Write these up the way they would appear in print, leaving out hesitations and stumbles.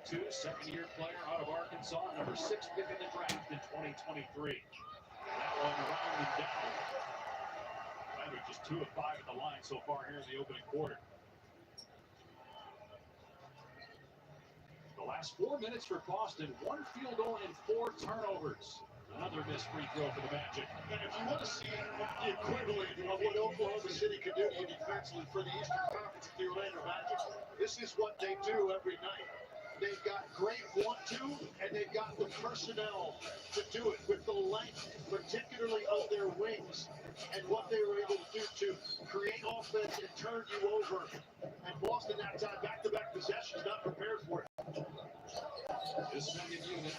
6'2", second-year player out of Arkansas, number 6 pick in the draft in 2023. That one rounded down. Rather just 2 of 5 at the line so far here in the opening quarter. The last 4 minutes for Boston, 1 field goal and 4 turnovers. Another missed free throw for the Magic. And if you want to see the equivalent of what Oklahoma City could do to you defensively for the Eastern Conference with the Orlando Magic, this is what they do every night. They've got great want-to, and they've got the personnel to do it with the length, particularly of their wings, and what they were able to do to create offense and turn you over. And Boston that time, back-to-back possessions, not prepared for it. This second unit,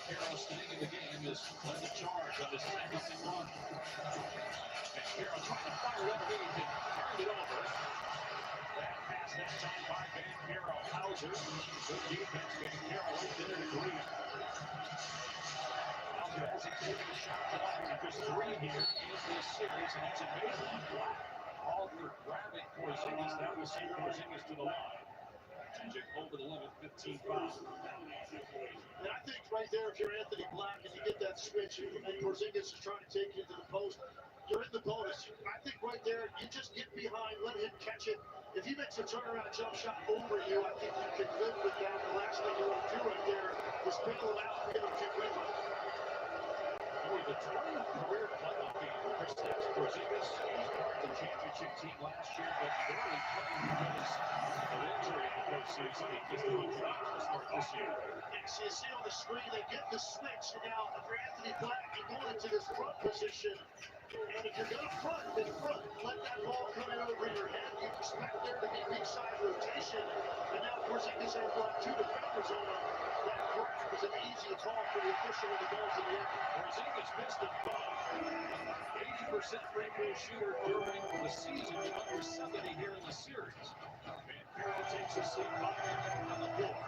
Carroll staying in the game, is led the charge on this 10-0 run. And Carroll trying to fire up lead and carried it over. That pass that time by Van Carroll. Hauser, good defense. Van Carroll right there to Green. Hauser hasn't taken a shot tonight. And just 3 here in this series, and that's a major one. All for grabbing Porzingis. That will send Porzingis to the line. Magic over the limit, 15 fouls. And I think right there, if you're Anthony Black and you get that switch and Porzingis is trying to take you to the post, you're in the bonus. I think right there, you just get behind, let him catch it. If he makes a turnaround jump shot over you, I think you can live with that. The last thing you want to do right there is bail him out and get him too quickly. Only the 20th career playoff game for Kristaps Porzingis. He was part of the championship team last year, but barely playing because of injury in the postseason. He just threw a draft to start this year. So you see on the screen, they get the switch. And now, if you're Anthony Black, you're going into this front position. And if you're going to front, then front. Let that ball come in over your head. You expect there to be weak side rotation. And now Porzingis has got 2 defenders on him. That grab was an easy call for the official when the ball's in the air. Porzingis missed it both. 80% free throw shooter during the season, under 70 here in the series. Van Carroll takes a seat on the floor.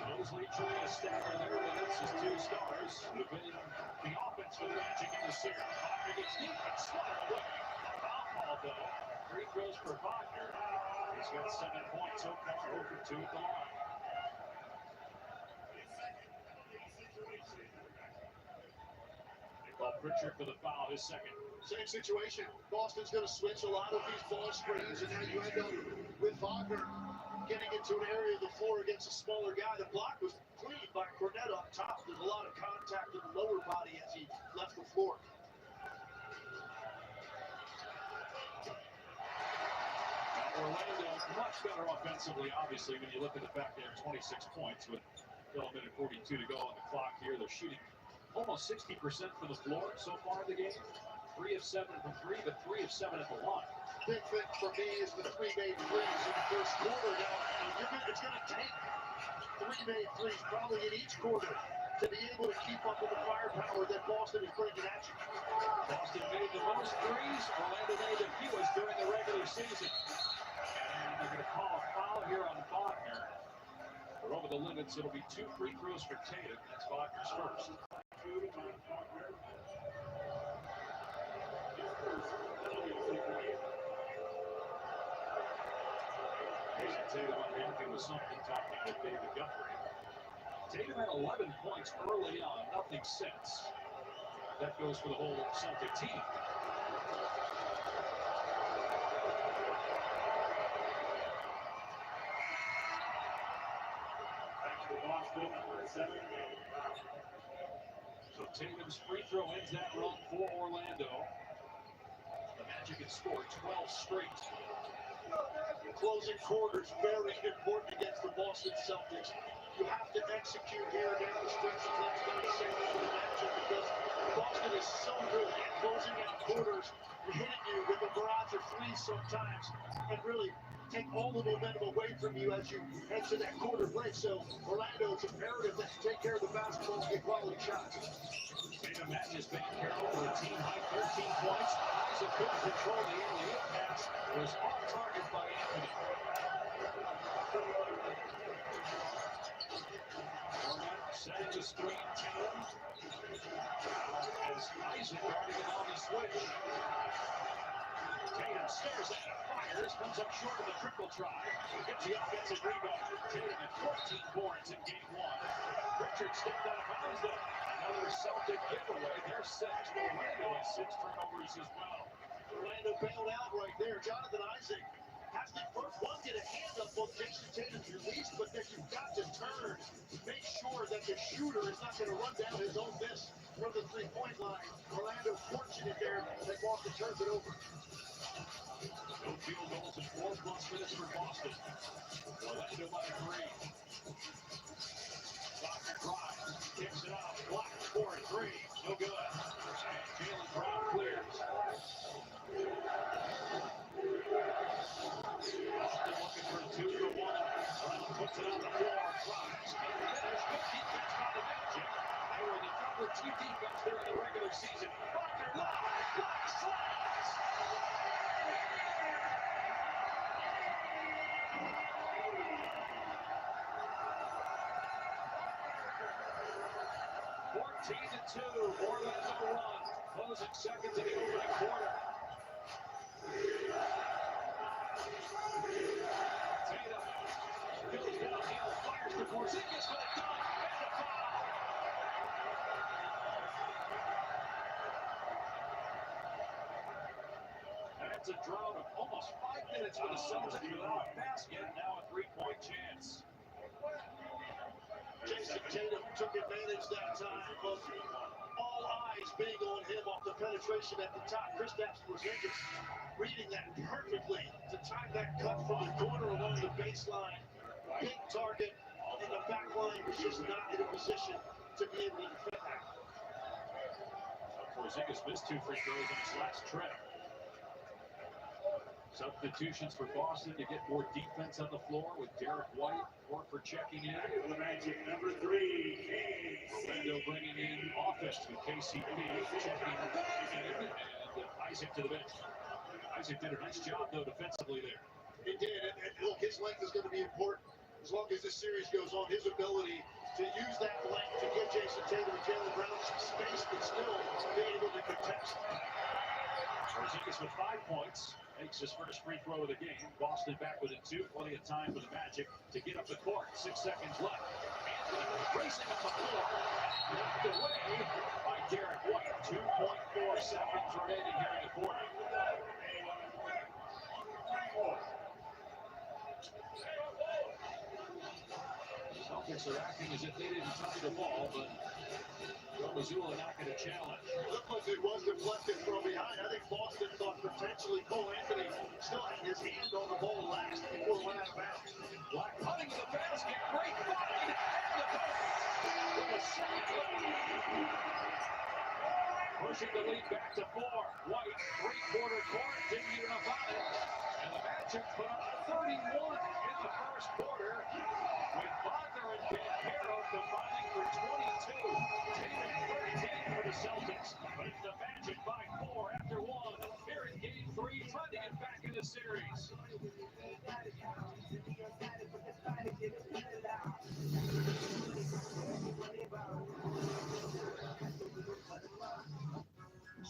Mosley trying to stagger there, but it's his 2 stars who've been the offense for the Magic in the series. Wagner gets deep and slid away. Foul call, though. Free throws for Wagner. He's got 7 points so far, 0 for 2 at the line. They call Pritchard for the foul, his second. Same situation. Boston's going to switch a lot of these ball screens, and now you end up with Wagner getting into an area of the floor against a smaller guy. The block was clean by Cornette up top. There's a lot of contact in the lower body as he left the floor. Orlando much better offensively, obviously, when you look at the fact they have 26 points with still a minute 42 to go on the clock here. They're shooting almost 60% from the floor so far in the game. 3 of 7 from 3, but 3 of 7 at the line. Big thing for me is the 3 made threes in the first quarter. Now, it's going to take 3 made threes probably in each quarter to be able to keep up with the firepower that Boston is bringing at you. Boston made the most threes. Orlando made the fewest during the regular season. And they're going to call a foul here on Wagner. We're over the limits. It'll be 2 free throws for Tatum. That's Wagner's first. Tatum unhappy with something, talking with David Guthrie. Tatum had 11 points early on, nothing since. That goes for the whole Celtic team. So Tatum's free throw ends that run for Orlando. The Magic had scored 12 straight. Closing quarters very important against the Boston Celtics. You have to execute here down the stretch of next 30 seconds for the matchup because Boston is so good at closing out quarters and hitting you with a barrage of threes sometimes and really take all the momentum away from you as you head to that quarter break. So Orlando, it's imperative that you take care of the basketball and get quality shots. Tatum matches Van Carroll for a team high 13 points. Isaac couldn't control the alley-oop pass. Was off target by Anthony. Setting the screen, Tatum. As Isaac guarding it on the switch. Tatum stares at it, fires, comes up short of the triple try. Gets the offensive rebound. Tatum at 14 points in game one. Richard stepped out of bounds there. Another Celtic giveaway. They're sixth. Orlando has 6 turnovers as well. Orlando bailed out right there. Jonathan Isaac has to first one get a hand up on Jason Tatum's release, but then you've got to turn. Make sure that the shooter is not going to run down his own miss from the three-point line. Orlando fortunate there that Boston turns it over. No field goals in 4+ minutes for Boston. Orlando by 3. Stockton drives, kicks it out, blocked for 3. No good. And Jalen Brown clears. Boston looking for 2 for 1. Brown puts it on the floor, tries. There's good defense by the Magic. They were the number 2 defense during the regular season. Buckner live, block slides. 14-2, Orlando run. Closing seconds in the opening quarter. Tatum goes downhill, fires to Porzingis for the dunk, and a foul. That's a drought of almost 5 minutes for the Celtics without a basket. Now a 3-point chance. Jason Tatum took advantage that time, but all eyes being on him off the penetration at the top. Kristaps Porzingis reading that perfectly to time that cut from the corner along the baseline. Big target, and the back line was just not in a position to be able to defend that. Porzingis missed 2 free throws on his last trip. Substitutions for Boston to get more defense on the floor with Derek White, Horford checking in. The Magic, number 3, Orlando bringing in offense with KCP checking in, and Isaac to the bench. Isaac did a nice job, though, defensively there. He did, and look, his length is going to be important. As long as this series goes on, his ability to use that length to give Jason Tatum and Jalen Brown some space, but still be able to contest. Porzingis with 5 points. Makes his first free throw of the game. Boston back within 2. Plenty of time for the Magic to get up the court. 6 seconds left. Anthony racing up the floor. Knocked away by Derek White. 2.4 seconds remaining here in the quarter. Celtics are acting as if they didn't touch the ball, but Missoula not going to challenge. Looked like it was deflected from behind. I think Boston thought potentially Cole Anthony still had his hand on the ball last before it went out of bounds. Black putting the basket, great find, and the goal with a second left. Pushing the lead back to 4. White, 3/4 court, didn't get enough on it. And the Magic put up 31 in the first quarter, with Wagner and Banchero combining for 22. Tatum 13 for the Celtics, but it's the Magic by 4 after 1. Here in Game 3, trying to get back in the series.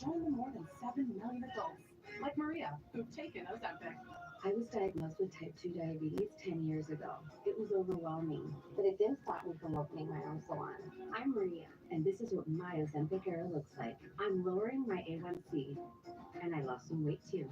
Join the more than 7 million adults, like Maria, who've taken Ozempic. I was diagnosed with type 2 diabetes 10 years ago. It was overwhelming, but it didn't stop me from opening my own salon. I'm Maria, and this is what my Ozempic era looks like. I'm lowering my A1C, and I lost some weight too.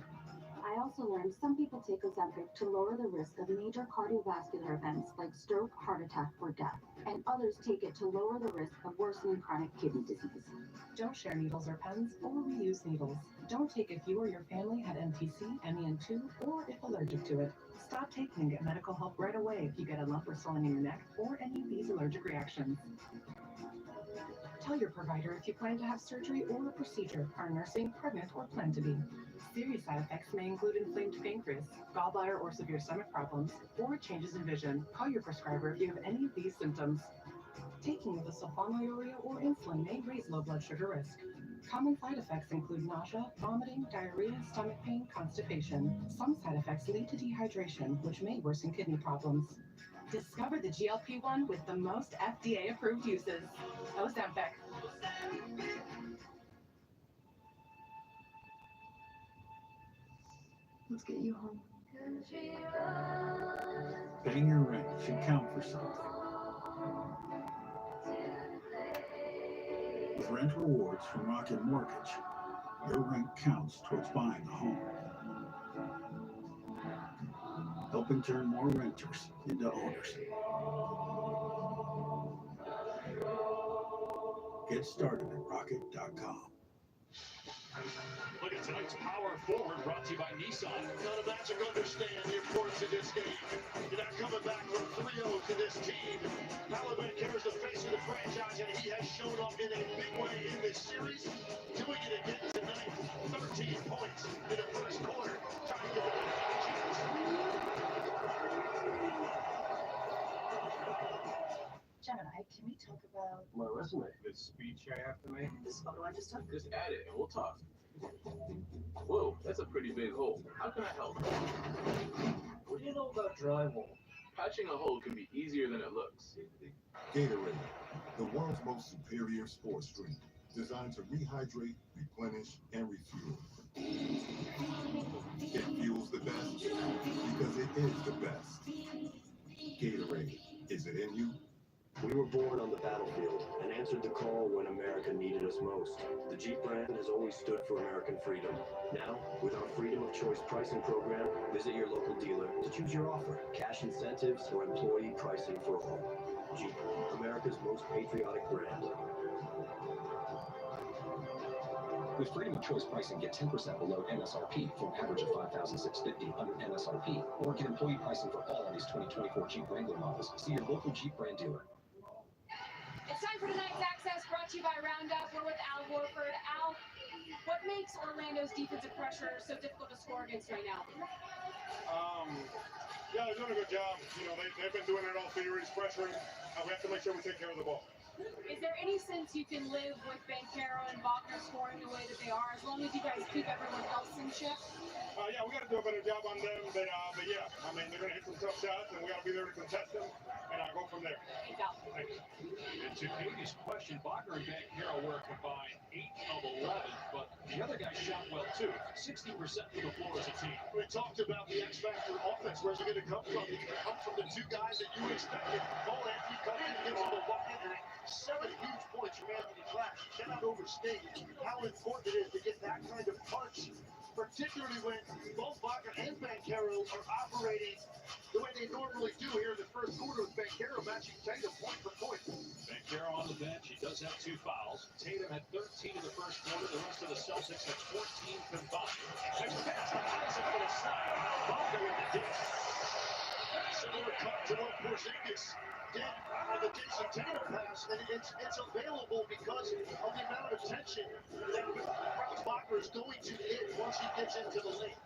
I also learned some people take Ozempic to lower the risk of major cardiovascular events like stroke, heart attack, or death, and others take it to lower the risk of worsening chronic kidney disease. Don't share needles or pens or reuse needles. Don't take if you or your family had NTC, MEN2, or if allergic to it. Stop taking and get medical help right away if you get a lump or swelling in your neck or any of these allergic reactions. Tell your provider if you plan to have surgery or a procedure, are nursing, pregnant, or plan to be. Serious side effects may include inflamed pancreas, gallbladder or severe stomach problems, or changes in vision. Call your prescriber if you have any of these symptoms. Taking of the sulfonylurea or insulin may raise low blood sugar risk. Common side effects include nausea, vomiting, diarrhea, stomach pain, constipation. Some side effects lead to dehydration, which may worsen kidney problems. Discover the GLP-1 with the most FDA-approved uses. Ozempic. Let's get you home. Paying your rent should count for something. With Rent Rewards from Rocket Mortgage, your rent counts towards buying a home, helping turn more renters into owners. Get started at rocket.com. Look at tonight's power forward brought to you by Nissan. None of that to understand the importance of this game. You're not coming back from 3-0 to this team. Paolo Banchero is the face of the franchise, and he has shown up in a big way in this series. Doing it again tonight. 13 points in the first quarter. Trying to get the Gemini, can we talk about my resume? This speech I have to make? this photo I just took? Just add it and we'll talk. Whoa, that's a pretty big hole. How can I help? What do you know about drywall? Patching a hole can be easier than it looks. Gatorade, the world's most superior sports drink, designed to rehydrate, replenish, and refuel. It fuels the best because it is the best. Gatorade, is it in you? We were born on the battlefield and answered the call when America needed us most. The Jeep brand has always stood for American freedom. Now, with our Freedom of Choice pricing program, visit your local dealer to choose your offer, cash incentives, or employee pricing for all. Jeep, America's most patriotic brand. With Freedom of Choice pricing, get 10% below MSRP for an average of $5,650 under MSRP, or get employee pricing for all of these 2024 Jeep Wrangler models. See your local Jeep brand dealer. It's time for tonight's Access, brought to you by Roundup. We're with Al Warford. Al, what makes Orlando's defensive pressure so difficult to score against right now? Yeah, they're doing a good job. You know, they've been doing it all series, pressuring. We have to make sure we take care of the ball. Is there any sense you can live with Banchero and Wagner scoring the way that they are, as long as you guys keep everyone else in check? Yeah, we got to do a better job on them. But yeah, I mean, they're going to hit some tough shots, and we got to be there to contest them and go from there. Thanks, Al. Thanks. And to Katie's question, Wagner and Banchero were combined 8 of 11, but the other guy shot well too. 60% from the floor as a team. We talked about the X Factor offense. Where's it going to come from? It's going to come from the two guys that you expected. Cole Anthony comes in and gives him the bucket, and 7 huge points from Anthony Clash. You cannot overstate how important it is to get that kind of punch, particularly when both Wagner and Banchero are operating the way they normally do here in the first quarter, with Banchero matching Tatum point for point. Banchero on the bench. He does have 2 fouls. Tatum had 13 in the first quarter. The rest of the Celtics had 14 combined. Next pass to Isaac for the slide. Wagner with the dish. Similar cut to what Porzingis did on the Jason Tatum pass, and it's available because of the amount of attention that Franz Wagner is going to get once he gets into the lane.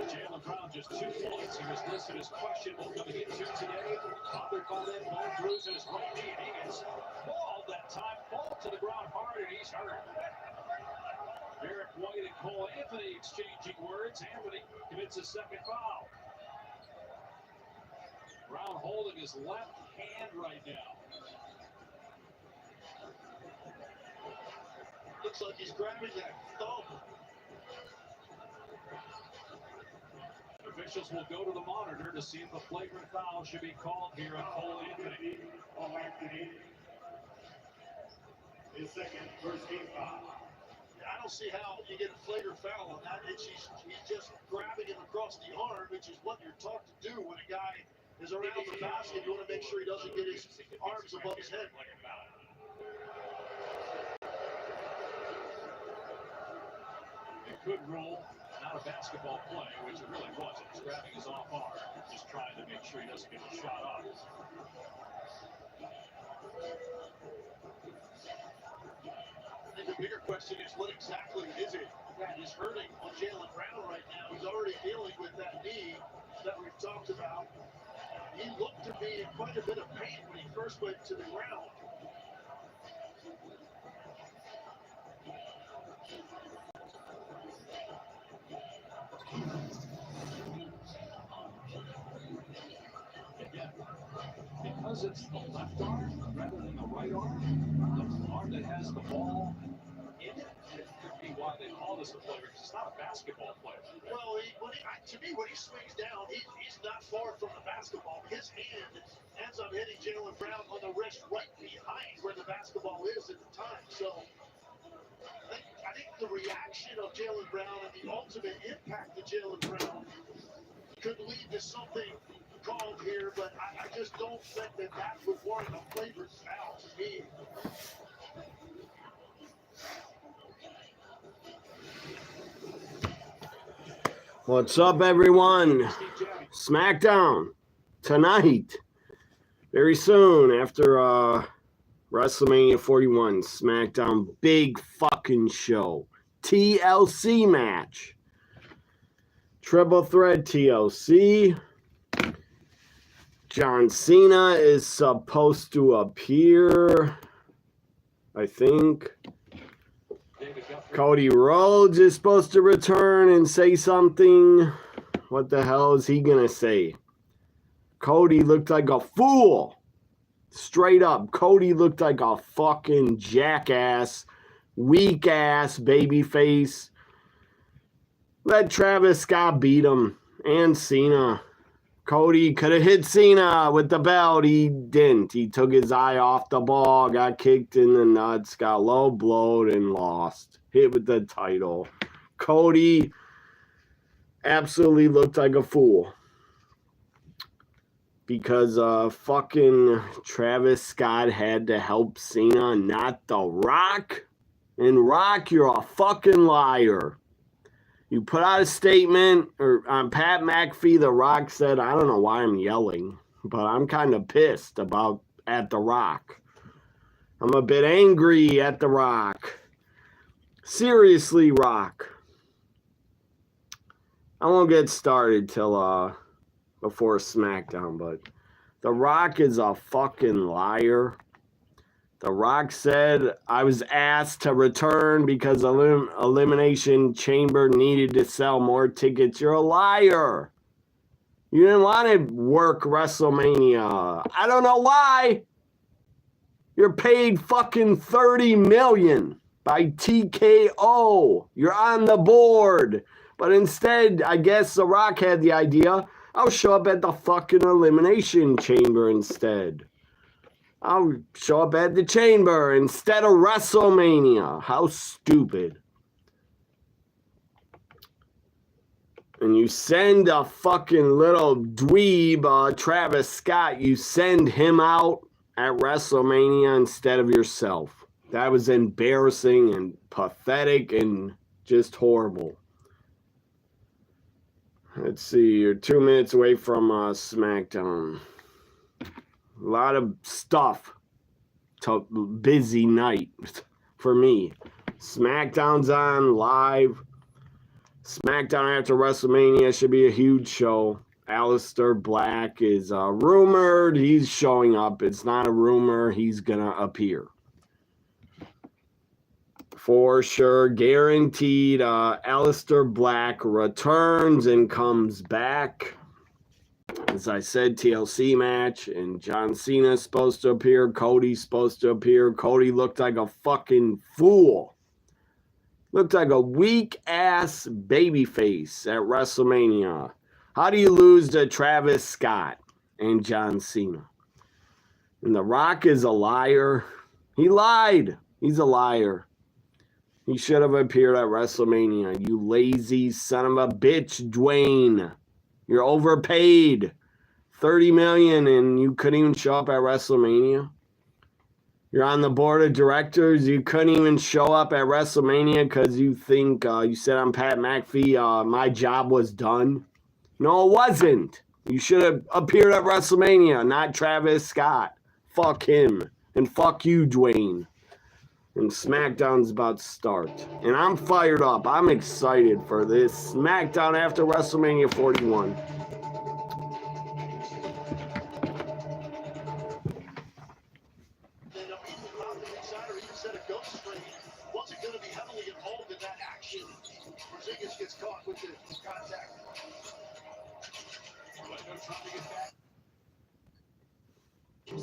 Jaylen Brown just 2 points. He was listed as questionable coming into today. Bothered by that ball, throws in his right knee, and he gets balled that time. Ball to the ground hard, and he's hurt. Derek White and Cole Anthony exchanging words. Anthony commits a second foul. Brown holding his left hand right now. Looks like he's grabbing that thumb. Officials will go to the monitor to see if a flagrant foul should be called here on Cole Anthony. Cole Anthony, his second first team foul. I don't see how you get a flagrant foul on that. He's just grabbing him across the arm, which is what you're taught to do when a guy is around the basket. You want to make sure he doesn't get his arms above his head. It could rule not a basketball play, which it really wasn't. He's grabbing his off arm, just trying to make sure he doesn't get a shot off. I think the bigger question is, what exactly is it that is hurting on Jaylen Brown right now? He's already dealing with that knee that we've talked about. He looked to be in quite a bit of pain when he first went to the ground. Again, because it's the left arm rather than the right arm, the arm that has the ball in it, it could be why they call this a play, because it's not a basketball play. Well, to me, when he swings down, he's not far from the basketball. His hand ends up hitting Jaylen Jaylen Brown on the wrist right behind where the basketball is at the time. So I think the reaction of Jaylen Brown and the ultimate impact of Jaylen Brown could lead to something called here, but I just don't think that would warrant a flagrant foul to me. What's up, everyone? Smackdown tonight, very soon after WrestleMania 41. Smackdown, big fucking show. TLC match. Triple threat TLC. John Cena is supposed to appear, I think. Cody Rhodes is supposed to return and say something. What the hell is he going to say? Cody looked like a fool. Straight up, Cody looked like a fucking jackass, weak-ass babyface. Let Travis Scott beat him and Cena. Cody could have hit Cena with the belt. He didn't. He took his eye off the ball, got kicked in the nuts, got low blowed, and lost. Hit with the title. Cody absolutely looked like a fool. Because fucking Travis Scott had to help Cena, not The Rock. And Rock, you're a fucking liar. You put out a statement, or on Pat McAfee, The Rock said, I don't know why I'm yelling, but I'm kind of pissed at The Rock. I'm a bit angry at The Rock. Seriously, Rock. I won't get started till before SmackDown, but The Rock is a fucking liar. The Rock said, I was asked to return because Elimination Chamber needed to sell more tickets. You're a liar. You didn't want to work WrestleMania. I don't know why. You're paid fucking $30 million by TKO. You're on the board. But instead, I guess The Rock had the idea, I'll show up at the fucking Elimination Chamber instead. I'll show up at the Chamber instead of WrestleMania. How stupid. And you send a fucking little dweeb, Travis Scott, you send him out at WrestleMania instead of yourself. That was embarrassing and pathetic and just horrible. Let's see, you're 2 minutes away from SmackDown. A lot of stuff. Busy night for me. SmackDown's on live. SmackDown after WrestleMania should be a huge show. Aleister Black is rumored. He's showing up. It's not a rumor. He's going to appear. For sure, guaranteed, Aleister Black returns and comes back. As I said, TLC match, and John Cena's supposed to appear. Cody's supposed to appear. Cody looked like a fucking fool. Looked like a weak-ass babyface at WrestleMania. How do you lose to Travis Scott and John Cena? And The Rock is a liar. He lied. He's a liar. He should have appeared at WrestleMania. You lazy son of a bitch, Dwayne. You're overpaid. $30 million and you couldn't even show up at WrestleMania. You're on the board of directors. You couldn't even show up at WrestleMania because you think you said on Pat McAfee, my job was done. No, it wasn't. You should have appeared at WrestleMania, not Travis Scott. Fuck him. And fuck you, Dwayne. And SmackDown's about to start. And I'm fired up. I'm excited for this SmackDown after WrestleMania 41. Wasn't going to be heavily involved in that action. Rodriguez gets caught with the contact.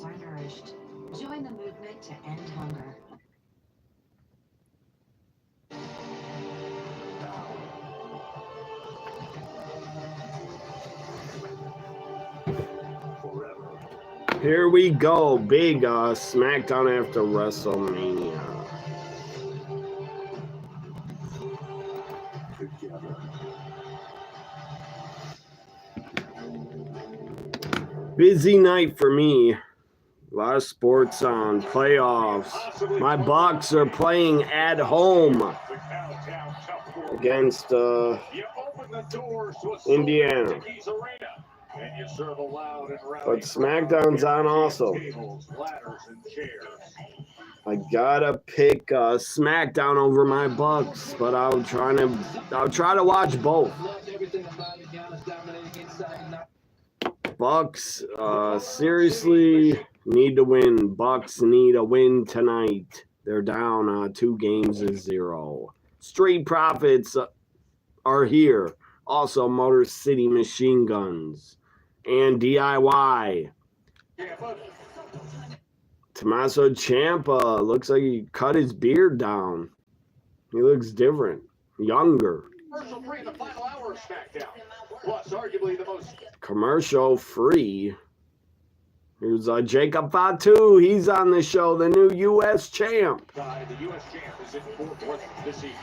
Are nourished. Join the movement to end hunger. Here we go. Big Smackdown after WrestleMania. Busy night for me. A lot of sports on. Playoffs. My Bucks are playing at home against Indiana. But SmackDown's on also. I gotta pick SmackDown over my Bucks, but I'll try to watch both. Bucks seriously need to win. Bucks need a win tonight. They're down 2-0. Street Profits are here. Also, Motor City Machine Guns and DIY. Tommaso Ciampa looks like he cut his beard down. He looks different, younger. Commercial free. Here's Jacob Fatu. He's on the show, the new U.S. champ. The U.S. champ is in Fort Worth this evening.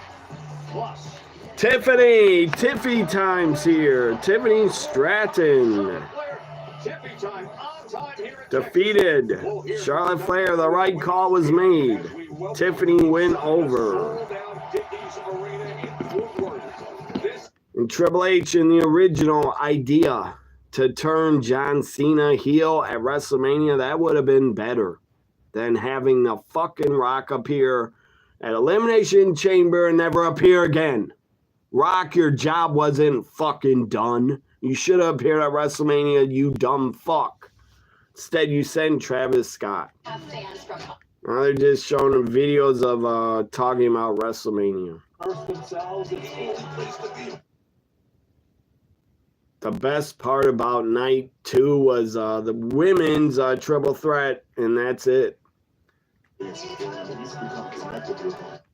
Plus, Tiffy time's here. Tiffany Stratton defeated Charlotte Flair. The right call was made. Tiffany went over. And Triple H in the original idea to turn John Cena heel at WrestleMania, that would have been better than having the fucking Rock appear at Elimination Chamber and never appear again. Rock, your job wasn't fucking done. You should have appeared at WrestleMania, you dumb fuck. Instead, you sent Travis Scott. Now they're just showing videos of talking about WrestleMania. The best part about night 2 was the women's triple threat, and that's it.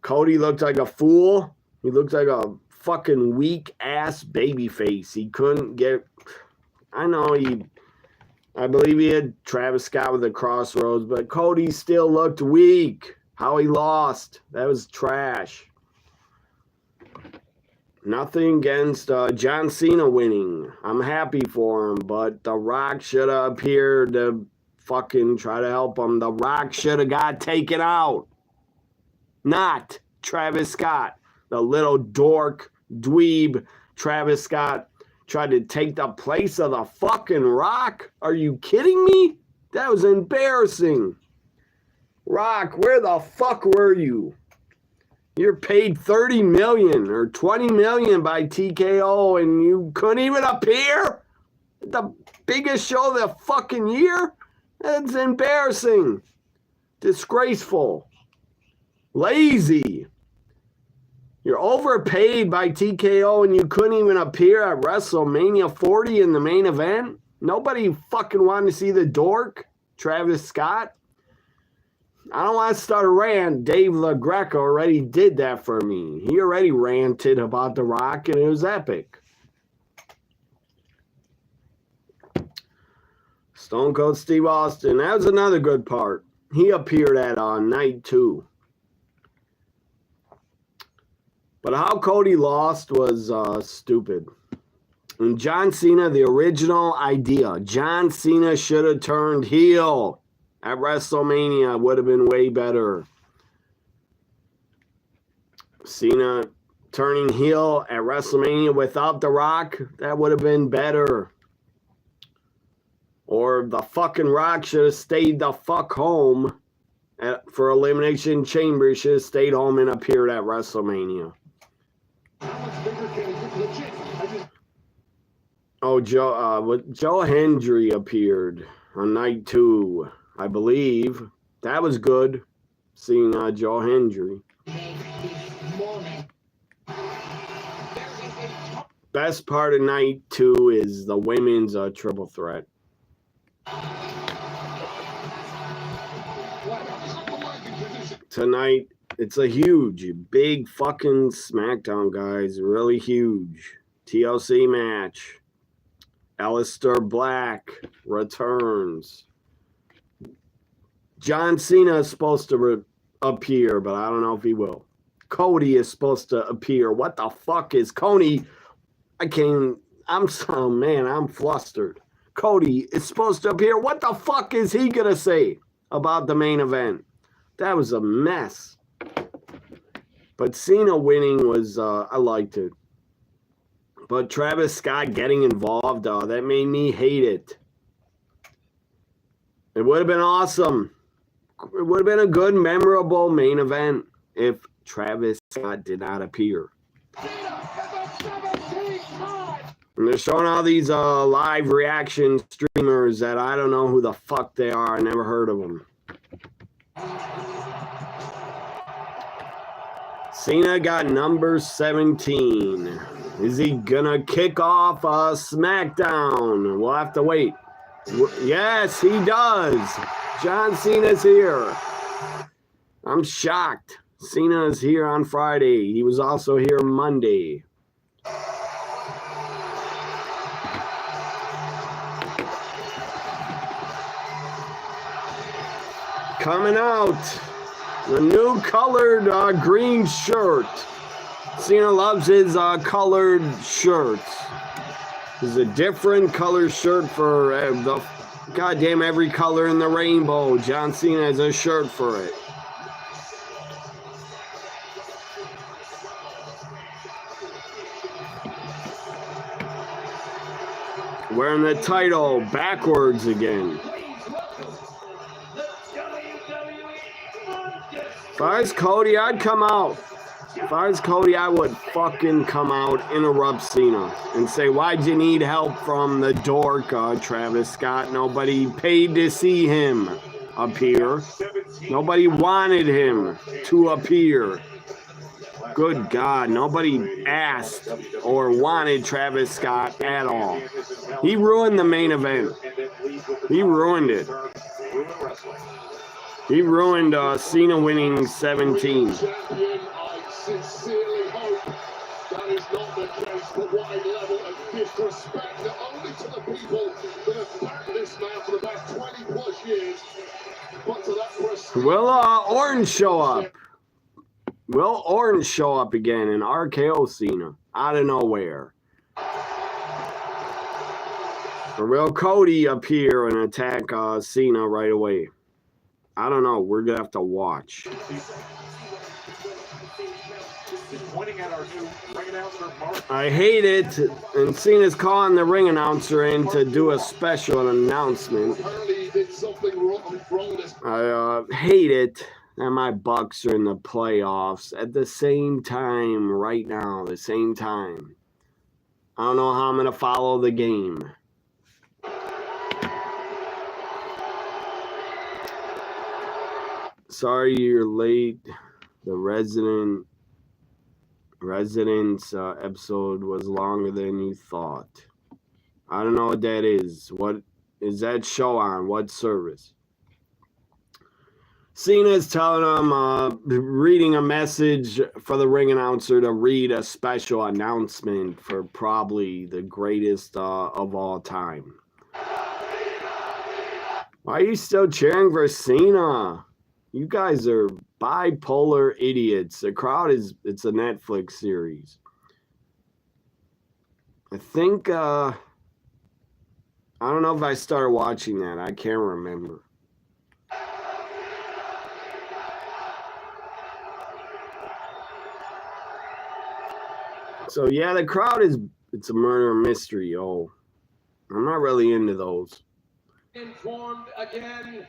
Cody looked like a fool. He looked like a fucking weak-ass babyface. He couldn't get... I believe he had Travis Scott with the Crossroads, but Cody still looked weak. How he lost. That was trash. Nothing against John Cena winning. I'm happy for him, but The Rock should have appeared to fucking try to help him. The Rock should have got taken out. Not Travis Scott. The little dork, dweeb Travis Scott tried to take the place of the fucking Rock. Are you kidding me? That was embarrassing. Rock, where the fuck were you? You're paid $30 million or $20 million by TKO and you couldn't even appear at the biggest show of the fucking year? That's embarrassing. Disgraceful. Lazy. You're overpaid by TKO and you couldn't even appear at WrestleMania 40 in the main event? Nobody fucking wanted to see the dork, Travis Scott. I don't want to start a rant. Dave LaGreca already did that for me. He already ranted about The Rock, and it was epic. Stone Cold Steve Austin. That was another good part. He appeared at night 2. But how Cody lost was stupid. And John Cena, the original idea. John Cena should have turned heel at WrestleMania. Would have been way better. Cena turning heel at WrestleMania without The Rock, that would have been better. Or the fucking Rock should have stayed the fuck home for Elimination Chamber. He should have stayed home and appeared at WrestleMania. Oh, Joe Hendry appeared on night 2. I believe that was good, seeing Joe Hendry. Best part of night 2 is the women's triple threat. Tonight, it's a huge, big fucking SmackDown, guys. Really huge. TLC match. Aleister Black returns. John Cena is supposed to appear, but I don't know if he will. Cody is supposed to appear. What the fuck is Cody? I'm flustered. Cody is supposed to appear. What the fuck is he going to say about the main event? That was a mess. But Cena winning was, I liked it. But Travis Scott getting involved, that made me hate it. It would have been awesome. It would have been a good, memorable main event if Travis Scott did not appear. And they're showing all these live reaction streamers that I don't know who the fuck they are. I never heard of them. Cena got number 17. Is he gonna kick off Smackdown? We'll have to wait. Yes, he does. John Cena's here. I'm shocked. Cena is here on Friday. He was also here Monday. Coming out, the new colored green shirt. Cena loves his colored shirts. There's a different color shirt for the goddamn every color in the rainbow. John Cena has a shirt for it. Wearing the title backwards again. If I was Cody, I'd come out. If I was Cody, I would fucking come out, interrupt Cena, and say, why'd you need help from the dork, Travis Scott? Nobody paid to see him appear. Nobody wanted him to appear. Good God, nobody asked or wanted Travis Scott at all. He ruined the main event. He ruined it. He ruined Cena winning 17. Sincerely hope that is not the case, but what a level of disrespect, not only to the people that have backed this man for the past 20 plus years, but to that person. Will Orange show up? Will Orange show up again and RKO Cena out of nowhere? Or will Cody appear and attack Cena right away? I don't know. We're going to have to watch. I hate it. And Cena's calling the ring announcer in to do a special announcement. I hate it that my Bucks are in the playoffs at the same time right now. The same time. I don't know how I'm going to follow the game. Sorry you're late. The Residence episode was longer than you thought. I don't know what that is. What is that show on? What service? Cena's telling him, reading a message for the ring announcer to read a special announcement for probably the greatest of all time. Why are you still cheering for Cena? You guys are bipolar idiots. The crowd it's a Netflix series. I think, I don't know if I started watching that. I can't remember. So, yeah, the crowd it's a murder mystery. Oh, I'm not really into those. Informed again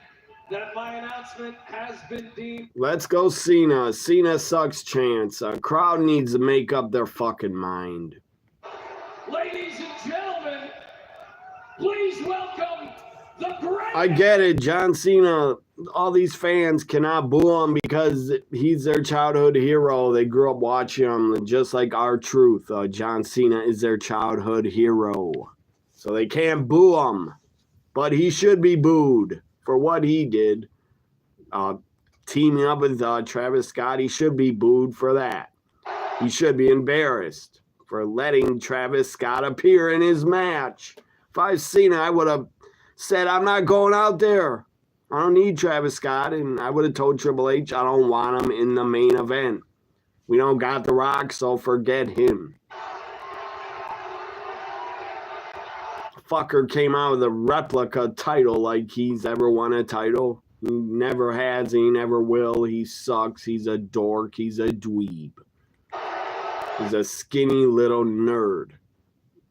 that my announcement has been deemed. Let's go Cena. Cena sucks chance. A crowd needs to make up their fucking mind. Ladies and gentlemen, please welcome the great. I get it. John Cena, all these fans cannot boo him because he's their childhood hero. They grew up watching him, just like R-Truth. John Cena is their childhood hero. So they can't boo him. But he should be booed for what he did, teaming up with Travis Scott. He should be booed for that. He should be embarrassed for letting Travis Scott appear in his match. If I've seen it, I would have said, I'm not going out there. I don't need Travis Scott, and I would have told Triple H I don't want him in the main event. We don't got The Rock, so forget him. Fucker came out with a replica title like he's ever won a title. He never has, and he never will. He sucks. He's a dork. He's a dweeb. He's a skinny little nerd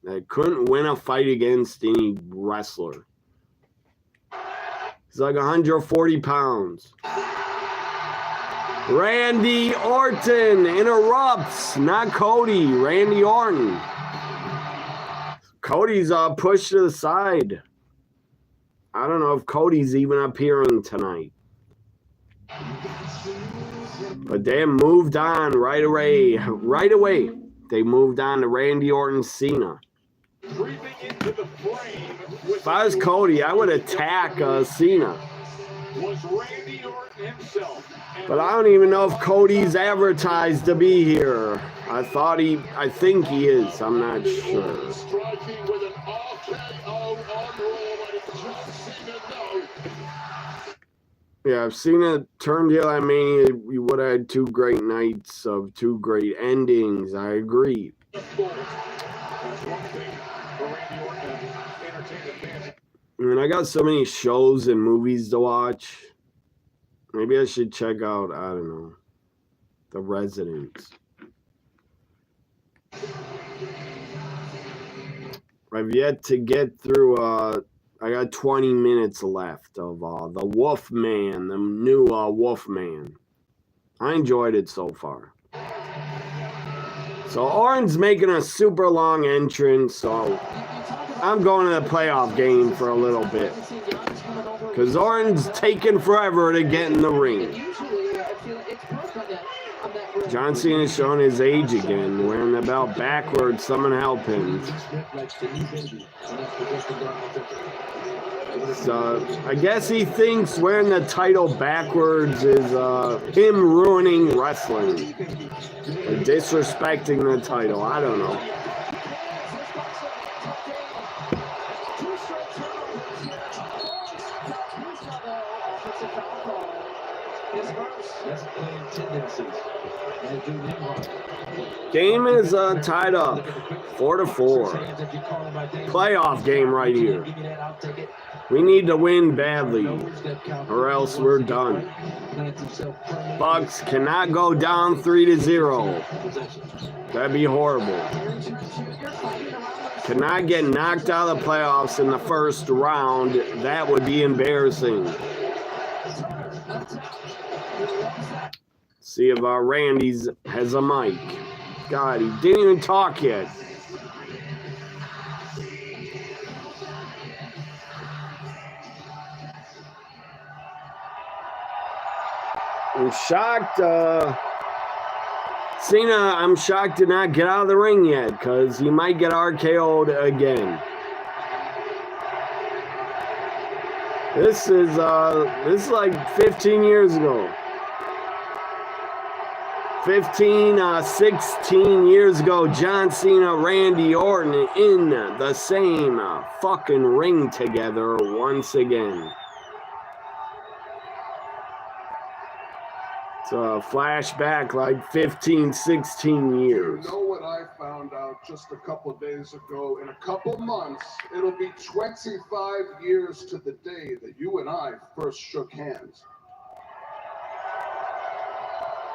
that couldn't win a fight against any wrestler. He's like 140 pounds. Randy Orton interrupts, not Cody. Randy Orton. Cody's pushed to the side. I don't know if Cody's even appearing tonight. But they moved on right away. Right away. They moved on to Randy Orton Cena. If I was Cody, I would attack Cena. But I don't even know if Cody's advertised to be here. I think he is. I'm not sure. Yeah, if Cena turned heel at Mania, we would have had 2 great nights of 2 great endings. I agree. I mean, I got so many shows and movies to watch. Maybe I should check out, I don't know, The Residents. I've yet to get through, I got 20 minutes left of The Wolfman, the new Wolfman. I enjoyed it so far. So Orton's making a super long entrance, so I'm going to the playoff game for a little bit. Because Orton's taking forever to get in the ring. John Cena's showing his age again, wearing the belt backwards. Someone help him. So I guess he thinks wearing the title backwards is him ruining wrestling. Or disrespecting the title. I don't know. Game is tied up 4-4. Playoff game right here. We need to win badly, or else we're done. Bucks cannot go down 3-0. That'd be horrible. Cannot get knocked out of the playoffs in the first round. That would be embarrassing. See if Randy's has a mic. God, he didn't even talk yet. I'm shocked. Cena, I'm shocked did not get out of the ring yet because he might get RKO'd again. This is like 15 years ago. 16 years ago, John Cena, Randy Orton in the same fucking ring together once again. It's a flashback like 15, 16 years. You know what I found out just a couple days ago? In a couple months, it'll be 25 years to the day that you and I first shook hands.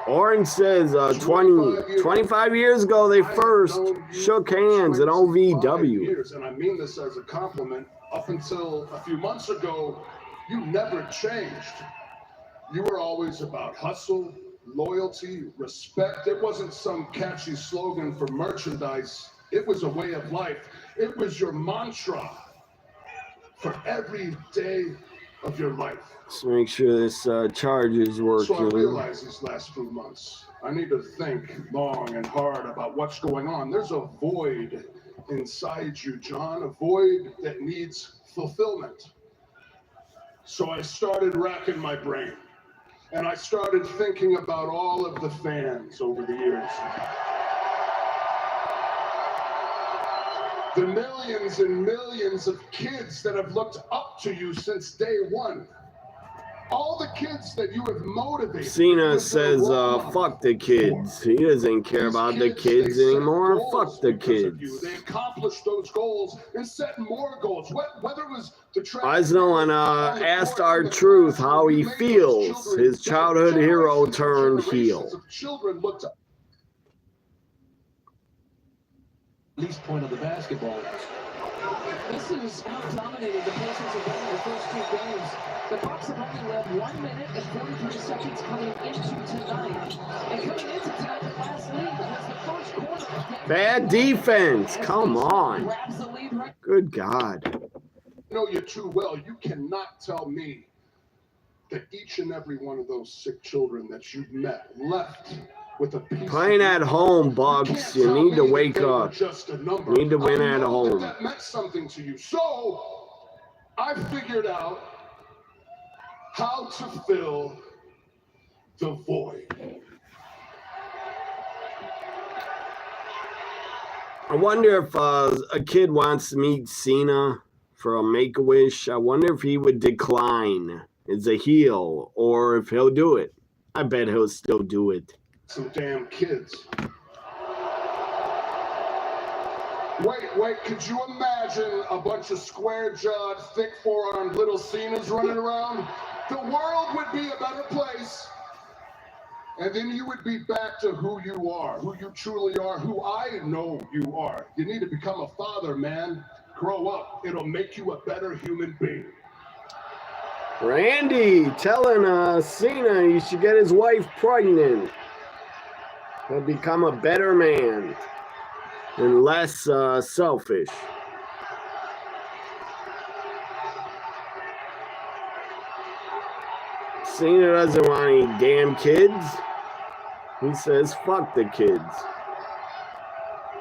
Orton says 25 years ago they first shook hands at OVW. Years, and I mean this as a compliment. Up until a few months ago, you never changed. You were always about hustle, loyalty, respect. It wasn't some catchy slogan for merchandise. It was a way of life. It was your mantra for every day of your life. Let's make sure this charge is working. So I realized these last few months, I need to think long and hard about what's going on. There's a void inside you, John, a void that needs fulfillment. So I started racking my brain, and I started thinking about all of the fans over the years. The millions and millions of kids that have looked up to you since day one. kids that you have motivated. Cena says, fuck the kids. He doesn't care about the kids anymore. Fuck the kids. They accomplished those goals and set more goals. Whether it was the Eisner asked R-Truth how he feels. His childhood hero turned heel. Children looked up. Least point of the basketball. This is how dominated the Pacers have been in the first two games. The Bucks have only led 1 minute and 43 seconds coming into tonight. And coming into tonight, the last lead was the first quarter. Bad defense. Come on. Good God. I know you too well. You cannot tell me that each and every one of those sick children that you've met left with a piece Playing at home, Bucks. You need to wake up. You need to win at home. That meant something to you. So I figured out how to fill the void. I wonder if a kid wants to meet Cena for a Make-A-Wish. I wonder if he would decline as a heel or if he'll do it. I bet he'll still do it. Some damn kids. Wait, could you imagine a bunch of square-jawed, thick forearmed little Cenas running around? The world would be a better place. And then you would be back to who you are, who you truly are, who I know you are. You need to become a father, man. Grow up. It'll make you a better human being. Randy telling Cena he should get his wife pregnant. He'll become a better man and less selfish. Cena doesn't want any damn kids. He says, fuck the kids.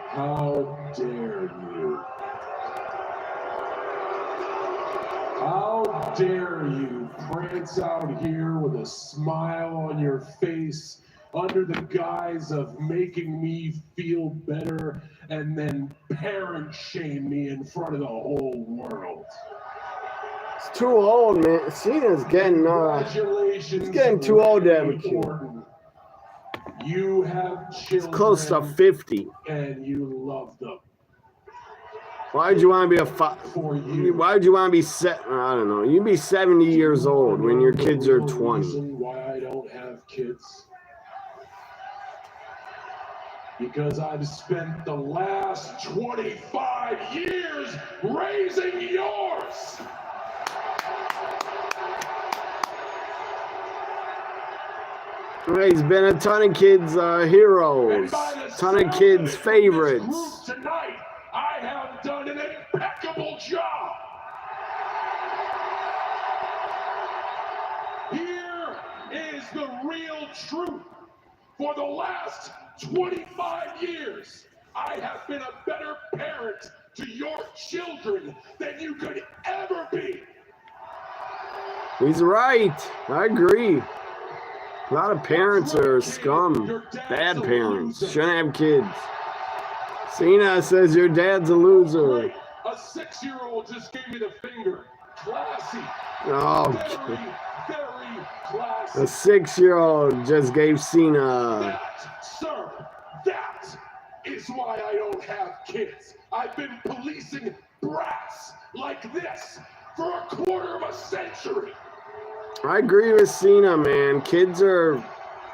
How dare you? How dare you prance out here with a smile on your face under the guise of making me feel better and then parent shame me in front of the whole world. It's too old, man. Cena's getting he's getting too old to have a kid. You have children. It's close to 50. And you love them. Why'd you want to be Why'd you want to be I don't know. You'd be 70 years old when your kids are 20. Why I don't have kids? Because I've spent the last 25 years raising yours. He's been a ton of kids' heroes, ton of kids' favorites. Tonight, I have done an impeccable job. Here is the real truth. For the last 25 years, I have been a better parent to your children than you could ever be. He's right. I agree. A lot of parents are scum. Bad parents. Shouldn't have kids. Cena says your dad's a loser. A 6-year-old just gave me the finger. Classy. Oh, very classy. a 6-year-old just gave Cena. Sir, that is why I don't have kids. I've been policing brats like this for a quarter of a century. I agree with Cena, man. Kids are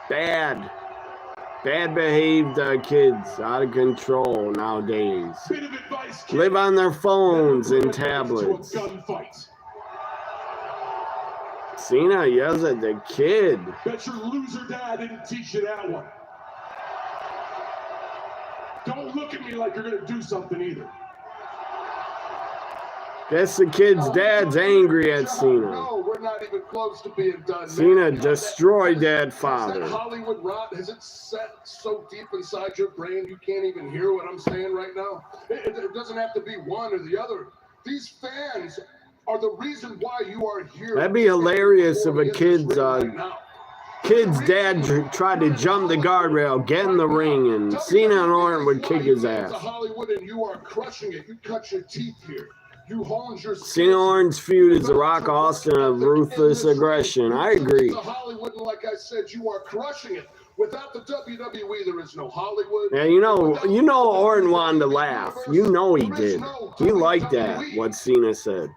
bad. Bad behaved kids, out of control nowadays. Bit of advice, kid. Live on their phones and tablets. Cena yells at the kid. Bet your loser dad didn't teach you that one. Don't look at me like you're gonna do something either. Guess the kid's dad's angry at Cena. No, we're not even close to being done. Cena destroyed that father. That Hollywood rot, has it set so deep inside your brain you can't even hear what I'm saying right now? It doesn't have to be one or the other. These fans are the reason why you are here. That'd be hilarious if a kid's dad tried to jump the guardrail, get in the ring, and Cena and Orton would kick his ass. Hollywood, and you are crushing it. You cut your teeth here. You honed your Cena Orton's feud is The Rock Austin of ruthless aggression. I agree. Hollywood, and like I said, you are crushing it. Without the WWE, there is no Hollywood. Yeah, you know Orton wanted to laugh. You know he did. He liked that, what Cena said.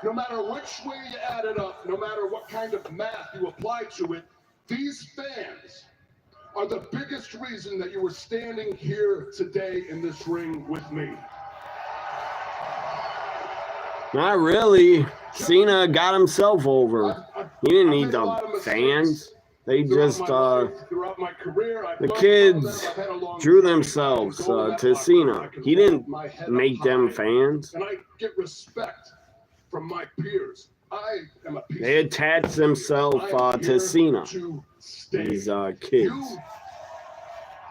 No matter which way you add it up, no matter what kind of math you apply to it, these fans are the biggest reason that you were standing here today in this ring with me. Not really. Cena got himself over. He didn't need the fans. They just, the kids drew themselves to Cena. He didn't make them fans. And I get respect from my peers. I am a piece. They attached themselves to Cena. These kids.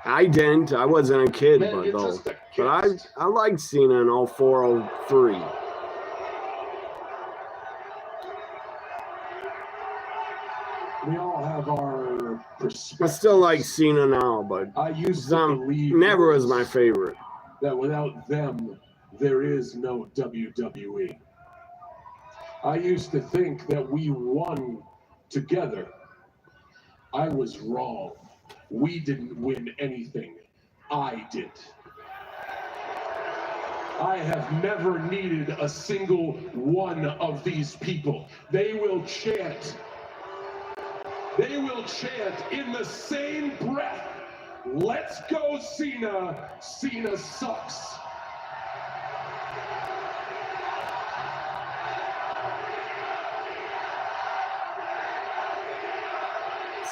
I didn't. I wasn't a kid, but I liked Cena in 04, 03. We all have our perspective. I still like Cena now, but I used to believe never was my favorite. That without them, there is no WWE. I used to think that we won together. I was wrong. We didn't win anything. I did. I have never needed a single one of these people. They will chant. They will chant in the same breath, "Let's go, Cena. Cena sucks."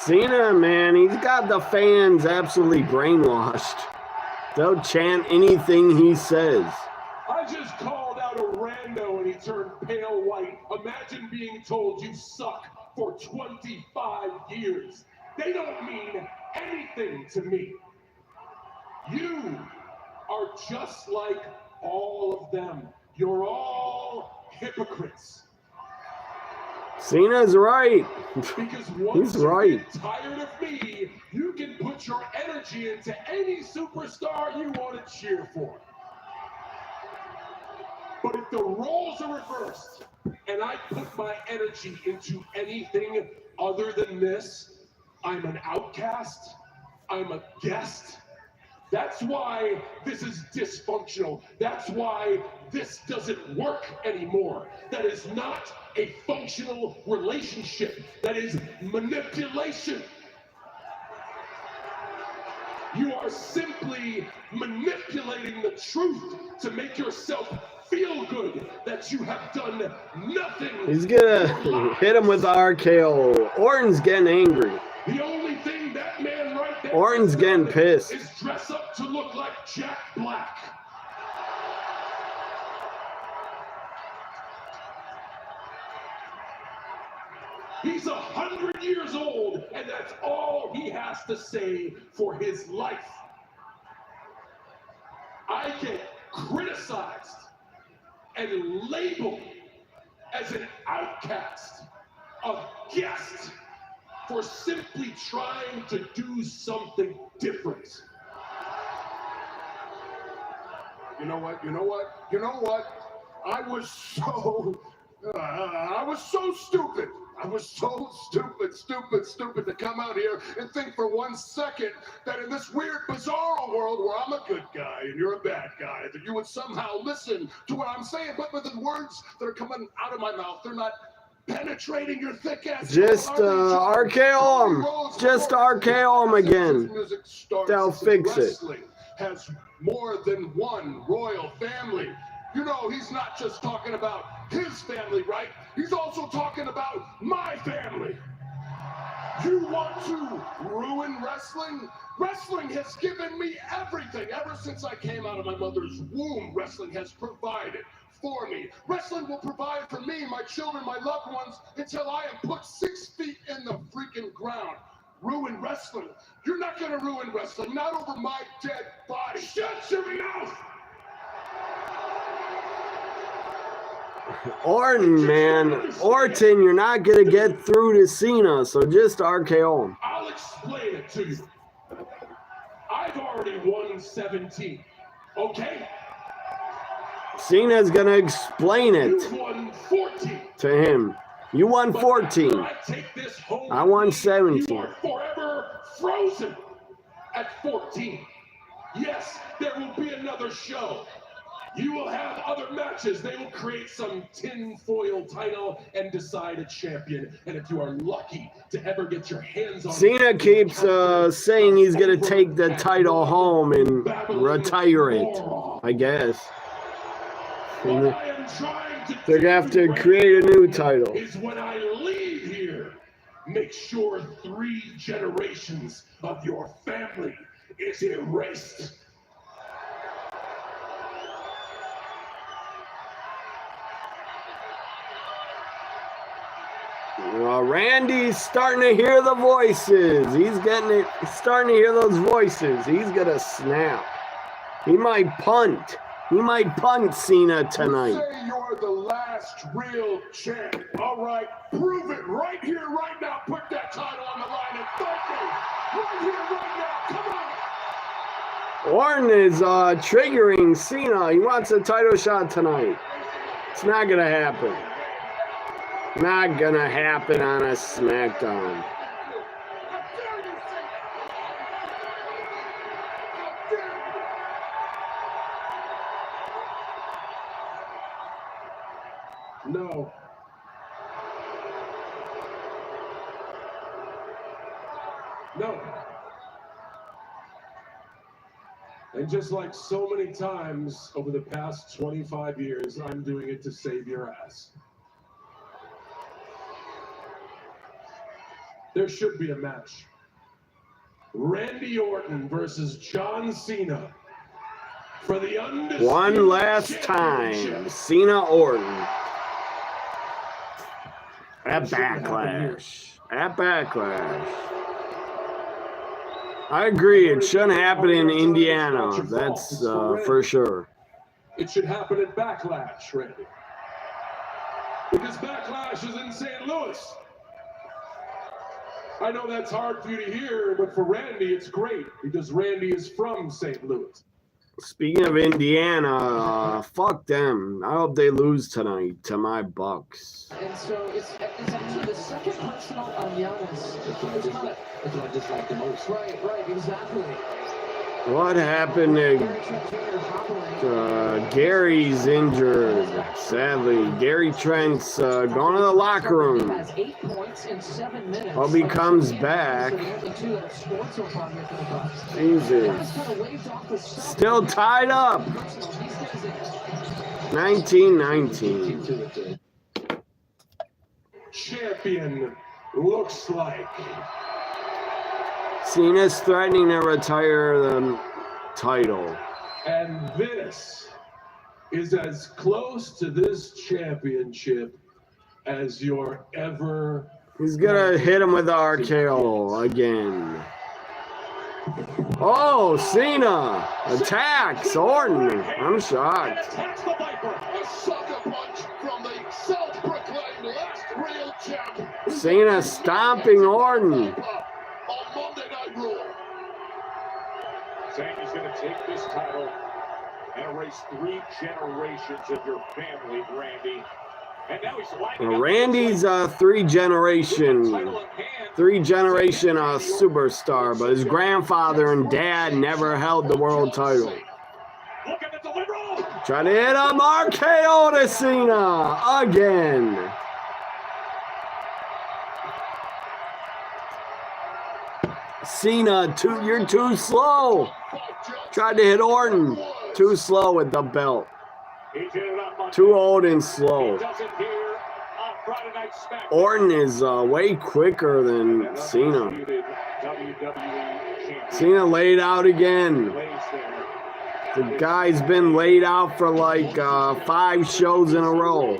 Cena, man, he's got the fans absolutely brainwashed. They'll chant anything he says. I just called out a rando and he turned pale white. Imagine being told you suck for 25 years. They don't mean anything to me. You are just like all of them. You're all hypocrites. Cena's right. Because once He's right. you get tired of me, you can put your energy into any superstar you want to cheer for. But if the roles are reversed and I put my energy into anything other than this, I'm an outcast, I'm a guest. That's why this is dysfunctional. That's why this doesn't work anymore. That is not a functional relationship. That is manipulation. You are simply manipulating the truth to make yourself feel good that you have done nothing. He's gonna hit him with the RKO. Orton's getting angry. The only thing that man right there Orton's getting pissed. is dress up to look like Jack Black. He's 100 years old, and that's all he has to say for his life. I get criticized and labeled as an outcast, a guest, for simply trying to do something different. You know what? I was so stupid. I was so stupid to come out here and think for 1 second that in this weird, bizarre world where I'm a good guy and you're a bad guy, that you would somehow listen to what I'm saying. But the words that are coming out of my mouth, they're not penetrating your thick ass. Just RKO him. Just RKO him again. They'll fix it. Has more than one royal family. You know, he's not just talking about his family, right? He's also talking about my family. You want to ruin wrestling? Wrestling has given me everything. Ever since I came out of my mother's womb, wrestling has provided for me. Wrestling will provide for me, my children, my loved ones, until I am put 6 feet in the freaking ground. Ruin wrestling? You're not going to ruin wrestling. Not over my dead body. Shut your mouth! Orton, man. Orton, you're not going to get through to Cena, so just RKO him. I'll explain it to you. I've already won 17, okay? Cena's going to explain it You won 14. to him. You won 14. I take this home. I won 17. You are forever frozen at 14. Yes, there will be another show. You will have other matches. They will create some tinfoil title and decide a champion. And if you are lucky to ever get your hands on Cena keeps saying he's going to take the title home and retire it, I guess. And they're going to have to create a new title. Is when I leave here, make sure 3 generations of your family is erased. Randy's starting to hear the voices. He's starting to hear those voices. He's gonna snap. He might punt. He might punt Cena tonight. You say you're the last real champ. All right, prove it right here, right now. Put that title on the line and thank me. Right here, right now. Come on. Orton is triggering Cena. He wants a title shot tonight. It's not gonna happen. Not gonna happen on a Smackdown. No. No. And just like so many times over the past 25 years, I'm doing it to save your ass. There should be a match. Randy Orton versus John Cena for the undisputed one last time. Cena Orton. At Backlash. At Backlash. I agree. It shouldn't happen in Indiana. That's for sure. It should happen at Backlash, Randy. Because Backlash is in St. Louis. I know that's hard for you to hear, but for Randy, it's great because Randy is from St. Louis. Speaking of Indiana, fuck them. I hope they lose tonight to my Bucks. And so it's actually the second personal on Giannis. That's what I dislike the most. Right, exactly. What happened to Gary's injured, sadly. Gary Trent's going to the locker room. Hope he comes back. Jesus. Still tied up. 19-19. Champion looks like. Cena's threatening to retire the title. And this is as close to this championship as you're ever. He's gonna hit him with the RKO again. Oh, Cena attacks Orton. I'm shocked. Attacks the Viper. A sucker punch from the self-proclaimed last real champ. Cena stomping Orton. Saying he's going to take this title and erase 3 generations of your family, Randy. And now he's lining up. Randy's a three-generation superstar, but his grandfather and dad never held the world title. Look at the delivery. Trying to hit him, RKO to Cena again. Cena, you're too slow. Tried to hit Orton. Too slow with the belt. Too old and slow. Orton is way quicker than Cena. Cena laid out again. The guy's been laid out for like 5 shows in a row.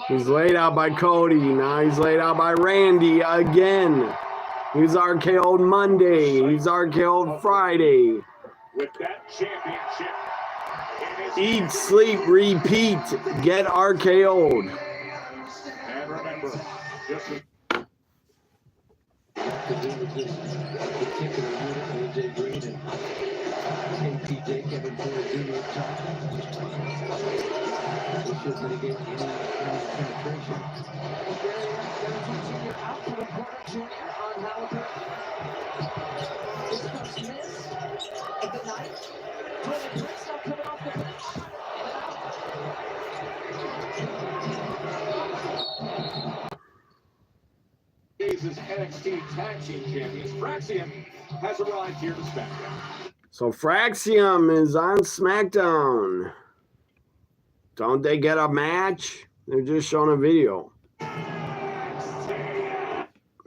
He's laid out by Cody. Now he's laid out by Randy again. He's RKO'd Monday. He's RKO'd Friday. With that championship. Eat, sleep, repeat. Get RKO'd. And remember, just KPJ, Kevin Porter Jr. top. This should mitigate any penetration. Gary Jr. out for the Porter Jr. on Halliburton. His first miss of the night. Tony Prince now coming off the bench. Is NXT Tag Team Champions. Fraxium has arrived here to SmackDown. So Fraxium is on SmackDown. Don't they get a match? They're just showing a video.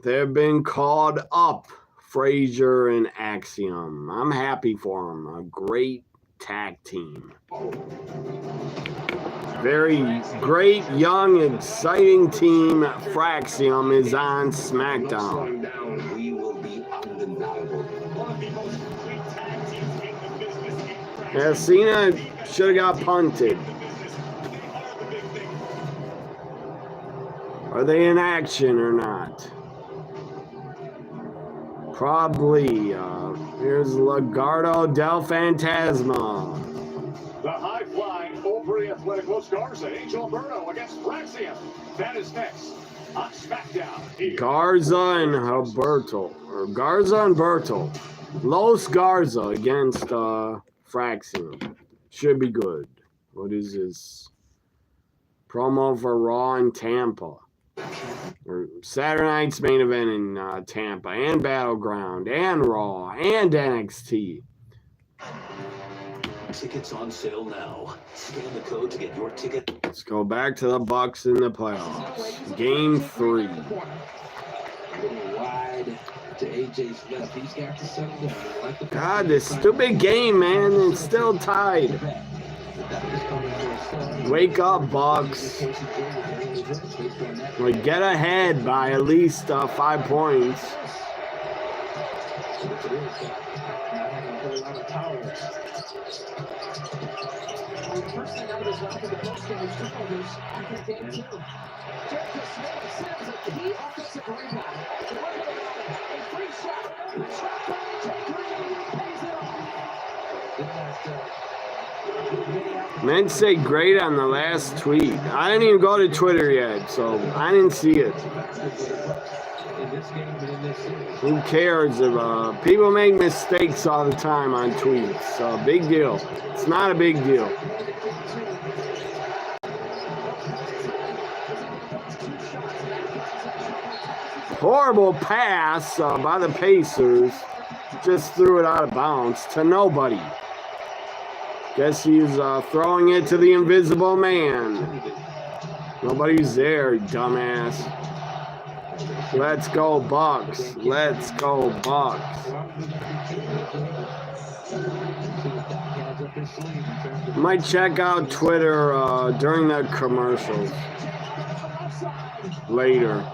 They've been called up, Frazier and Axiom. I'm happy for them. A great tag team. Very great, young, exciting team. Fraxium is on SmackDown. Yeah, Cena should have got punted. Are they in action or not? Probably. Here's Legado del Fantasma. The high-flying, overly athletic Los Garza, Angel Umberto against Fraxium. That is next on SmackDown. Garza and Alberto. Or Garza and Berto. Los Garza against Fraxium. Should be good. What is this? Promo for Raw in Tampa. Or Saturday night's main event in Tampa. And Battleground. And Raw. And NXT. Tickets on sale now. Scan the code to get your ticket. Let's go back to the Bucks in the playoffs. Game 3. Wide to AJ's left. He's got to settle down. God, this stupid game, man. It's still tied. Wake up, Bucks. We get ahead by at least 5 points. First thing out is after the post game is turnovers after game 2. Jericho Smith sends a key offensive rebound. To work it around a free shot. Shot from AJ Green pays it off. Meant to say great on the last tweet. I didn't even go to Twitter yet, so I didn't see it. Who cares if people make mistakes all the time on tweets? So big deal. It's not a big deal. Horrible pass by the Pacers. Just threw it out of bounds to nobody. Guess he's throwing it to the invisible man. Nobody's there, dumbass. Let's go, Bucks. Let's go, Bucks. Might check out Twitter during the commercials later.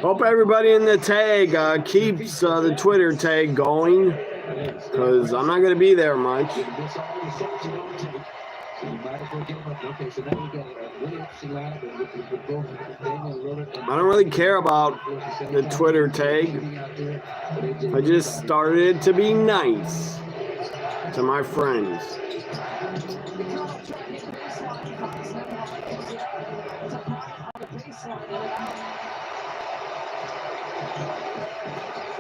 Hope everybody in the tag keeps the Twitter tag going, because I'm not going to be there much. I don't really care about the Twitter tag. I just started to be nice to my friends.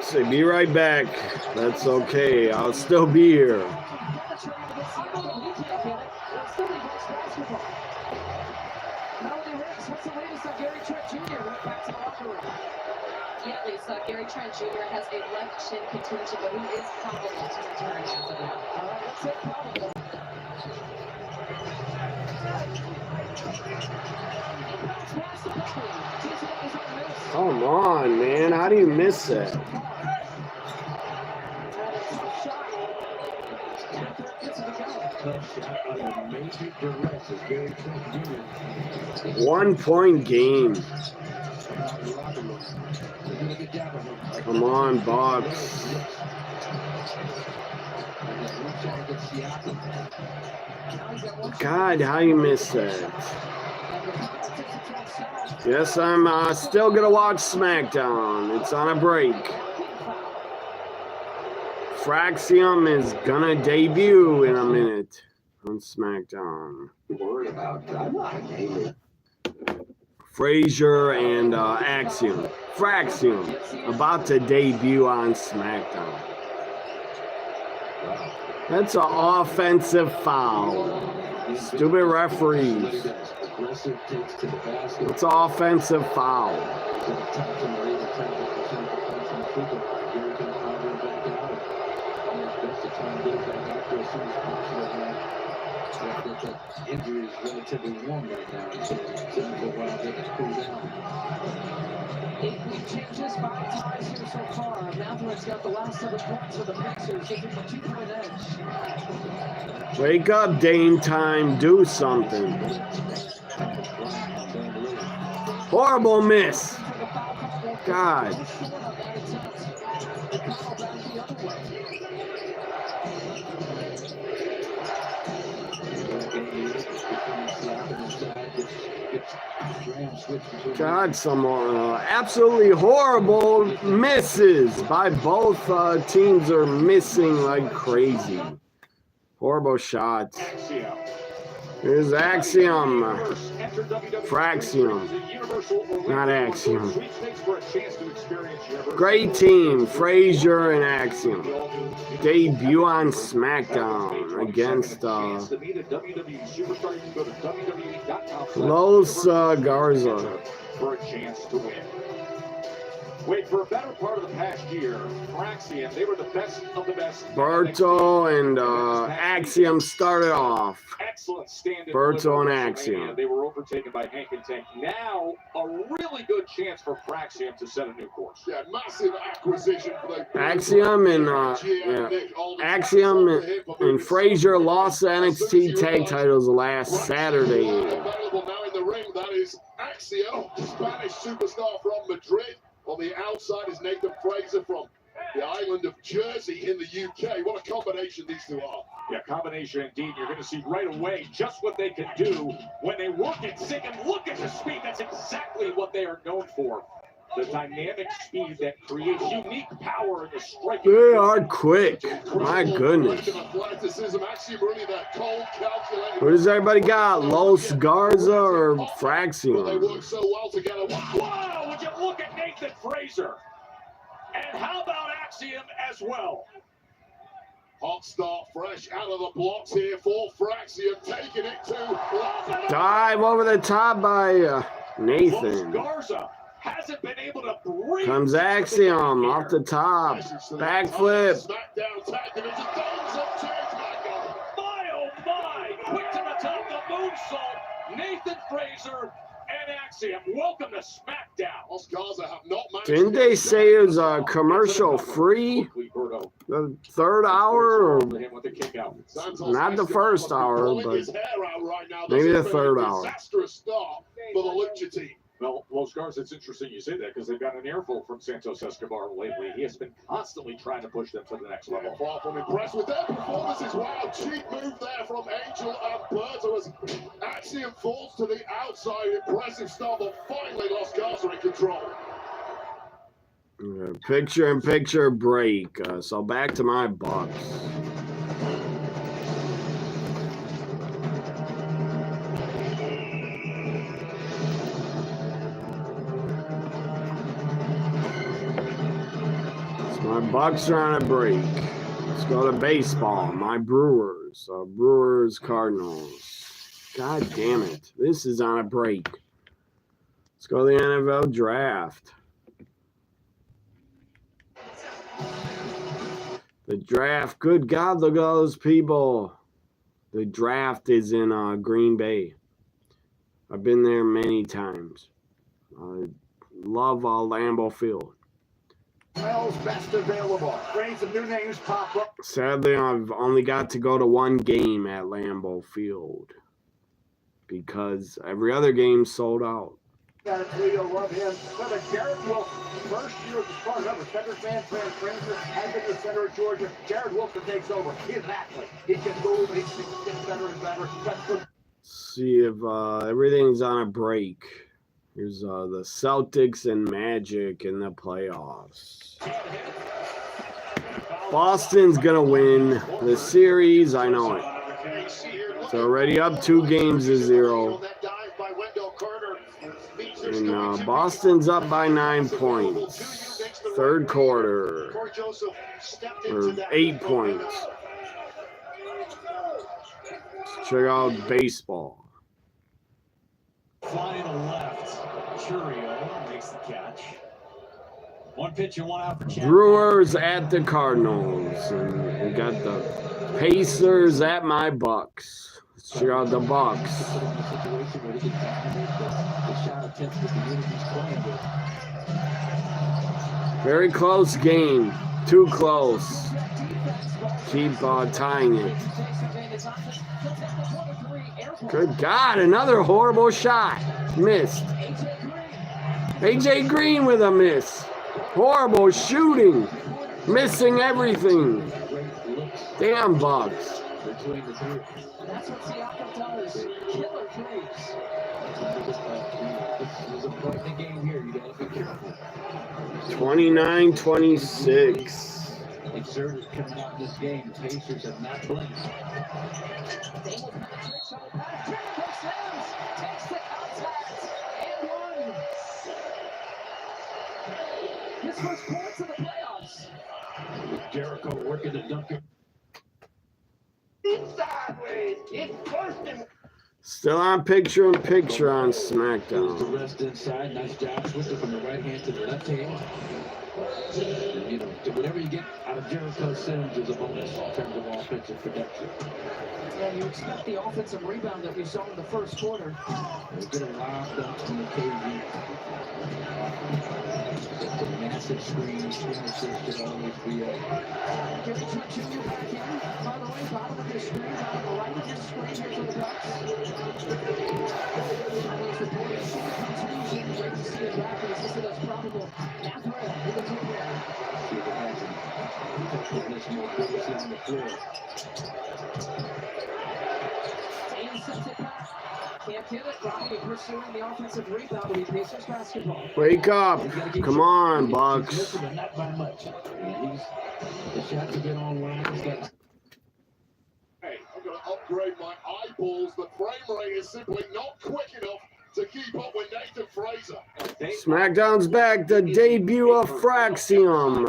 Say, be right back. That's okay. I'll still be here. Yeah, Lisa, Gary Trent Jr. has a left shin contusion, but he is probable to return as of now. Let's say probable. Come on, man. How do you miss that? One-point game. Come on, Bucks. God, how you miss that? Yes, I'm still going to watch SmackDown. It's on a break. Fraxium is gonna debut in a minute on SmackDown. Worried about I'm not a gamer. Frazier and Axiom. Fraxium about to debut on SmackDown. That's an offensive foul. Stupid referees. It's an offensive foul. Injury is relatively warm right now. So for a while, they can cool down. 8-week changes, 5 ties here so far. Matherin got the last 7 points for the Pacers, taking a 2-point edge. Wake up, Dame time. Do something. Horrible miss. God. God, some absolutely horrible misses by both teams are missing like crazy. Horrible shots. Here's Axiom. Fraxium. Not Axiom. Great team. Frazier and Axiom. Debut on SmackDown against Los Garza. For a chance to win. Wait, for a better part of the past year, Fraxium, they were the best of the best. Berto and Axiom started off. Excellent stand-in. Berto and Axiom. They were overtaken by Hank and Tank. Now, a really good chance for Fraxium to set a new course. Yeah, massive acquisition for the Axiom and Axiom and Frazier lost the NXT tag titles last Saturday. Available now in the ring, that is Axiom, Spanish superstar from Madrid. On the outside is Nathan Fraser from the island of Jersey in the UK. What a combination these two are. Yeah, combination indeed. You're going to see right away just what they can do when they work at sync. And look at the speed. That's exactly what they are known for. The dynamic speed that creates unique power in the striking. They are quick. My goodness. Who does everybody got? Los Garza or Fraxium? They work so well together. Wow, would you look at Nathan Fraser? And how about Axiom as well? Hot start, fresh out of the blocks here for Fraxium, taking it to dive over the top by Nathan. Garza hasn't been able to breathe. Comes Axiom off the top. Backflip. Smackdown tag division. My oh my! Quick to the top, the moonsault. Nathan Fraser and Axiom. Welcome to SmackDown. Didn't they say it was commercial free? The third hour? Or not the first hour, but maybe the third hour. Disastrous start for the Lucha team. Well, Los Garza, it's interesting you say that because they've got an earful from Santos Escobar lately. He has been constantly trying to push them to the next level. Far from impressed with their performances. Wow, cheap move there from Angel Alberto as Axiom falls to the outside. Impressive start, but finally Los Garza in control. Picture-in-picture break. So back to my Bucks. My Bucks are on a break. Let's go to baseball. My Brewers. Brewers, Cardinals. God damn it. This is on a break. Let's go to the NFL draft. The draft. Good God, look at all those people. The draft is in Green Bay. I've been there many times. I love Lambeau Field. Best available. Some new names pop up. Sadly, I've only got to go to one game at Lambeau Field because every other game sold out. Got it, Leo, love him. But Jared Wilson, first year as a starter, center fan, transfer, has been the center of Georgia. Jared Wilson takes over. He's an athlete. He can move. He gets better and better. See if everything's on a break. Here's the Celtics and Magic in the playoffs. Boston's going to win the series. I know it. It's already up 2-0. And Boston's up by 9 points. Third quarter. Or 8 points. Let's check out baseball. Flying to left. Churio makes the catch. One pitch and one out for Chad. Brewers at the Cardinals. And we got the Pacers at my Bucks. Let's check out the Bucks. Very close game. Too close. Keep tying it. Good God, another horrible shot. Missed. AJ Green with a miss. Horrible shooting. Missing everything. Damn Bucks. That's what Siakam does. Killer threes. This is a point in the game here. You got to be careful. 29-26. Exerted coming out in this game. Pacers have not blinked. Dable penetrates on the pass. Jericho slams. Takes the contact. And one. His first points of the playoffs. With Jericho working to dunk it. Sideways. It's first and Still on picture-in-picture on SmackDown. The rest inside. Nice job. Switching from the right hand to the left hand. And, you know, whatever you get out of Jericho Sims is a bonus in terms of offensive production. Yeah, you expect the offensive rebound that we saw in the first quarter. They get it locked up from the KV. It's a massive screen. Screen assist should always be a... Give it to Junior back in. By the way, bottom of your screen, bottom of the right of your screen here for the Bucks. Chinese reporting shooting contusion. Great to see it back. It's listed as probable. Catherine with the two here. See what happens. This more privacy on the floor. Dane sets it back. Can't get it. Robbie pursuing the offensive rebound with Pacers basketball. Wake up. Come on, Bucks. Not by much. The shots have been online. He's got... Hey, I'm going to upgrade my eyeballs. The frame rate is simply not quick enough to keep up with Nathan Fraser. SmackDown's back. The debut of Fraxium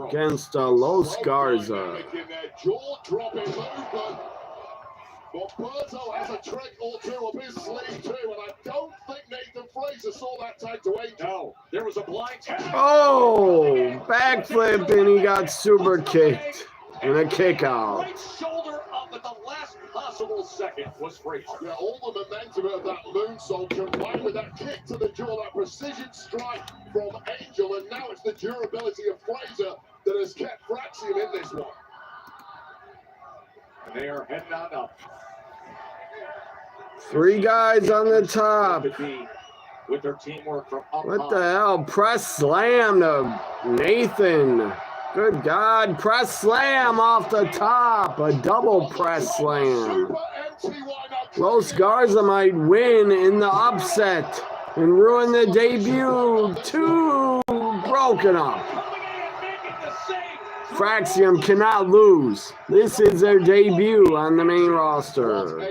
against Los Garza. Jaw-dropping movement. But Berto has a trick or two up his sleeve too, and I don't think Nathan Fraser saw that tag to 8. No, there was a blind tag. Oh, backflip, and he got super kicked. And a kick out. Right shoulder up at the last possible second was Fraser. Yeah, all the momentum of that moonsault combined with that kick to the jaw, that precision strike from Angel, and now it's the durability of Fraser that has kept Fraxium in this one. And they are heading on up. 3 guys on the top. With their teamwork from up What high. the hell? Press slam to Nathan. Good God. Press slam off the top. A double press slam. Los Garza might win in the upset and ruin the debut. 2 broken up. Fraxium cannot lose. This is their debut on the main roster.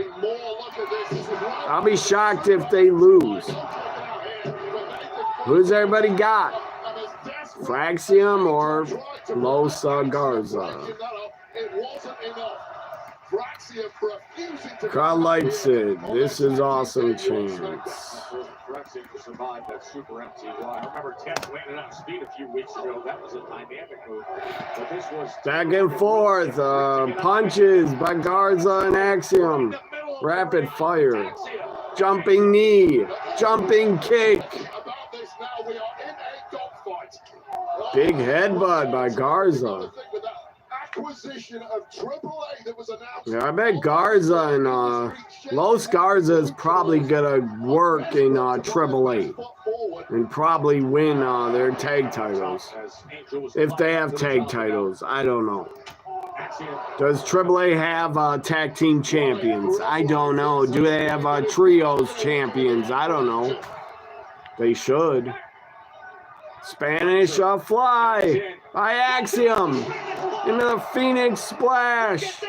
I'll be shocked if they lose. Who's everybody got? Fraxium or Los Garza? Crowd likes it. This is awesome chance. Fraxium to survive that super empty. Well, I remember Tess landing on speed a few weeks ago. That was a dynamic move. But this was back and forth. Punches by Garza and Axiom. Rapid fire. Jumping knee. Jumping kick. Big headbutt by Garza. Yeah, I bet Garza and Los Garza is probably gonna work in AAA and probably win their tag titles if they have tag titles. I don't know. Does AAA have tag team champions? I don't know. Do they have trios champions? I don't know. They should. Spanish fly by Axiom. Into the Phoenix Splash.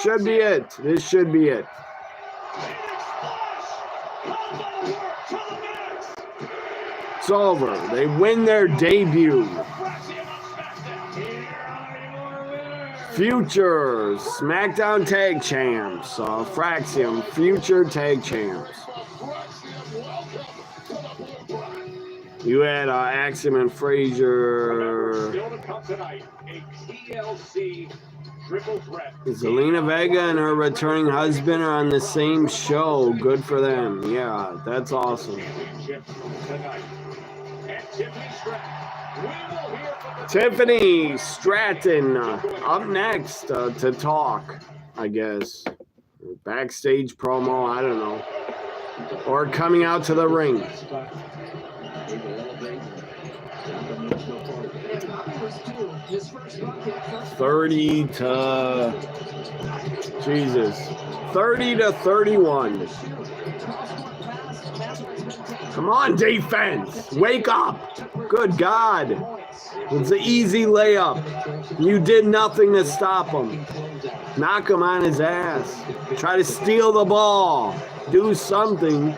Should be it. This should be it. It's over. They win their debut. Future Smackdown Tag Champs. Fraxium Future Tag Champs. You had Axiom and Frazier. Zelina Vega and her returning husband are on the same show. Good for them. Yeah, that's awesome. Tiffany Stratton up next to talk, I guess. Backstage promo, I don't know. Or coming out to the ring. 30 to 31. Come on, defense. Wake up. Good God. It's an easy layup. You did nothing to stop him. Knock him on his ass. Try to steal the ball. Do something.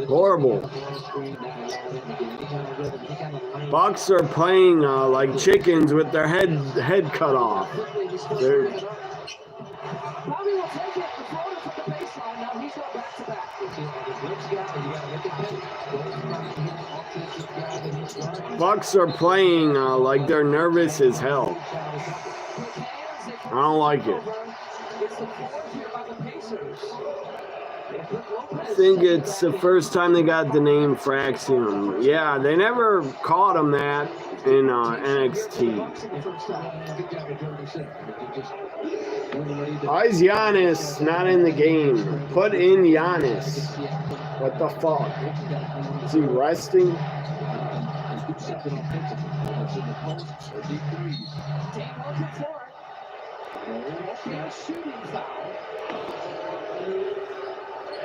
Horrible. Bucks are playing like chickens with their head cut off. Bucks are playing like they're nervous as hell. I don't like it. I think it's the first time they got the name Fraxium. Yeah, they never called him that in NXT. Why is Giannis not in the game? Put in Giannis. What the fuck? Is he resting?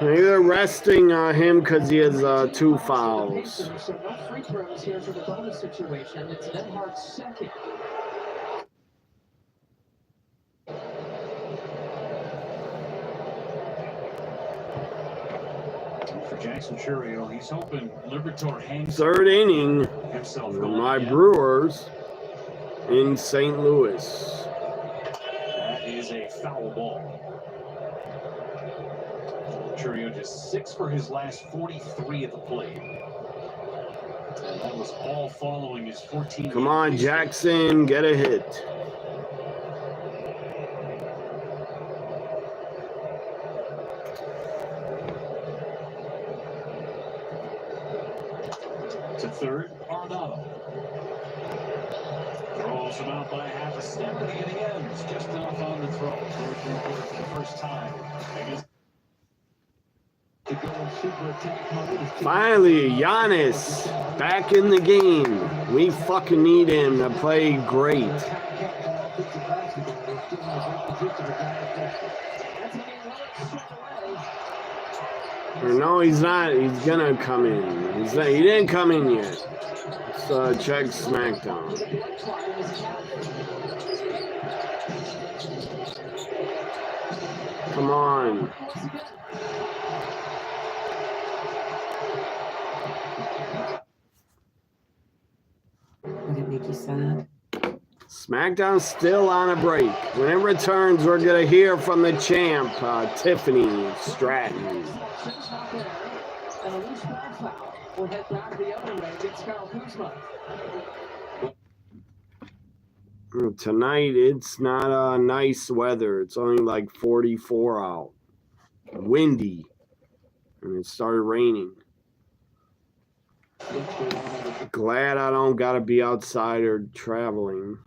Maybe they're resting him because he has 2 fouls. So no free throws here for the bonus situation. It's Denmark's second. For Jackson Churio, he's hoping Libertor hangs. 3rd inning for my Brewers in St. Louis. That is a foul ball. Churio just 6 for his last 43 at the plate. And that was all following his 14. Come on, Jackson, get a hit. To third, Arenado. Throws him out by half a step, and he ends just off on the throw. For the first time. Finally, Giannis back in the game. We fucking need him to play great. Or no, he's not. He's gonna come in. He didn't come in yet. Let's check Smackdown. Come on. Would it make you sad? Smackdown's still on a break. When it returns, we're going to hear from the champ, Tiffany Stratton. Tonight, it's not nice weather. It's only like 44 out. Windy. And it started raining. Glad I don't got to be outside or traveling.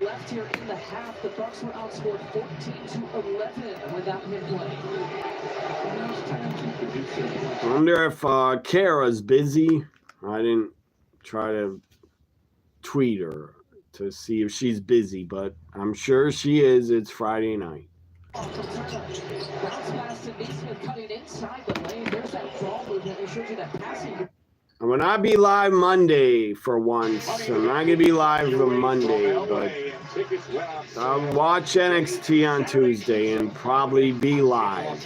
Left here in the half, the Bucks were outscored 14-11 without him playing. I wonder if Kara's busy. I didn't try to tweet her to see if she's busy, but I'm sure she is. It's Friday night. Bounce pass to Neesmith cutting inside the lane. There's that draw movement that shows you that passing. I will not be live Monday for once. I'm not going to be live on Monday, but I'll watch NXT on Tuesday and probably be live.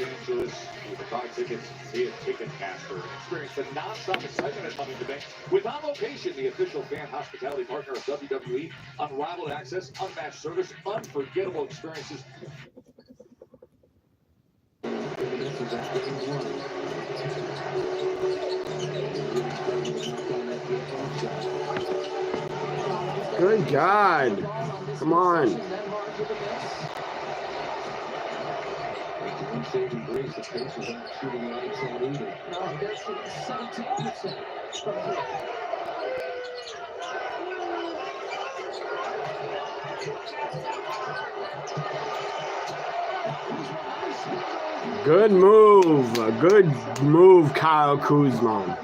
Buy tickets via Ticketmaster. Experience the non-stop excitement at Money in the Bank. With On Location, the official fan hospitality partner of WWE. Unrivaled access, unmatched service, unforgettable experiences. Good God. Come on. Good move. Good move, Kyle Kuzma.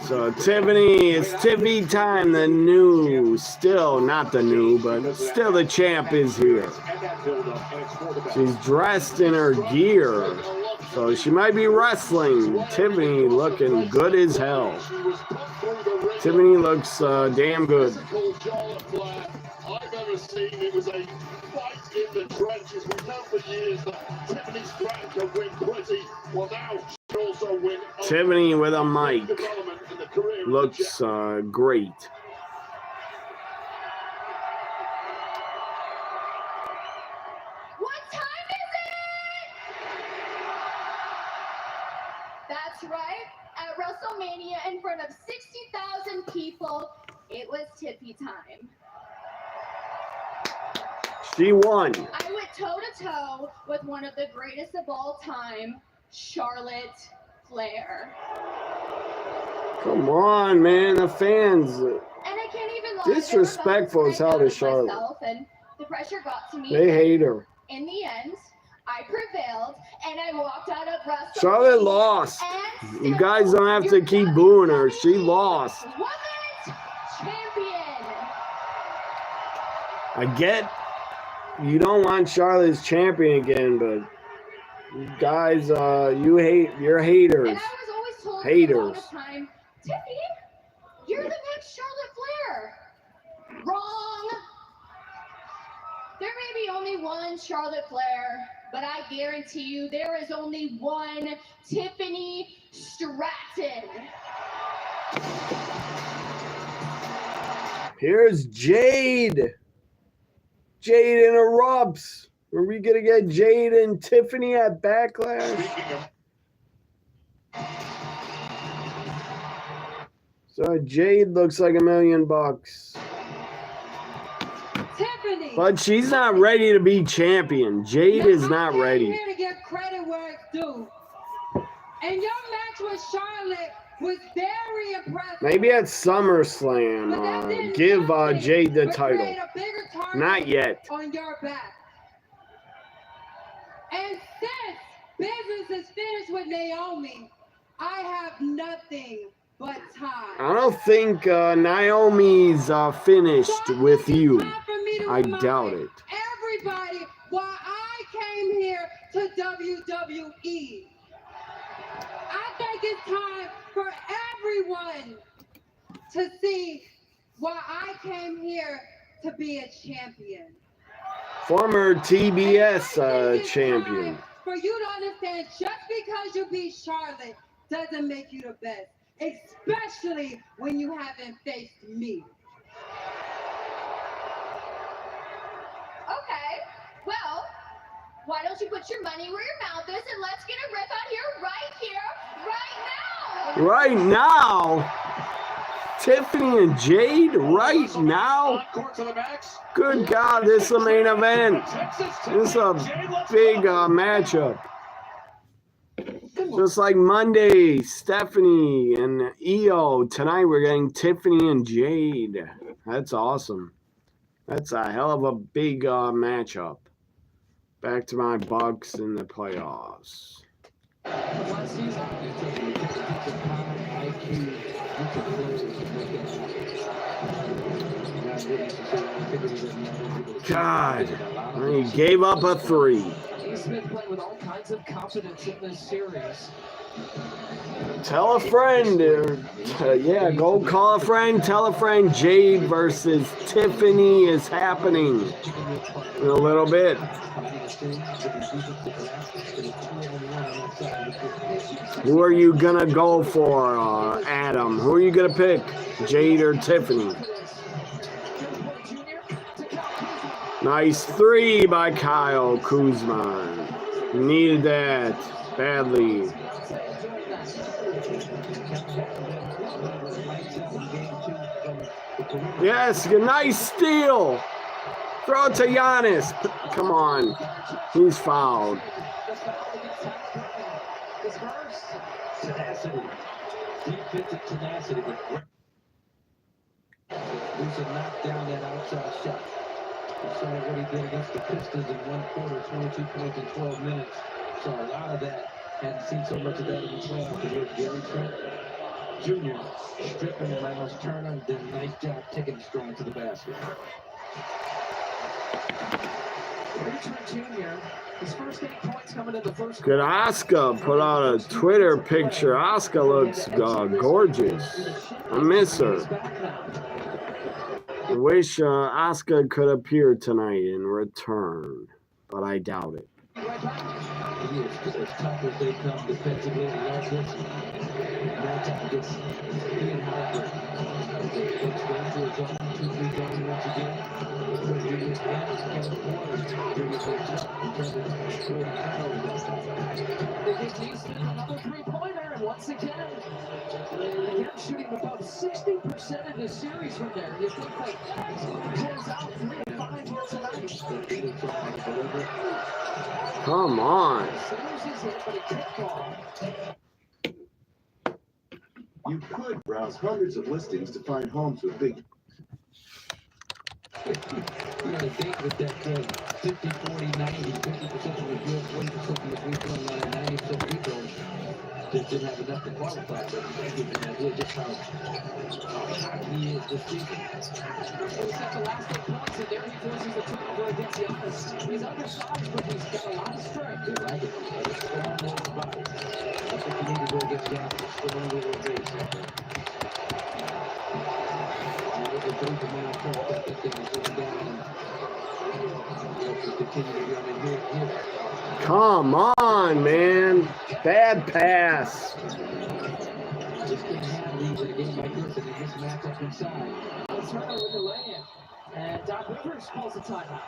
So Tiffany, it's Tiffy time. The new, still not the new, but still the champ is here. She's dressed in her gear, so she might be wrestling. Tiffany looking good as hell. Tiffany looks damn good. I've ever seen. It was a fight in the trenches. We know for years that Tiffany's trying to win pretty. Well, now she also win. Tiffany with a mic looks great. What time is it? That's right. At WrestleMania, in front of 60,000 people, it was Tiffy time. She won. I went toe-to-toe with one of the greatest of all time, Charlotte Flair. Come on, man. The fans. And I can't even lie. Disrespectful as hell to Charlotte. And the pressure got to me. They hate her. In the end, I prevailed, and I walked out of WrestleMania. Charlotte lost. You guys don't have to keep booing her. She lost. Women's champion. I get you don't want Charlotte as champion again, but you guys, you're haters. And I was always told haters. all the time, Tiffy, you're the next Charlotte Flair. Wrong. There may be only one Charlotte Flair, but I guarantee you there is only one Tiffany Stratton. Here's Jade. Jade interrupts. Are we gonna get Jade and Tiffany at Backlash? So Jade looks like $1 million. Tiffany. But she's not ready to be champion. Jade is not ready. I'm here to give credit where it's due. And your match with Charlotte was very impressive. Maybe at SummerSlam, give Jade the title. Not yet. On your back. And since business is finished with Naomi, I have nothing but time. I don't think Naomi's finished with you. I doubt it. Everybody, why I came here to WWE. I think it's time for everyone to see why I came here to be a champion. Former TBS champion. For you to understand, just because you beat Charlotte doesn't make you the best, especially when you haven't faced me. Okay, well, why don't you put your money where your mouth is and let's get a rip out here, right now. Right now? Tiffany and Jade right now? Good God, this is the main event. This is a big matchup. Just like Monday, Stephanie and Io. Tonight we're getting Tiffany and Jade. That's awesome. That's a hell of a big matchup. Back to my Bucks in the playoffs. God, he gave up a 3. Tiffany Smith playing with all kinds of confidence in this series. Tell a friend. Yeah, go call a friend. Tell a friend. Jade versus Tiffany is happening in a little bit. Who are you going to go for, Adam? Who are you going to pick? Jade or Tiffany? Nice 3 by Kyle Kuzma. Needed that badly. Yes, nice steal. Throw it to Giannis. Come on. He's fouled. Tenacity. Defensive tenacity. Lisa knocked down that outside shot. We saw what he did against the Pistons in one quarter, 22 points in 12 minutes. Saw a lot of that. Hadn't seen so much of that in the playoffs. But here's Gary Trent Jr. stripping Miles Turner and did a nice job taking the strong to the basket. Gary Trent Jr. His first 8 points coming in the first. Good. Oscar put out a Twitter picture. Oscar looks gorgeous. I miss her. I wish Oscar could appear tonight in return, but I doubt it. He is as tough as they come defensively. I love this. That's how he gets being Harper. It's going to his own 2-3 zone once again. Put Junior's hands, Kevin Porter. Junior's so tough in terms of scoring turnovers. They give Neesmith another 3-pointer, and once again shooting about 60% of the series from there. You think like close out 3 of 5 here tonight. Come on. You could browse hundreds of listings to find homes with big. You got a date with that 50, 40, 90, 50% from the field, 40% from the free throw line, 90% free throws. Just didn't have enough to qualify, but that gives you an idea just how hot he is this season. He set the last 8 points, and there he forces the turnover against Giannis. He's undersized, but he's got a lot of strength. They like it. They're strong little body. That's what you need to go against Giannis. Strong little base. You look at both of them on top, that thing is going down. He'll continue to run in here. Come on, man. Bad pass. Just couldn't have leads in a game like this, and they just match up inside. Turner with the lay-in. And Doc Rivers calls the timeout.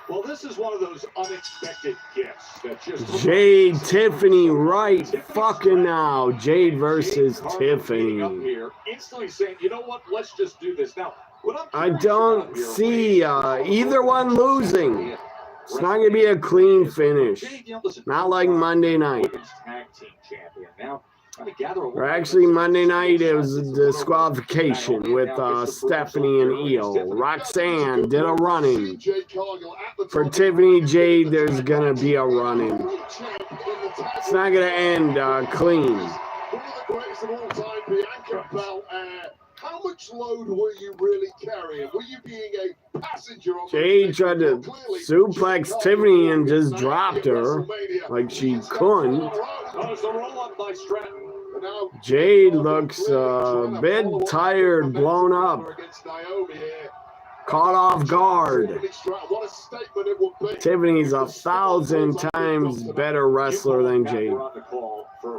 Well, this is one of those unexpected gifts that just... Jade, Tiffany, right fucking now. Jade versus Tiffany. Instantly saying, you know what, let's just do this. Now, I don't see either one losing. It's not going to be a clean finish. Not like Monday night. Or actually, Monday night, it was a disqualification with Stephanie and Io. Roxanne did a run-in. For Tiffany Jade, there's going to be a run-in. It's not going to end clean. One of the greatest of all time, Bianca Belair. How much load were you really carrying? Were you being a passenger on Jade tried to suplex Tiffany and just dropped her like she couldn't. Jade looks a bit tired, blown up. Caught off guard. Tiffany's 1,000 times better wrestler than Jade.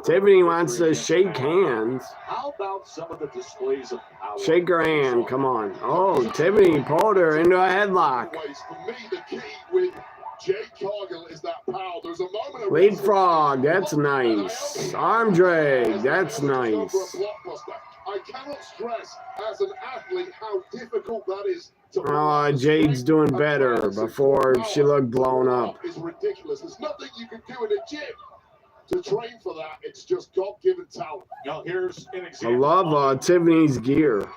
Tiffany wants to shake hands. How about some of the displays of power? Shake her hand, come on. Oh, Tiffany pulled her into a headlock. For me, the key with Jade Cargill is that power. There's a moment of Leapfrog, that's nice. Arm drag, that's nice. I cannot stress as an athlete how difficult that is. Oh, Jade's doing better. Before she looked blown up. It's ridiculous. There's nothing you can do in a gym to train for that. It's just God-given talent. Now here's an I example. love Tiffany's gear.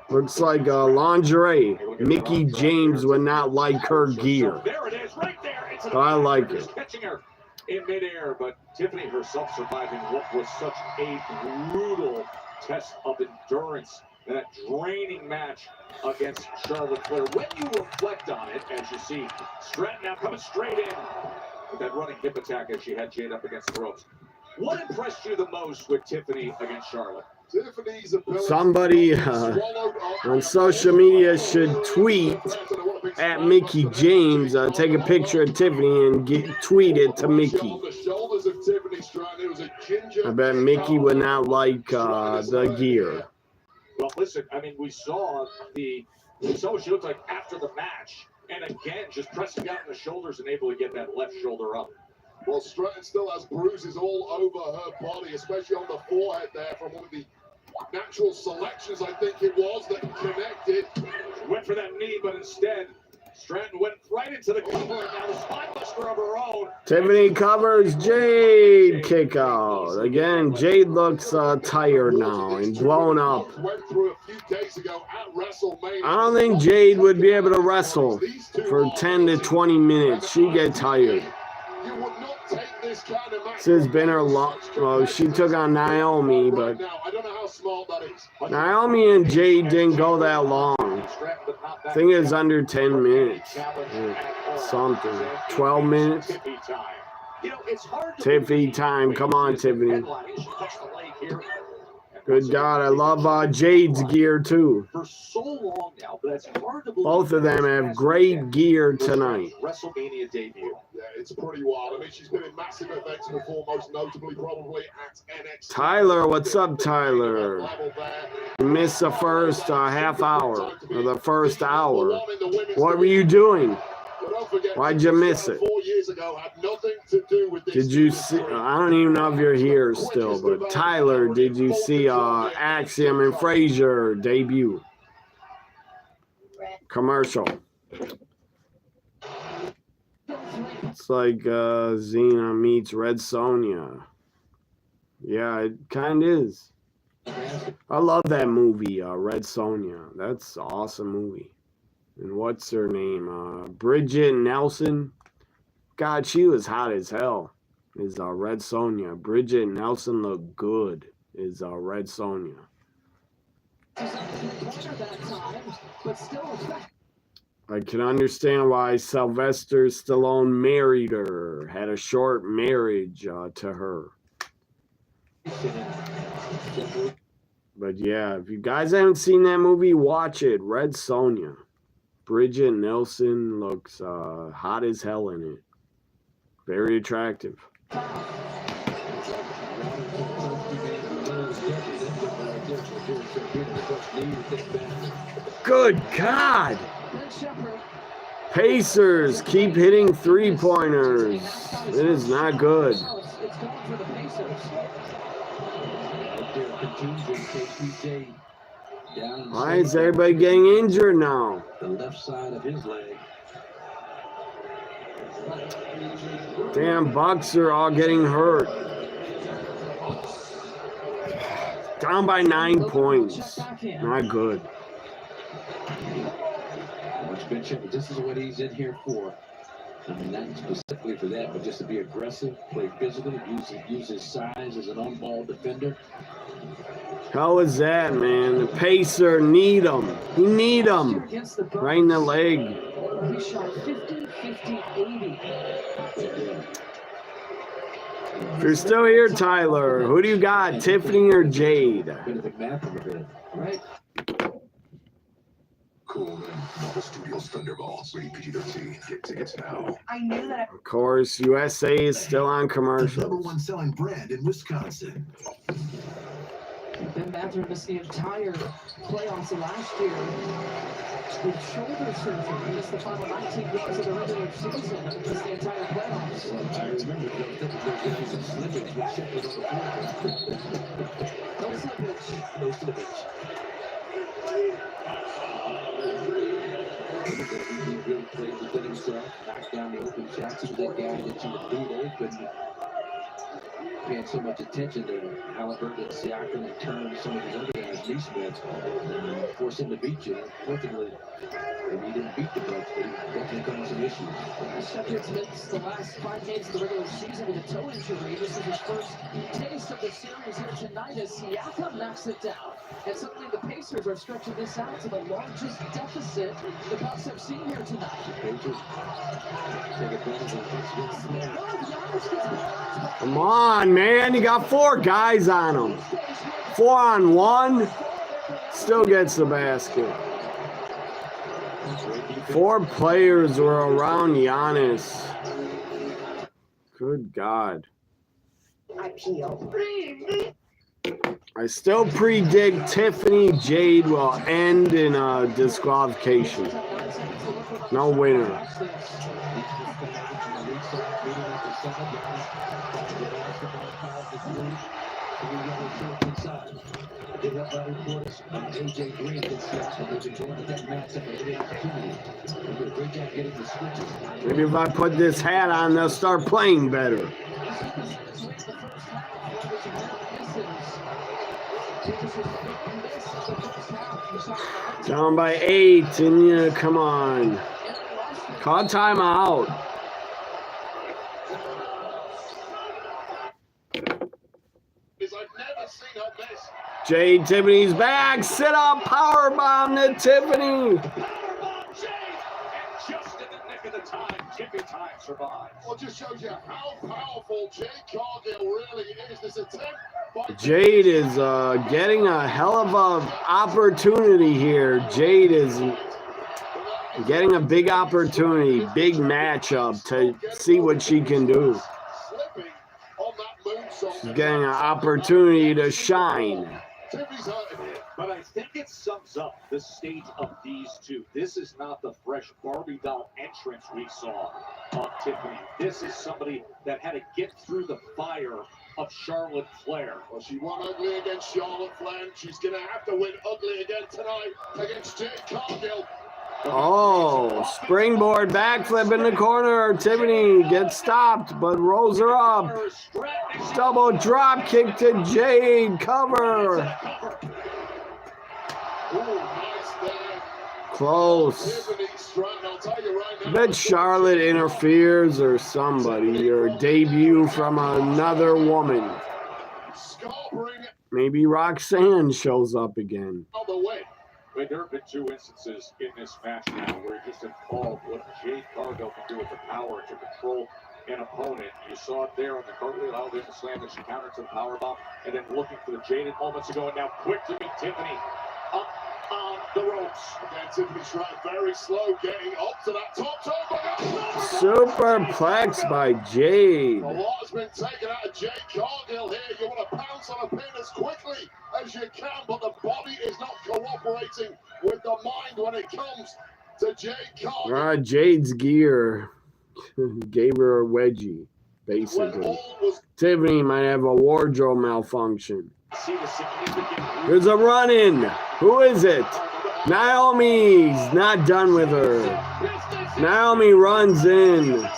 Looks like lingerie. Mickey James would not like her gear. There it is, right there. It's But I like it. Catching her in midair, but Tiffany herself surviving what was such a brutal test of endurance that draining match against Charlotte Flair. When you reflect on it, as you see Stratton now coming straight in with that running hip attack as she had Jade up against the ropes. What impressed you the most with Tiffany against Charlotte? Somebody on social media should tweet at Mickey James, take a picture of Tiffany and tweet it to Mickey. I bet Mickey would not like the gear. Well, listen, I mean, we saw what she looked like after the match, and again, just pressing down the shoulders and able to get that left shoulder up. Well, Stratton still has bruises all over her body, especially on the forehead there from one of the natural selections, I think it was, that connected. She went for that knee, but instead, Stratton went right into the cover, and now the spinebuster of her own. Tiffany covers Jade, kick out. Again, Jade looks tired now and blown up. I don't think Jade would be able to wrestle for 10 to 20 minutes. She'd get tired. This has been her long. Well, she took on Naomi, but Naomi and Jade didn't go that long. I think it was under 10 minutes. Something. 12 minutes. Tiffany time. Come on, Tiffany. Good God, I love Jade's gear too. Both of them have great gear tonight. WrestleMania debut. Yeah, it's pretty wild. I mean, she's been in massive events before, most notably probably at NXT. Tyler, what's up, Tyler? You missed the first half hour, or the first hour. What were you doing? Why'd you miss it? 4 years ago, had nothing to do with this. Did you see? I don't even know if you're here still, but Tyler, did you see Axiom and Frazier debut? Commercial. It's like Xena meets Red Sonja. Yeah, it kind of is. I love that movie, Red Sonja. That's an awesome movie. And what's her name? Bridget Nelson. God, she was hot as hell. Is Red Sonja. Bridget Nelson looked good. Is Red Sonja. I can understand why Sylvester Stallone married her. Had a short marriage to her. But yeah, if you guys haven't seen that movie, watch it. Red Sonja. Bridget Nelson looks hot as hell in it. Very attractive. Good God! Pacers keep hitting three-pointers. It is not good. Why is everybody getting injured now? The left side of his leg. Damn, Bucks are all getting hurt. Down by 9 points. Not good. This is what he's in here for. I mean, not specifically for that, but just to be aggressive, play physically, use his size as an on-ball defender. How is that, man? The Pacer need him. You need him. Right in the leg. He shot 50, 50, 80. If you're still here, Tyler, who do you got, Tiffany or Jade? Right. Cool, man. Marvel Studios Thunderball. Rated PG-13. Get tickets now. I knew that. Of course, USA is still on commercial. The #1 selling brand in Wisconsin. Ben Mather missed the entire playoffs of last year with shoulder surgery. He missed the final 19 games of the regular season. Missed the entire playoffs. I remember some slippage with Shepard on the floor. No slippage. No slippage. He really played within himself, knocked down the open shots. He was that guy that you would leave open. Paying so much attention to Halliburton and Siakam and Turner, some of his other guys, Neesmith, force him to beat you. Fortunately, he didn't beat the Bucks, but he definitely caused some issues. Shepard's missed the last 5 games of the regular season with a toe injury. This is his first taste of the series here tonight as Siakam knocks it down. And suddenly the Pacers are stretching this out to the largest deficit the Bucks have seen here tonight. Pacers take advantage of this. Come on, man. You got 4 guys on him. 4-on-1. Still gets the basket. 4 players were around Giannis. Good God. I still predict Tiffany Jade will end in a disqualification. No winner. Maybe if I put this hat on, they'll start playing better. Down by 8, and yeah, come on. Call timeout. Jade, Tiffany's back. Sit up, power bomb to Tiffany. Just in the nick of the time, Tippy Time survives. Well, it just shows you how powerful Jade Cargill really is. This attempt by Jade is getting a hell of an opportunity here. Jade is getting a big opportunity, big matchup to see what she can do. She's getting an opportunity to shine. But I think it sums up the state of these two. This is not the fresh Barbie doll entrance we saw of Tiffany. This is somebody that had to get through the fire of Charlotte Flair. Well, she won ugly against Charlotte Flair. She's going to have to win ugly again tonight against Jade Cargill. Oh, springboard backflip in the corner. Tiffany gets stopped, but rolls her up. Double drop kick to Jade. Cover. Close. I bet Charlotte interferes or somebody, or debut from another woman. Maybe Roxanne shows up again. But there have been 2 instances in this match now where just involved what Jade Cargill can do with the power to control an opponent. You saw it there on the Cartley, allowed him to slam the counter to the powerbomb, and then looking for the Jaded moments ago, and now quick to meet Tiffany up on the ropes. Again, Tiffany's trying very slow, getting up to that top toe. Superplex by Jade. A lot has been taken out of Jade Cargill here. You want to pounce on a pin as quickly as you can, but the body is not cooperating with the mind when it comes to Jade Cargill. Jade's gear gave her a wedgie, basically. Tiffany might have a wardrobe malfunction. There's a run-in. Who is it? Naomi's not done with her. Naomi runs in.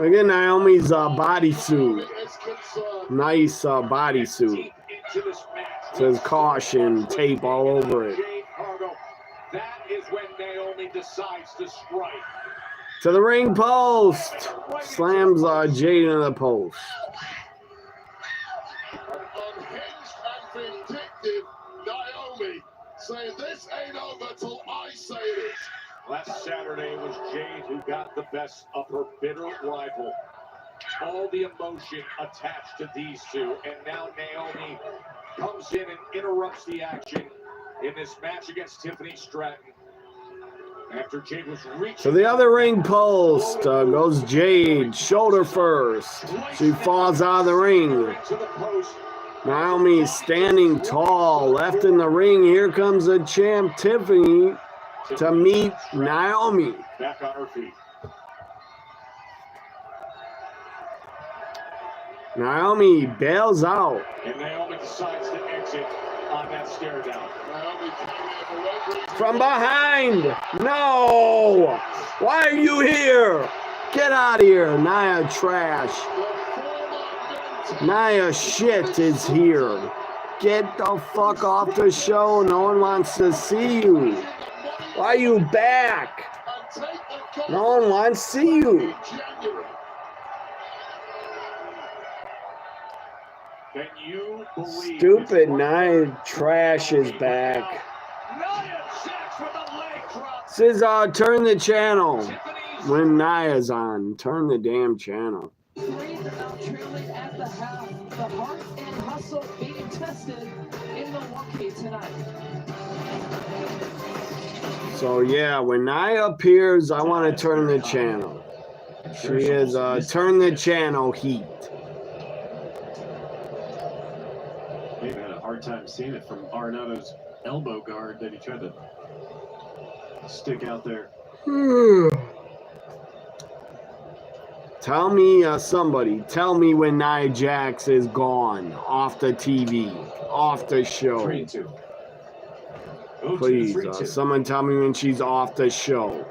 Look at Naomi's bodysuit. Nice bodysuit. Says caution, tape all over it. That is when Naomi decides to strike. To the ring post. Slams Jade into the post. Unhinged and vindictive Naomi saying this ain't over till I say it is. Last Saturday it was Jade who got the best of her bitter rival. All the emotion attached to these two, and now Naomi comes in and interrupts the action in this match against Tiffany Stratton. After Jade was reaching to the other ring post goes Jade, shoulder first. She falls out of the ring. Naomi standing tall, left in the ring. Here comes the champ Tiffany to meet Naomi. Back on her feet. Naomi bails out. And Naomi decides to exit on that stare down. From behind. No. Why are you here? Get out of here, Nia trash. Nia shit is here. Get the fuck off the show. No one wants to see you. Why are you back? No one wants to see you. Can you believe Stupid Nia Trash is back. This is turn the channel when Nia's on. Turn the damn channel. Trailing at the half. The heart and hustle being tested in Milwaukee tonight. So yeah, when Nia appears, I want to turn the channel. She is turn the channel heat. They've had a hard time seeing it from Arnado's elbow guard that he tried to stick out there. Tell me, somebody, tell me when Nia Jax is gone off the TV, off the show. 3-2. Please, someone tell me when she's off the show.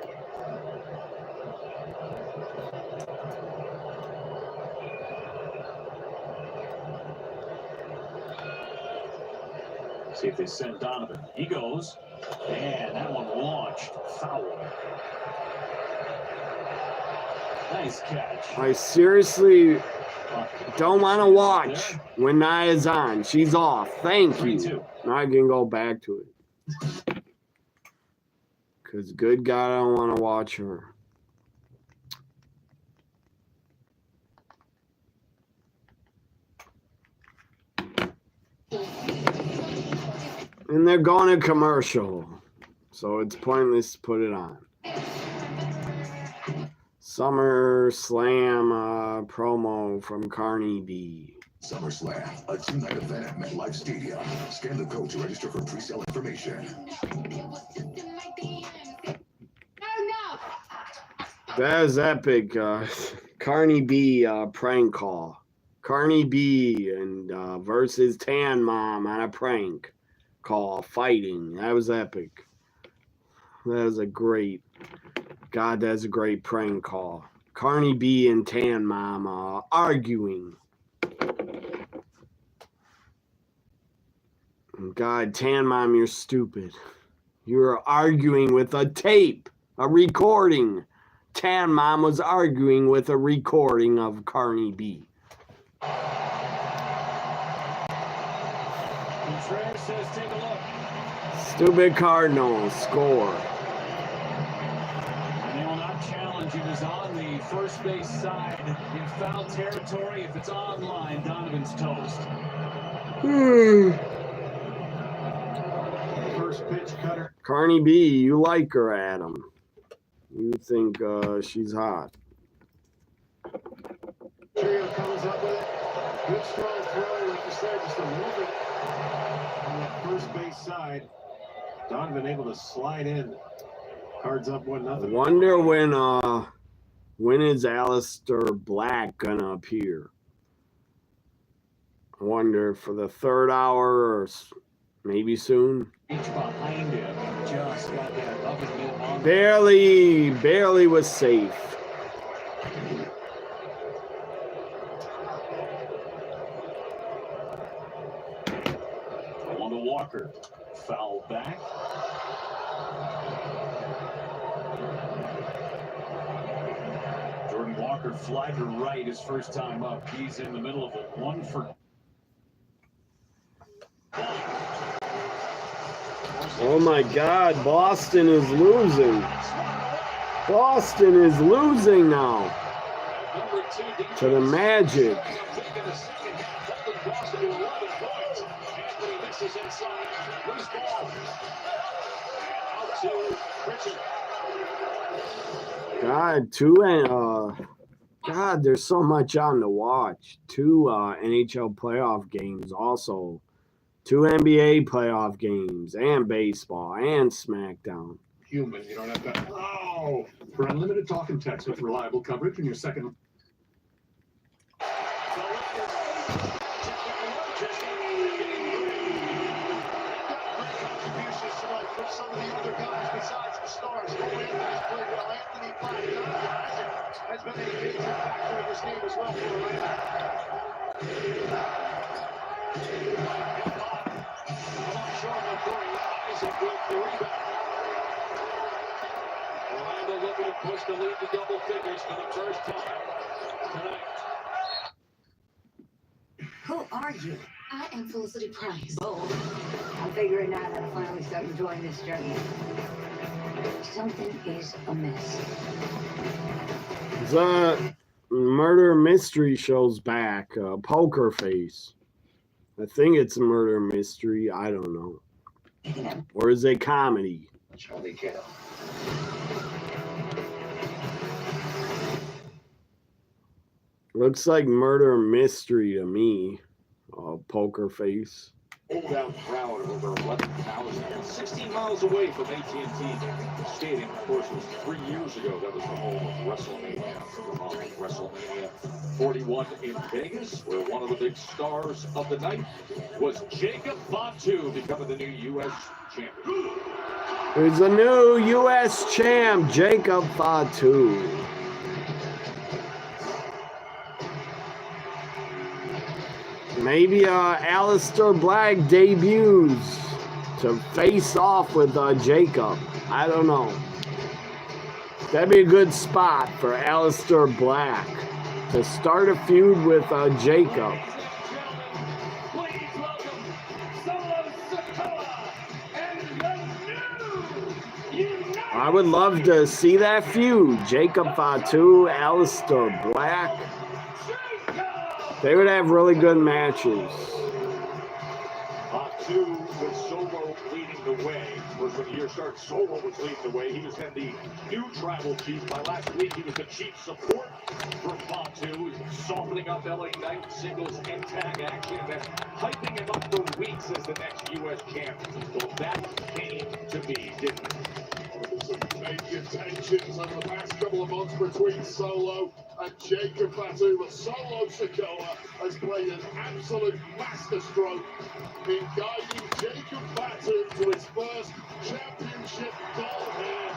See if they send Donovan. He goes. And that one launched. Foul. Nice catch. I seriously don't want to watch when Nia's on. She's off. Thank you. Now I can go back to it. Because good God, I don't want to watch her. And they're going to commercial. So it's pointless to put it on. SummerSlam promo from Carney B. SummerSlam, a 2-night event at MetLife Stadium. Scan the code to register for pre-sale information. That is epic. Carney B prank call. Carney B and versus Tan Mom on a prank call fighting. That was epic. That was a great. God, that's a great prank call. Carney B and Tan Mom arguing. God, Tan Mom, you're stupid. You're arguing with a tape, a recording. Tan Mom was arguing with a recording of Carney B. Contreras says, take a look. Stupid Cardinals score. And they will not challenge. It is on the first base side in foul territory. If it's online, Donovan's toast. First pitch cutter. Carney B, you like her, Adam. You think she's hot. Trio comes up with it. Good strong throw, like you said, just a movement on the first base side. Donovan able to slide in. Cards up 1-0. I wonder when is Aleister Black gonna appear? I wonder for the third hour or maybe soon. Behind him, just got that up and in on. Barely was safe. On to Walker. Foul back. Jordan Walker fly to right his first time up. He's in the middle of a 1-for. Oh my God, Boston is losing. Boston is losing now to the Magic. God, God, there's so much on to watch. 2 NHL playoff games also. 2 NBA playoff games and baseball and Smackdown. Human, you don't have to. Oh! For unlimited talk and text with reliable coverage in your second. Some of the other guys besides the stars. Has been a major factor in this game as well for Orlando. Orlando looking Jacob pushed to lead to double figures for the first time tonight. Who are you? I am Felicity Price. Bold. I'm figuring out how to finally start enjoying this journey. Something is amiss. The Murder Mystery show's back. Poker Face. I think it's a murder mystery. I don't know. Or is it comedy? Charlie Kittle. Looks like murder mystery to me. Poker Face. Sold-out crowd of over 11,000 and 16 miles away from AT&T Stadium. Of course, it was 3 years ago. That was the home of WrestleMania. WrestleMania 41 in Vegas, where one of the big stars of the night was Jacob Fatu, becoming the new U.S. champion. There's a new U.S. champ, Jacob Fatu. Maybe Aleister Black debuts to face off with Jacob. I don't know. That'd be a good spot for Aleister Black to start a feud with Jacob. I would love to see that feud. Jacob Fatu, Aleister Black. They would have really good matches. Fatu with Solo leading the way. Of course, when the year started, Solo was leading the way. He was then the new tribal chief. By last week, he was the chief support for Fatu, softening up LA Knight singles and tag action, and then hyping him up for weeks as the next U.S. champion. Well, that came to be, didn't it? Some major tensions over the past couple of months between Solo and Jacob Fatu, but Solo Sikoa has played an absolute masterstroke in guiding Jacob Fatu to his first championship goal here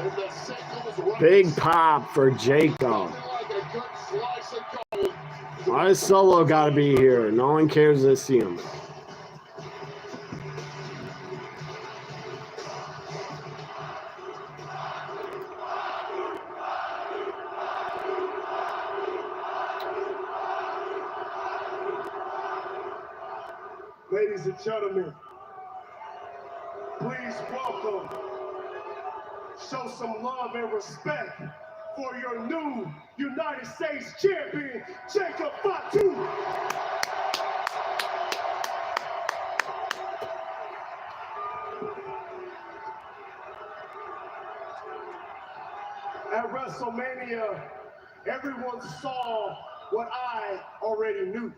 in the singles race. Big pop for Jacob. Like a good slice of gold. Why is Solo got to be here? No one cares to see him. Ladies and gentlemen, please welcome, show some love and respect for your new United States champion, Jacob Fatu. At WrestleMania, everyone saw what I already knew.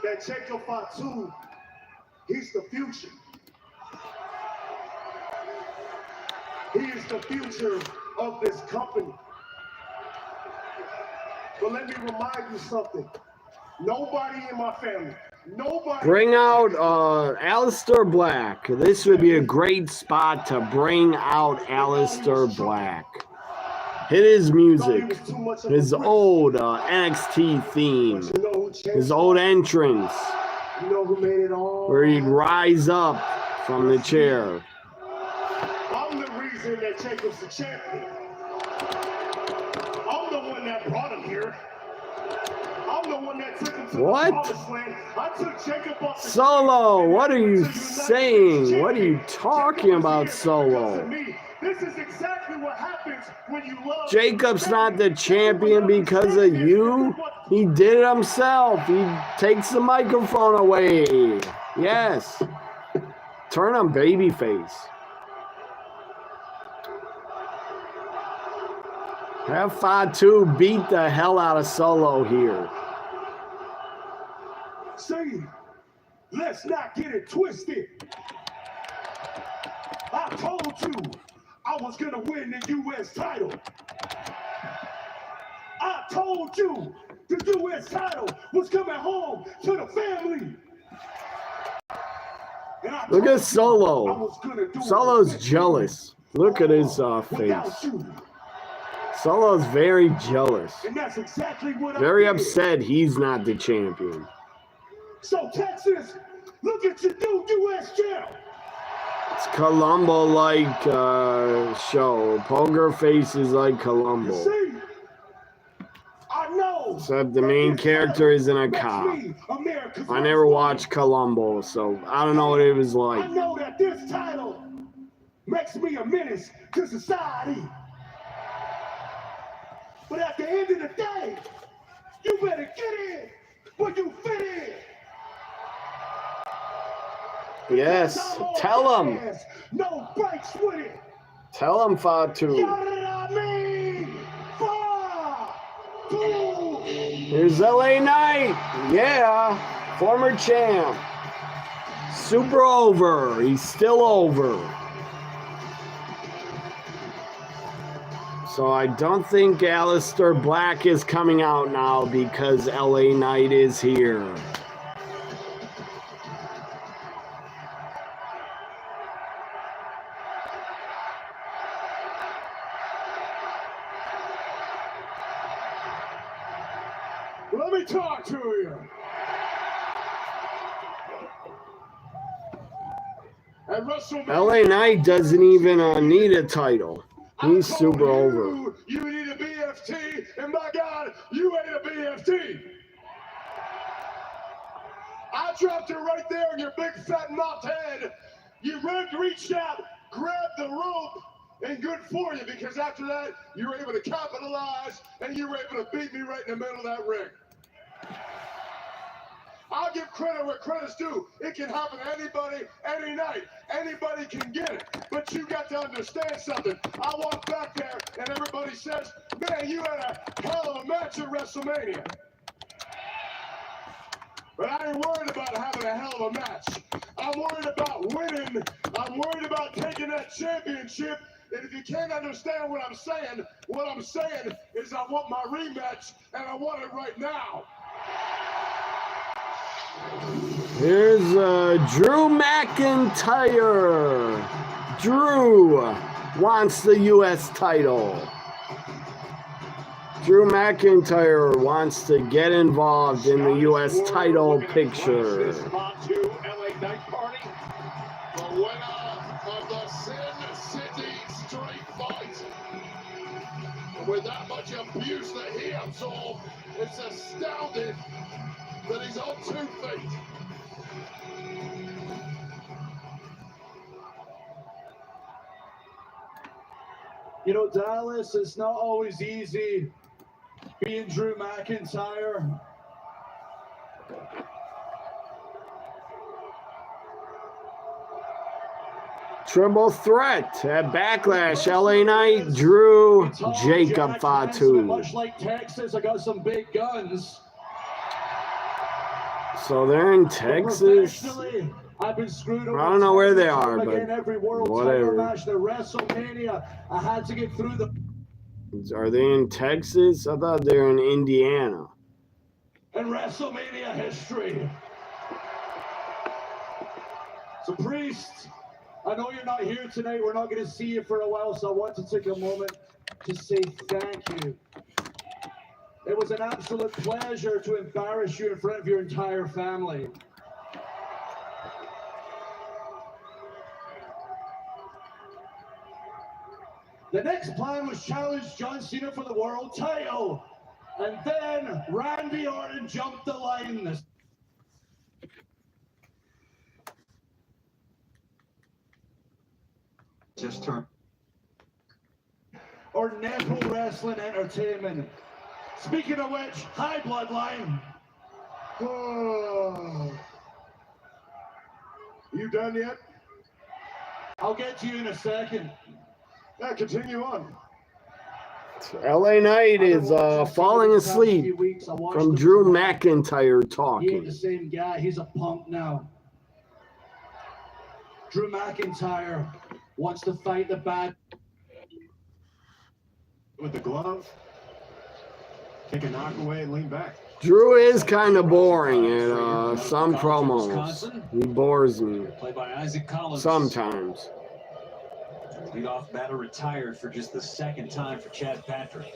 That Jacob Fatu, he's the future. He is the future of this company. But let me remind you something. Nobody in my family, nobody. Bring out Aleister Black. This would be a great spot to bring out Aleister Black. Hit his music, his old NXT theme, his old entrance, where he'd rise up from the chair. I'm the reason that Jacob's the champion. I'm the one that brought him here. I'm the one that took him to What? the promised land. I took Jacob off the Solo, what are you saying? What are you talking about, Solo? This is exactly what happens when you love. Jacob's not the champion because of you. He did it himself. He takes the microphone away. Yes. Turn him babyface. Have Fatu beat the hell out of Solo here. See, let's not get it twisted. I told you I was gonna win the U.S. title. I told you the U.S. title was coming home to the family. And I Look told at Solo. you I was gonna do Solo's it jealous. Look at his without face. you. Solo's very jealous. And that's exactly what Very I did. upset he's not the champion. So Texas, look at your new U.S. champ. It's Columbo-like show. Poker Face is like Columbo. I know. Except the main character isn't a cop. I never watched Columbo, so I don't know what it was like. I know that this title makes me a menace to society. But at the end of the day, you better get in where you fit in. Yes, tell him. No breaks with it. Tell him, Fatu. You know what I mean? 4, 2. Here's LA Knight. Yeah, former champ. Super over. He's still over. So I don't think Aleister Black is coming out now because LA Knight is here. Let me talk to you. At WrestleMania, LA Knight doesn't even need a title. He's super over. You need a BFT, and by God, you ain't a BFT. I dropped it right there in your big fat mouth head. You reached out, grabbed the rope, and good for you, because after that, you were able to capitalize, and you were able to beat me right in the middle of that ring. I'll give credit where credit's due. It can happen to anybody, any night. Anybody can get it. But you got to understand something. I walk back there and everybody says, man, you had a hell of a match at WrestleMania. But I ain't worried about having a hell of a match. I'm worried about winning. I'm worried about taking that championship. And if you can't understand what I'm saying is I want my rematch, and I want it right now. Here's Drew McIntyre. Drew wants the U.S. title. Drew McIntyre wants to get involved in the U.S. title picture. The winner of the Sin City Street Fight. With that much abuse that he absorbed, it's astounding that he's on 2 feet. You know, Dallas, it's not always easy being Drew McIntyre. Triple threat at Backlash. LA Knight, Drew, Jacob Fatu. Much like Texas, I got some big guns. So they're in Texas. I've been screwed over. I don't know where they are, but every world whatever. Match, the WrestleMania, I had to get through the. Are they in Texas? I thought they were in Indiana. And WrestleMania history. So, Priest, I know you're not here tonight. We're not going to see you for a while, so I want to take a moment to say thank you. It was an absolute pleasure to embarrass you in front of your entire family. The next plan was challenge John Cena for the world title. And then Randy Orton jumped the line. Just turn. Or Nepal Wrestling Entertainment. Speaking of which, hi Bloodline. Oh. You done yet? I'll get to you in a second. Yeah, continue on. LA Knight is falling asleep from Drew McIntyre He ain't talking. the same guy. He's a punk now. Drew McIntyre wants to fight the bad. With the glove, take a knock away and lean back. Drew is kind of boring at some promos. He bores me Played by Isaac Collins. sometimes. Leadoff batter retired for just the second time for Chad Patrick.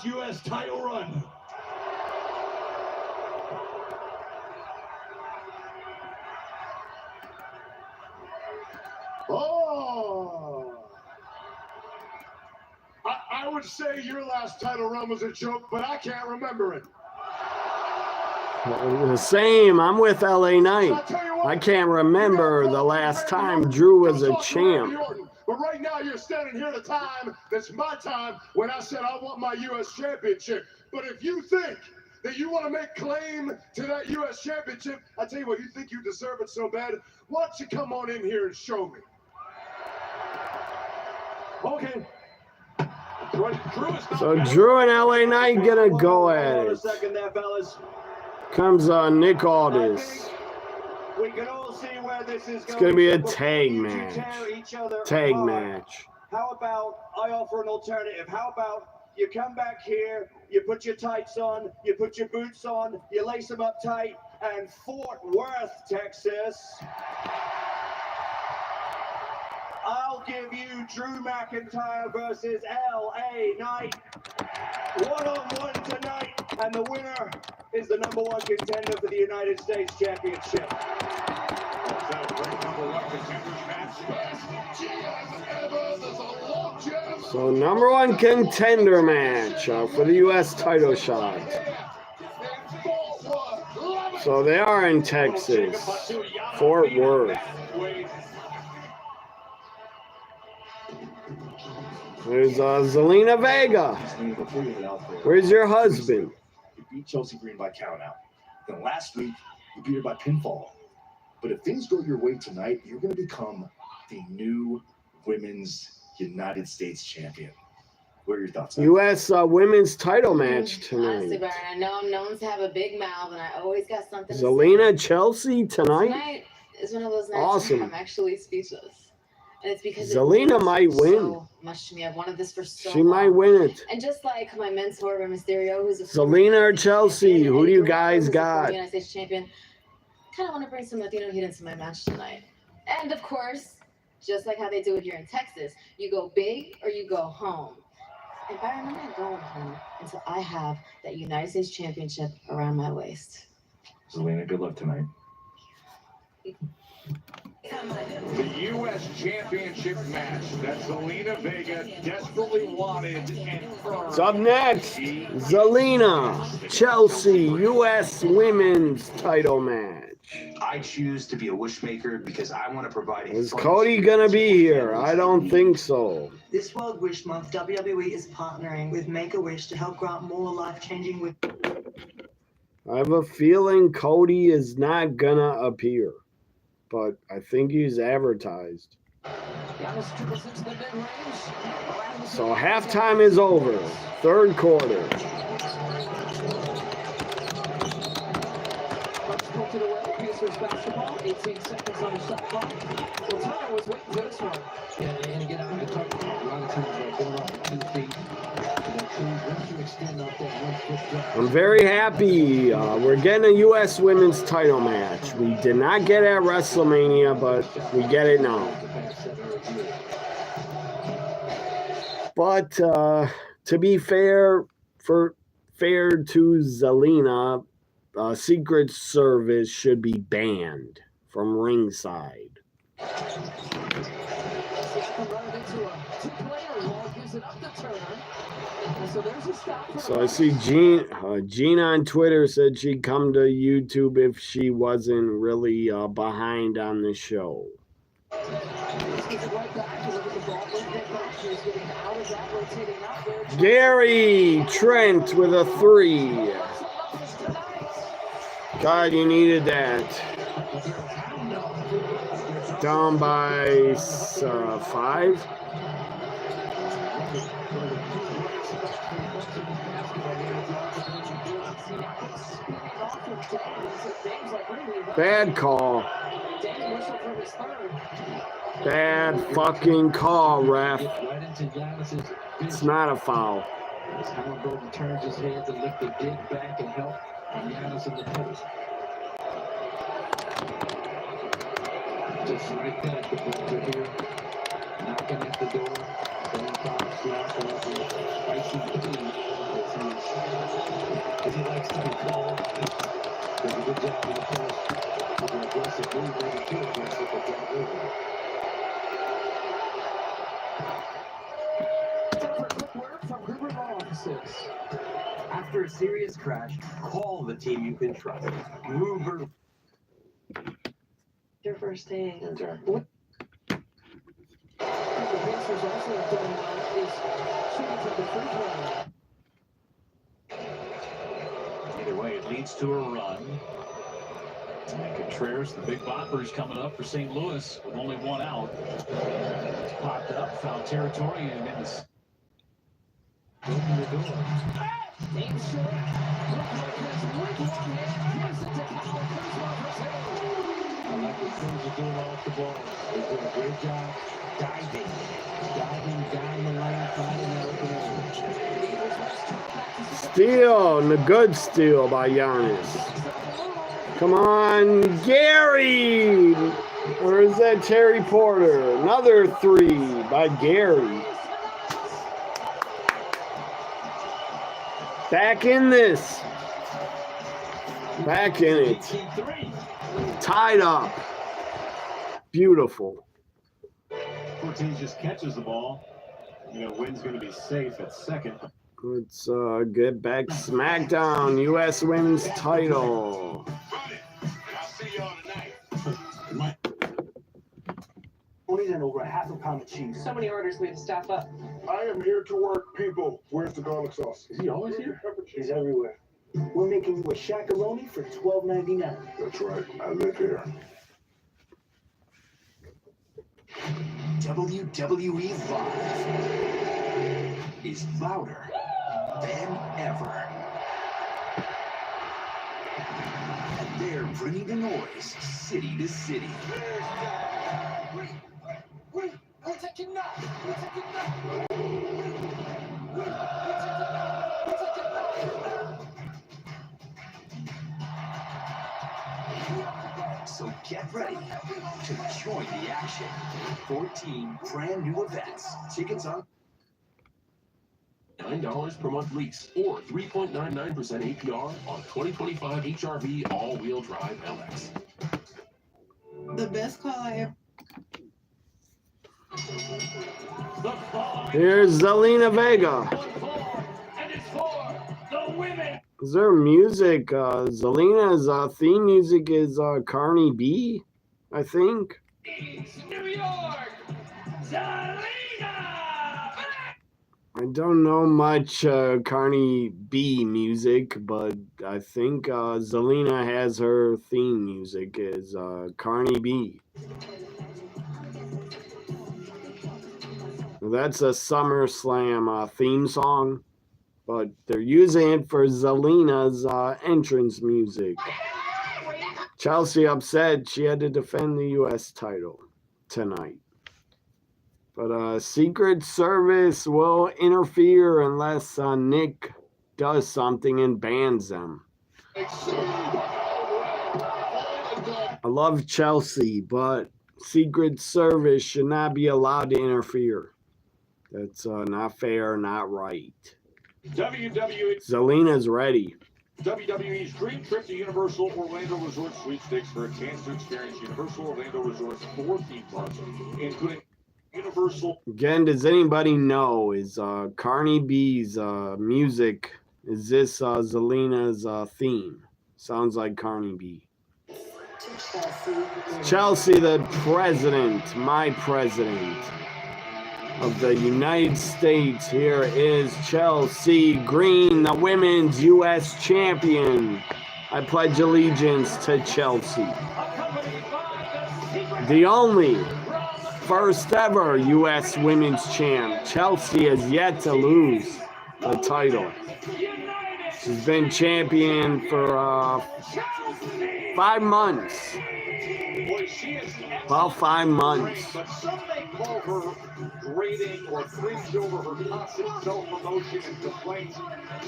U.S. title run. I would say your last title run was a joke, but I can't remember it. The same. I'm with LA Knight. I can't remember the last time Drew was a champ. But right now you're standing here at a time that's my time when I said I want my U.S. championship. But if you think that you want to make claim to that U.S. championship, I tell you what, you think you deserve it so bad, why don't you come on in here and show me? Okay. So Drew and LA Knight gonna go at it. Comes Nick Aldis. We can all see where this is It's gonna be a tag match. Tag match. How about I offer an alternative? How about you come back here, you put your tights on, you put your boots on, you lace them up tight, and Fort Worth, Texas, I'll give you Drew McIntyre versus LA Knight. One-on-one tonight, and the winner is the #1 contender for the United States Championship. So #1 contender match for the U.S. title shot. So they are in Texas, Fort Worth. There's Zelina Vega. Where's your husband? You beat Chelsea Green by countout. Then last week, you beat her by pinfall. But if things go your way tonight, you're going to become the new Women's United States Champion. What are your thoughts? U.S. Women's title match tonight. Honestly, Byron, I know I'm known to have a big mouth, and I always got something to Zelina say. Chelsea tonight? Tonight is one of those nights Awesome. where I'm actually speechless. And it's because Zelina might win. So much to me. I've wanted this for so She long. might win it. And just like my mentor, Rey Mysterio, who's a Zelina or Chelsea? Who do you guys got? United States champion. Kind of want to bring some Latino heat into my match tonight. And of course, just like how they do it here in Texas, you go big or you go home. And Byron, I'm not going home until I have that United States championship around my waist. Zelina, good luck tonight. The U.S. Championship match that Zelina Vega desperately wanted and earned. So up next, Zelina Chelsea U.S. Women's title match. I choose to be a wishmaker because I want to provide a Is Cody gonna be here? I don't think so. This World Wish Month, WWE is partnering with Make-A-Wish to help grant more life-changing wishes. I have a feeling Cody is not gonna appear, but I think he's advertised. So halftime is over. Third quarter. Basketball, 18 seconds on the shot clock. Well, Turner was waiting for this one. Yeah, they're going to get out of the target. A lot of times they're going off the 2 feet. Once you extend off that 1 foot drop. I'm very happy. We're getting a U.S. Women's title match. We did not get it at WrestleMania, but we get it now. But to be fair to Zelina, Secret Service should be banned from ringside. So I see Gina on Twitter said she'd come to YouTube if she wasn't really behind on the show. Gary Trent with a 3. God, you needed that. Down by 5. Bad call. Bad fucking call, ref. It's not a foul. Halliburton turns his head to lift the dig back and help Giannis in the post. Just like that, the Bulls are here, knocking at the door. Then Fox slaps off a spicy tea because he likes to be called. Does a good job in the post. With an aggressive move, maybe too aggressive, but got over. 6. After a serious crash, call the team you can trust. Mover. Your first day. What the Pacers also have done well is shooting from the free throw line. Either way, it leads to a run. And Contreras, the big bopper's coming up for St. Louis with only one out. Popped up, foul territory, and it was. Open the door. Aim short. Look like this weak long hand. Gives it to Kyle Kuzma for two. I like what Kuzma are doing off the ball. They're doing a great job diving down the lane, finding that open area. Steal, and a good steal by Giannis. Come on, Gary! Or is that Terry Porter? Another three by Gary. Back in this. Back in it. Tied up. Beautiful. Ortiz just catches the ball. Wynn's going to be safe at second. Let's get back Smackdown, U.S. Women's title. Only then over a half a pound of cheese. So many orders, we have to staff up. I am here to work, people. Where's the garlic sauce? Is he always here? He's everywhere. We're making you a shakaroni for $12.99. That's right. I live here. WWE Live is louder than ever. And they're bringing the noise city to city. We're taking that. So get ready to join the action. 14 brand new events. Tickets on $9 per month lease or 3.99% APR on 2025 HRV all-wheel drive LX. The best call I ever. Here's Zelina Vega. Is there music? Zelina's theme music is Carney B, I think. New York, Zelina! I don't know much Carney B music, but I think Zelina has her theme music is Carney B. That's a SummerSlam theme song, but they're using it for Zelina's entrance music. Chelsea upset she had to defend the U.S. title tonight. But Secret Service will interfere unless Nick does something and bans them. I love Chelsea, but Secret Service should not be allowed to interfere. That's not fair, not right. WWE. Zelina's ready. WWE's Dream Trip to Universal Orlando Resort Sweepstakes for a chance to experience Universal Orlando Resort's 4 theme parks, including Universal. Again, does anybody know, is Carney B's music, is this Zelina's theme? Sounds like Carney B. Chelsea, the president, my president of the United States. Here is Chelsea Green, the women's U.S. champion. I pledge allegiance to Chelsea. The only first ever U.S. women's champ. Chelsea has yet to lose the title. She's been champion for 5 months. About 5 months. But some may call her grating or cringed over her constant self-promotion and complaints.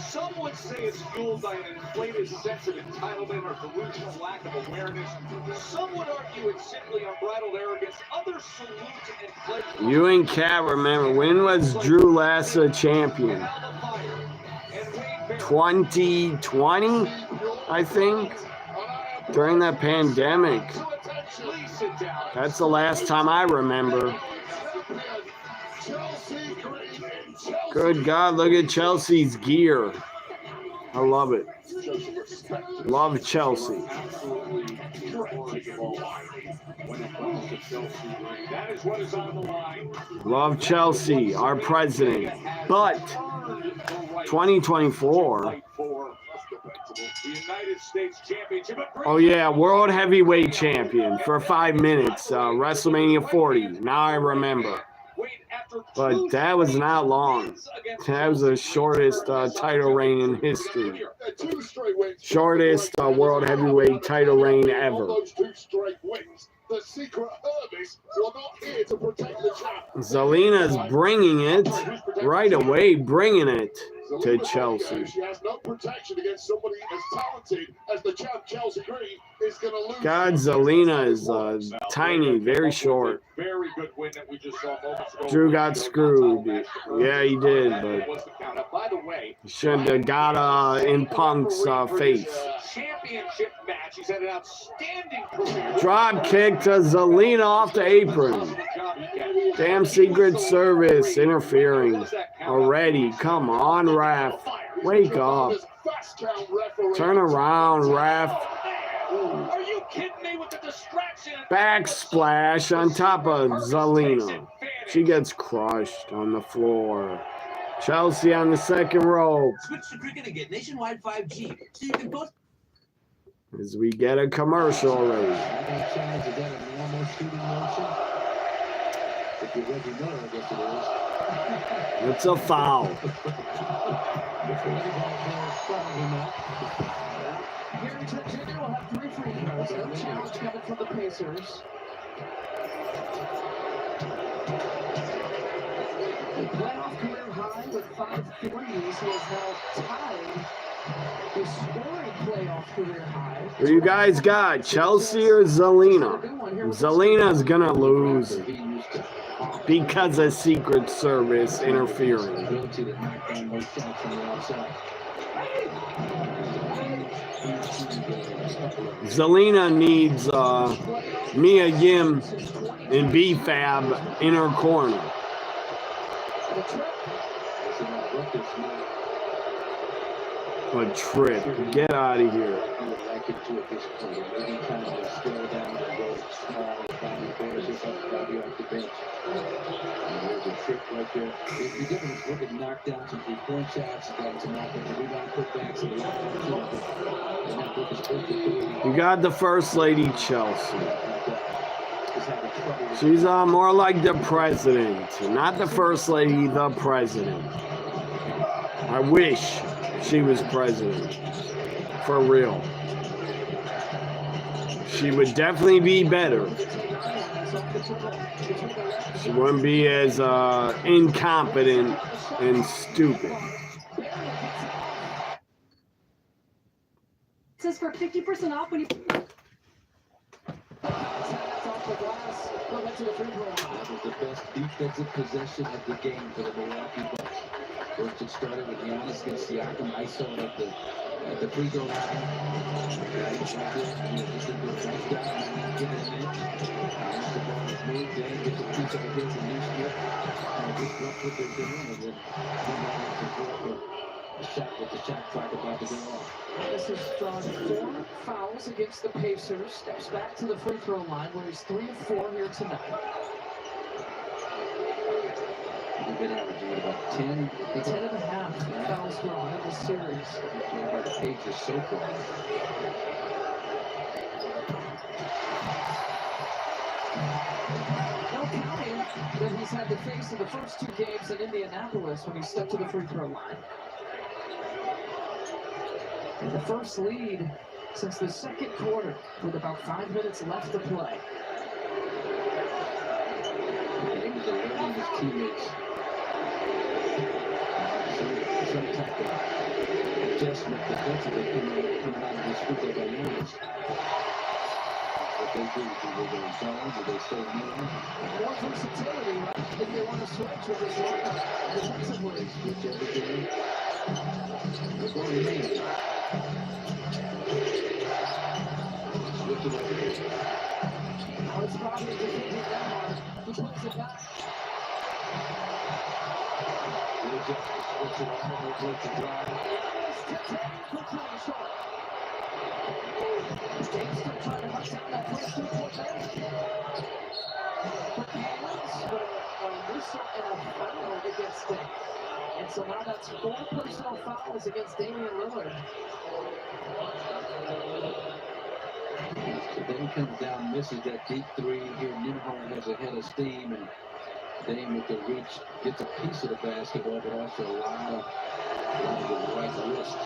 Some would say it's fueled by an inflated sense of entitlement or delusional lack of awareness. Some would argue it's simply unbridled arrogance. Others salute and pledge. You and Kat remember, when was Drew last a champion? 2020, I think, during the pandemic. That's the last time I remember. Good God, look at Chelsea's gear. I love it. Love Chelsea. That is what is on the line. Love Chelsea, our president. But 2024. The United States Championship. Oh yeah, World Heavyweight Champion for 5 minutes. WrestleMania 40. Now I remember. But that was not long. That was the shortest title reign in history. Shortest World Heavyweight title reign ever. The secret herbies were not here to protect the champ. Zelina's bringing it right away, bringing it to Chelsea. She has no protection against somebody as talented as the champ. Chelsea Green is going to lose. God, Zelina is tiny, very short. Very good win that we just saw moments ago. Drew got screwed. Yeah, he did, but he shouldn't have got in Punk's face. Championship match. He's had an outstanding career. Drop kick to Zelina off the apron. Damn Secret Service interfering already. Come on, ref. Wake up. Turn around, ref. Are you kidding me with the distraction? Backsplash on top of Zelina. She gets crushed on the floor. Chelsea on the second rope. Switch to cricket and get nationwide 5G, so you can post. As we get a commercial already. It's a foul. Here in Virginia, we'll have 3 free throws. No challenge coming from the Pacers. A playoff career high with 5 threes. He is now tied the scoring playoff career high. Who you guys got, Chelsea or Zelina? Zelina's gonna lose because of Secret Service interfering. Zelina needs Mia Yim and B-Fab in her corner. A trip. Get out of here. You got the First Lady Chelsea. She's more like the president, not the First Lady, the president. I wish she was president. For real. She would definitely be better. She wouldn't be as incompetent and stupid. It says for 50% off when you. That was the best defensive possession of the game for the Milwaukee Bucks. First it started with Giannis against Siakam, ISO at the free throw line. Just a good right down, give it an inch. The ball is moved in, gets a piece of it from new skip. Disrupt what they're doing, and then a shot with the shot clock about to go off. This is drawn 4 fouls against the Pacers. Steps back to the free throw line where he's 3 of 4 here tonight. They've been averaging about 10 and a half fouls drawn in this series. By the Pacers so far. No counting that he's had to face in the first 2 games in Indianapolis when he stepped to the free throw line. And the first lead since the second quarter with about 5 minutes left to play. James are learning his teammates. Some type of adjustment defensively coming out of this free throw by Giannis. What they do they go zone, do they stay near? More versatility, right? If they want to switch with this lineup defensively. Switch everything. They're going to need it. Switch it everything. Now it's probably defeating Denmark. He puts it back. James still trying to hunt down that first 2-point lead. Quick hands, but a whistle and a foul against him. And so now that's 4 personal fouls against Damian Lillard. So then he comes down, misses that deep three. Here, Newhart has a head of steam, and Dame with the reach gets a piece of the basketball, but also a lot of the right wrist.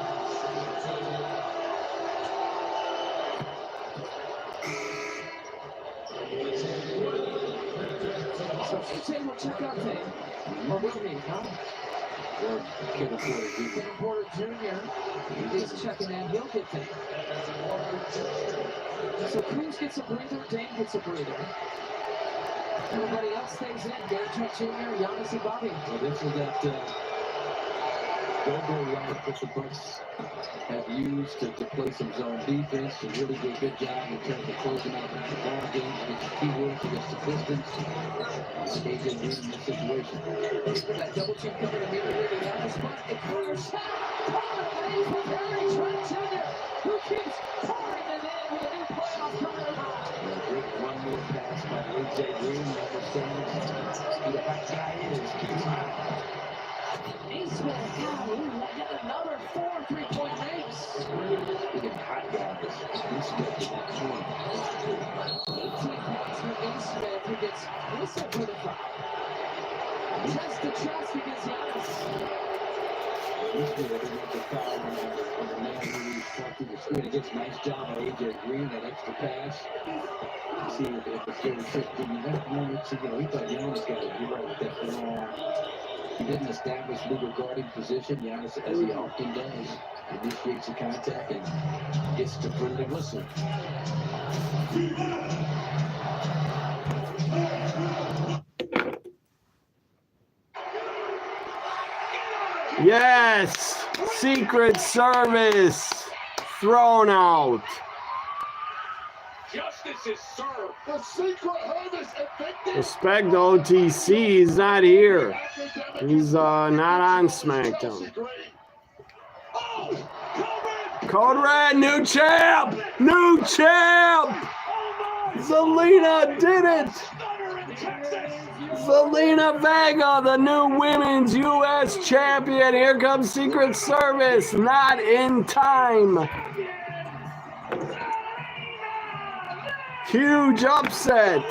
So AJ will check out Dame. Or with me, huh? Or Kevin Porter Jr. Kevin Porter Jr. is checking in. He'll get Dame. So Cruz gets a breather. Dame gets a breather. Everybody else stays in. Gary Trent Jr., Giannis and Bobby. Well, this is that go-go lineup that the Bucks have used to play some zone defense and really do a good job in terms of closing out the ball games against the T-Wolves, against the Pistons. AJ Green in this situation. That double team coming immediately to Giannis, but a clear shot. Point for Gary Trent Jr., who keeps pouring it in with a new playoff coming around. One more pass by AJ Green. Understands who the back guy is. Naismith, God, we get another 4 3-point makes. Look at hot guys. Naismith in that point. 18 points for Naismith, who gets whistled for the foul. Chest to chest against Giannis. Naismith didn't have the foul on the man who was trying to the screen. Against nice job by AJ Green, that extra pass. See if the Gary Trent in that moment, he thought Giannis got it. You're right with that long. He didn't establish legal guarding position. Giannis, as he often does, initiates the contact and gets to friendly whistle. Yes! Secret Service thrown out. Justice is served. The Secret Service evicted. Respect the OTC. He's not here. He's not on Smackdown. Code Red, new champ! New champ! Zelina did it! Zelina Vega, the new women's U.S. champion. Here comes Secret Service. Not in time. Huge upset.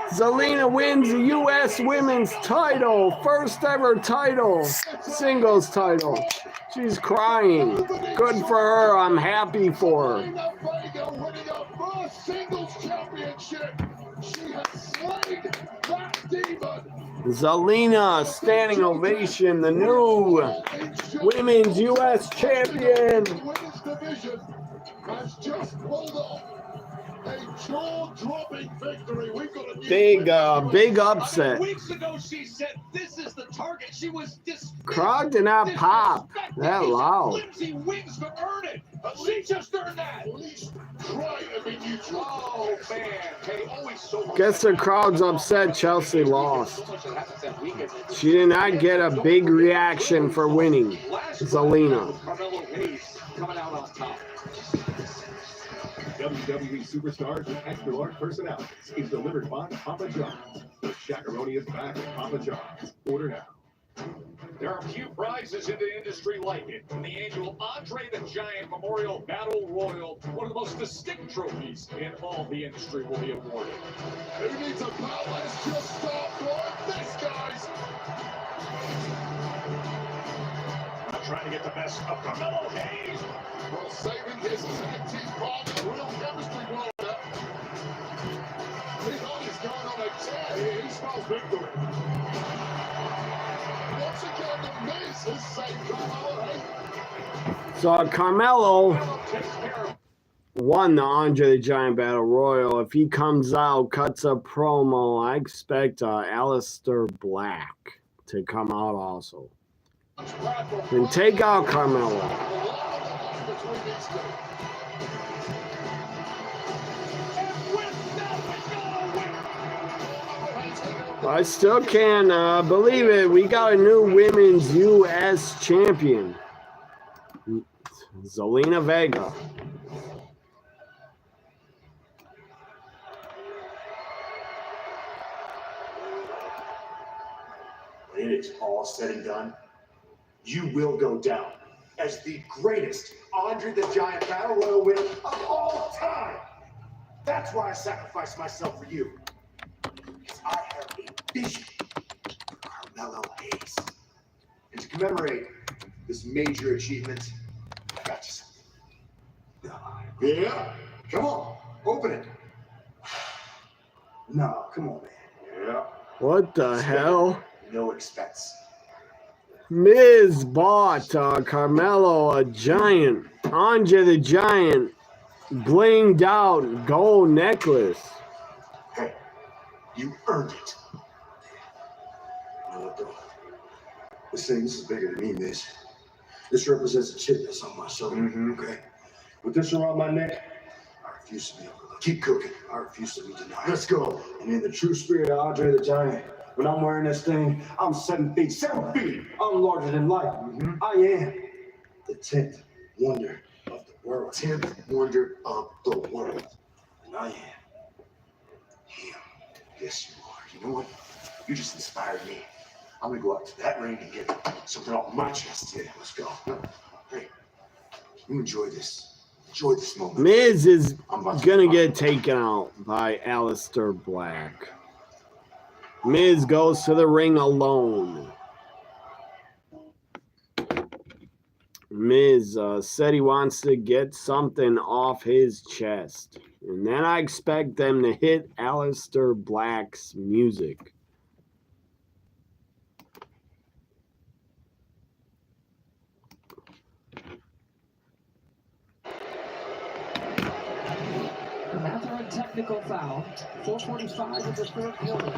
Zelina wins the U.S. women's title. First ever title. Singles title. She's crying. Good for her. I'm happy for her. Zelina, standing ovation. The new women's U.S. champion. Has just pulled off a jaw-dropping victory. We've got a new big upset. Weeks ago, she said this is the target. She was Crowd did not pop that loud. Flimsy wings to earn it. She just earned that. At least try to be neutral. Oh man, hey, always so much. Guess the crowd's upset Chelsea lost. She did not get a big reaction for winning. Zelina. Carmelo Hayes coming out on top. WWE superstars with extra large personalities is delivered by Papa John's. The Shakaroni is back at Papa John's. Order now. There are few prizes in the industry like it. The annual Andre the Giant Memorial Battle Royal, one of the most distinct trophies in all the industry, will be awarded. Who needs a belt? Let's just start like this, guys. I'm trying to get the best of Carmelo Hayes. While saving his tag team partner, real chemistry blow up. Leon is going on a tear here. He smells victory. Once again, the Miz has saved Carmelo Hayes. So Carmelo won the Andre the Giant Battle Royal. If he comes out, cuts a promo, I expect Aleister Black to come out also. Then take out Carmelo. I still can't believe it. We got a new women's U.S. champion, Zelina Vega. When it is all said and done, you will go down as the greatest Andre the Giant Battle Royal winner of all time. That's why I sacrificed myself for you. Because I have a vision for Carmelo Hayes. And to commemorate this major achievement, I got you something. Yeah? Come on, open it. No, come on, man. Yeah. What the hell? No expense. Miz bought Carmelo a giant, Andre the Giant, blinged out gold necklace. Hey, you earned it. You know what, though? This is bigger than me, Miz. This represents a chip that's on my shoulder, okay? With this around my neck, I refuse to be overlooked. Keep cooking. I refuse to be denied. Let's go. And in the true spirit of Andre the Giant, when I'm wearing this thing, I'm 7 feet. 7 feet! I'm larger than life. I am the 10th wonder of the world. 10th wonder of the world. And I am him. Yes, you are. You know what? You just inspired me. I'm gonna go out to that ring and get something off my chest. Yeah, let's go. Hey, you enjoy this. Enjoy this moment. Miz is gonna get taken out by Aleister Black. Miz goes to the ring alone. Miz said he wants to get something off his chest. And then I expect them to hit Aleister Black's music. After a technical foul, 4:45 in the third quarter.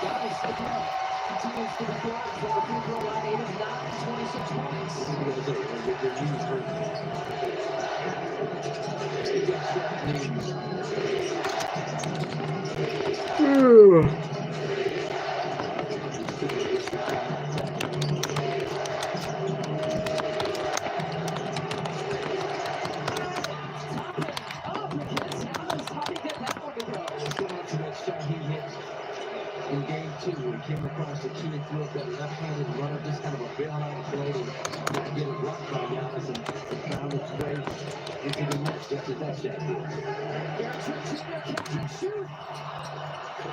Guys, the ball continues to be good from the free throw line. It is not 26 points. In game 2, when he came across the key and threw up that left-handed runner, just kind of a bailout play to get it blocked by Giannis and found its way into the net just as that shot did.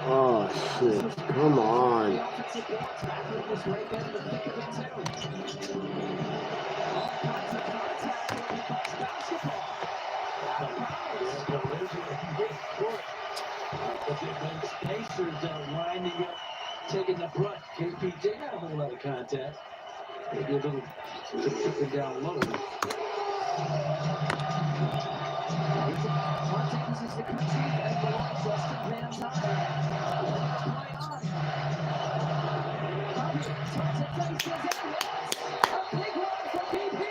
Oh, shit. Come on. Spacers winding up, taking the brunt. KPJ got a whole lot of contact. Maybe a little tripping down low. Martinez is the crew chief and belongs Justin Van Zandt. A big one for BP.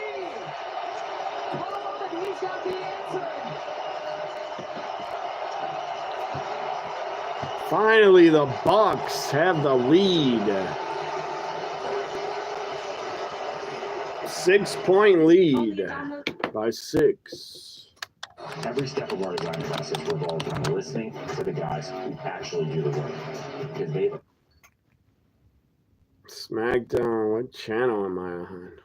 Come on, he's got the answer. Finally, the Bucks have the lead. 6-point lead by 6. Every step of our design process revolves around listening to the guys who actually do the work. Because they Smackdown, what channel am I on?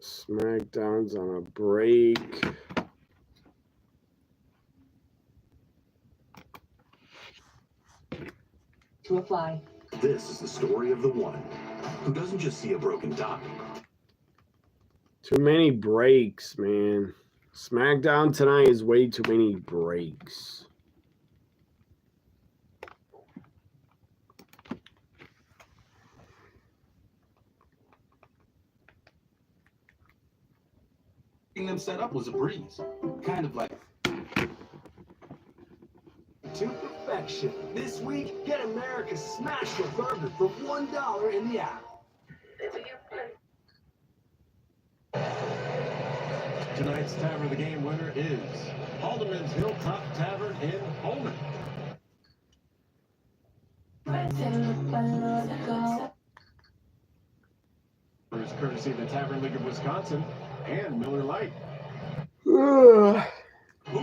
Smackdown's on a break. To apply. This is the story of the one who doesn't just see a broken dock. Too many breaks, man. Smackdown tonight is way too many breaks. Getting them set up was a breeze. Kind of like to perfection. This week, get America's Smash the Burger for $1 in the app. tonight's Tavern of the Game winner is Haldeman's Hilltop Tavern in Holman. Is courtesy of the Tavern League of Wisconsin and Miller Lite. Who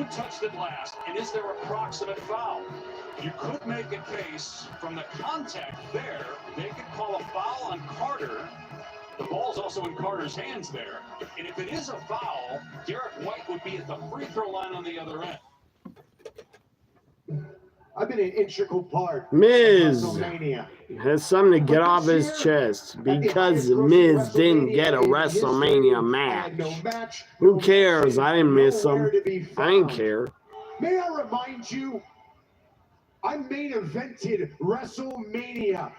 touched it last, and is there a proximate foul? You could make a case from the contact there. They could call a foul on Carter. The ball's also in Carter's hands there. And if it is a foul, Derek White would be at the free throw line on the other end. I've been an integral part Miz of WrestleMania. has something to get off his chest because Miz didn't get a WrestleMania match. Who cares? I didn't miss him. I didn't care. May I remind you, I main evented WrestleMania,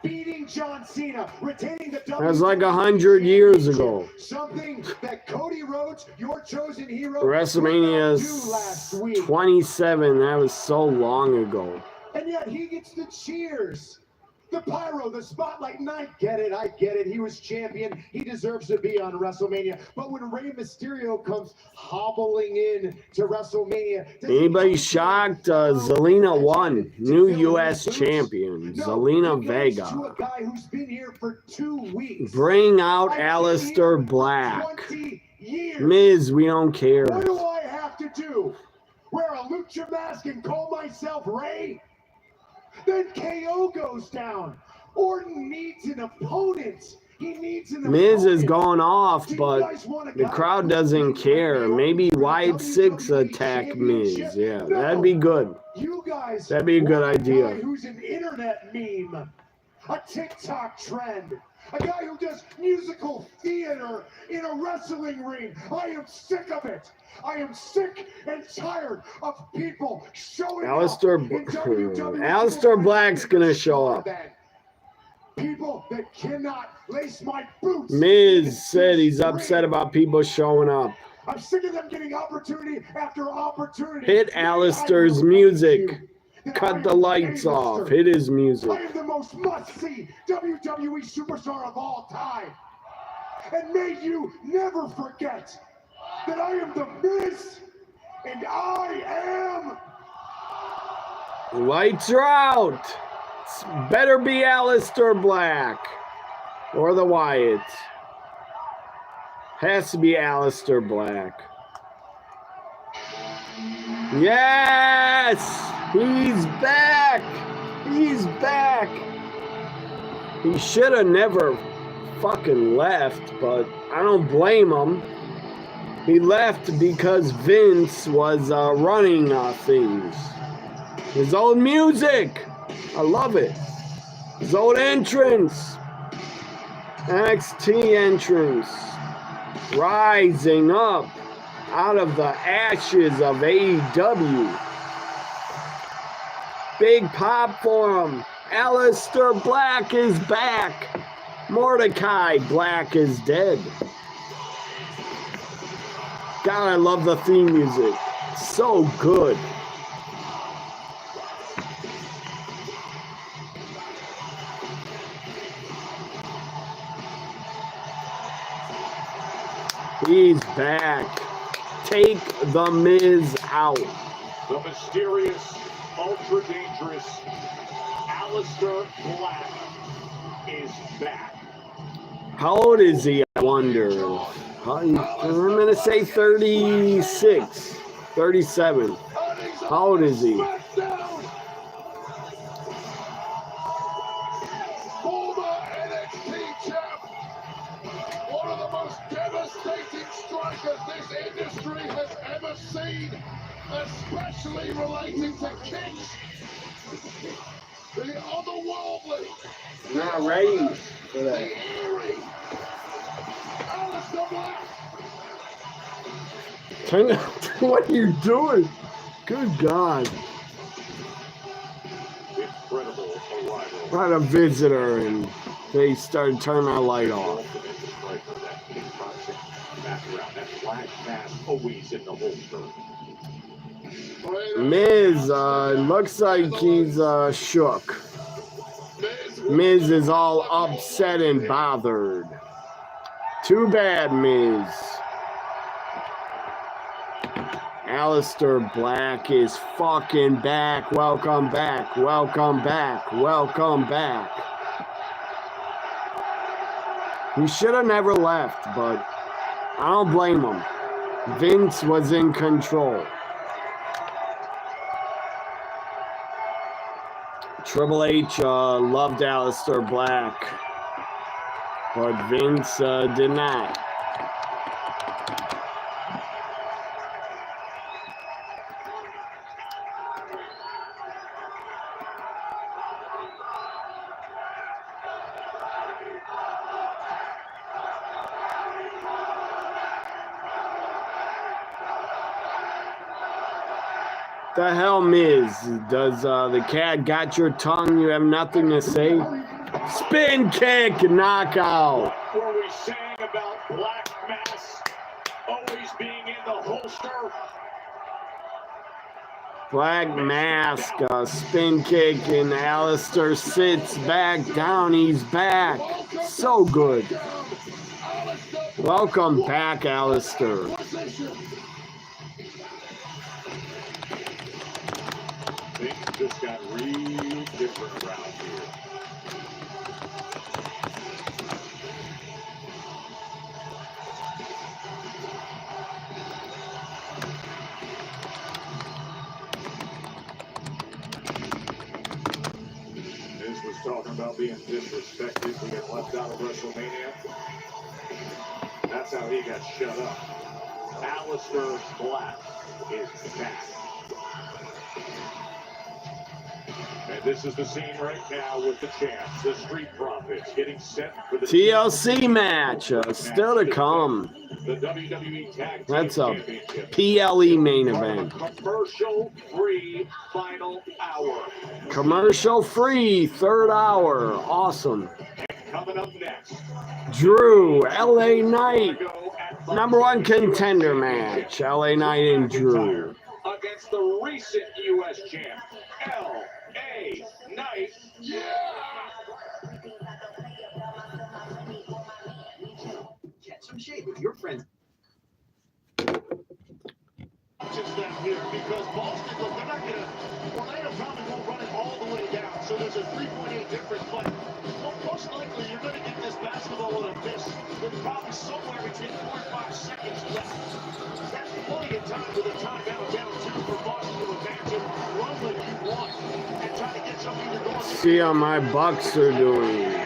beating John Cena, retaining the That was like 100 years ago. Something that Cody Rhodes, your chosen hero, WrestleMania 27. That was so long ago. and yet he gets the cheers. The pyro, the spotlight, and I get it. He was champion. He deserves to be on WrestleMania. But when Rey Mysterio comes hobbling in to WrestleMania, Anybody shocked? Zelina won. New U.S. champion. Zelina Vega. to a guy who's been here for 2 weeks. Bring out Aleister Black. Miz, we don't care. What do I have to do? Wear a lucha mask and call myself Rey? Then KO goes down. Orton needs an opponent. He needs an Miz opponent. is going off, but the crowd doesn't care. Maybe Wyatt 6 attack Miz. Yeah, that'd be good. You guys That'd be a good want a guy idea. who's an internet meme, a TikTok trend, a guy who does musical theater in a wrestling ring. I am sick of it. I am sick and tired of people showing Aleister Black's gonna show up. People that cannot lace my boots. Miz said he's upset about people showing up. I'm sick of them getting opportunity after opportunity. Hit Aleister's music. Cut the lights off. Hit his music. I am the most must-see WWE superstar of all time. And may you never forget that I am the Miz, and I am... Lights are out. It's better be Aleister Black. Or the Wyatts. Has to be Aleister Black. Yes! He's back! He's back! He should have never fucking left, but I don't blame him. He left because Vince was running things. His old music! I love it. His old entrance. NXT entrance. Rising up out of the ashes of AEW. Big pop for him. Aleister Black is back. Mordecai Black is dead. God, I love the theme music. So good. He's back. Take the Miz out. The mysterious, ultra-dangerous Aleister Black is back. How old is he, I wonder? I'm going to say 36, 37. How old is he? Former NXT champ, one of the most devastating strikers this industry has ever seen, especially relating to kicks. The otherworldly, Not ready for the that. eerie Aleister Black. What are you doing? Good God. Incredible arrival. Brought a visitor and they started turning our light off. That black mask always in the holster. Miz, looks like he's shook. Miz is all upset and bothered. Too bad, Miz. Aleister Black is fucking back. Welcome back. Welcome back. Welcome back. He should have never left, but I don't blame him. Vince was in control. Triple H loved Aleister Black, but Vince did not. The hell, Miz? Does the cat got your tongue? You have nothing to say? Spin kick, knockout. Were we saying about Black Mass always being in the holster? Black Mask, spin kick, and Aleister sits back down. He's back. So good. Welcome back, Aleister. Things just got real different around here. Miz was talking about being disrespected. He got left out of WrestleMania. That's how he got shut up. Aleister Black is back. And this is the scene right now with the champs, the Street Profits, getting set for the TLC match, still to come. The WWE Tag Team That's a Championship. PLE main event. Commercial-free final hour. Commercial-free third hour. Awesome. Coming up next, Drew, LA Knight. #1 contender match. LA Knight and Drew. against the recent U.S. champ, L.A. Knight. Yeah! Catch some shade with your friends. Just down here because Boston, look, they're not going to, Orlando probably won't run it all the way down, so there's a 3.8 difference, but most likely you're going to get this basketball in a miss with probably somewhere between 4 and 5 seconds left. That's plenty of time with a timeout down 2 for Boston to advance it, run like you want, and try to get something to go. See how my Bucks are doing.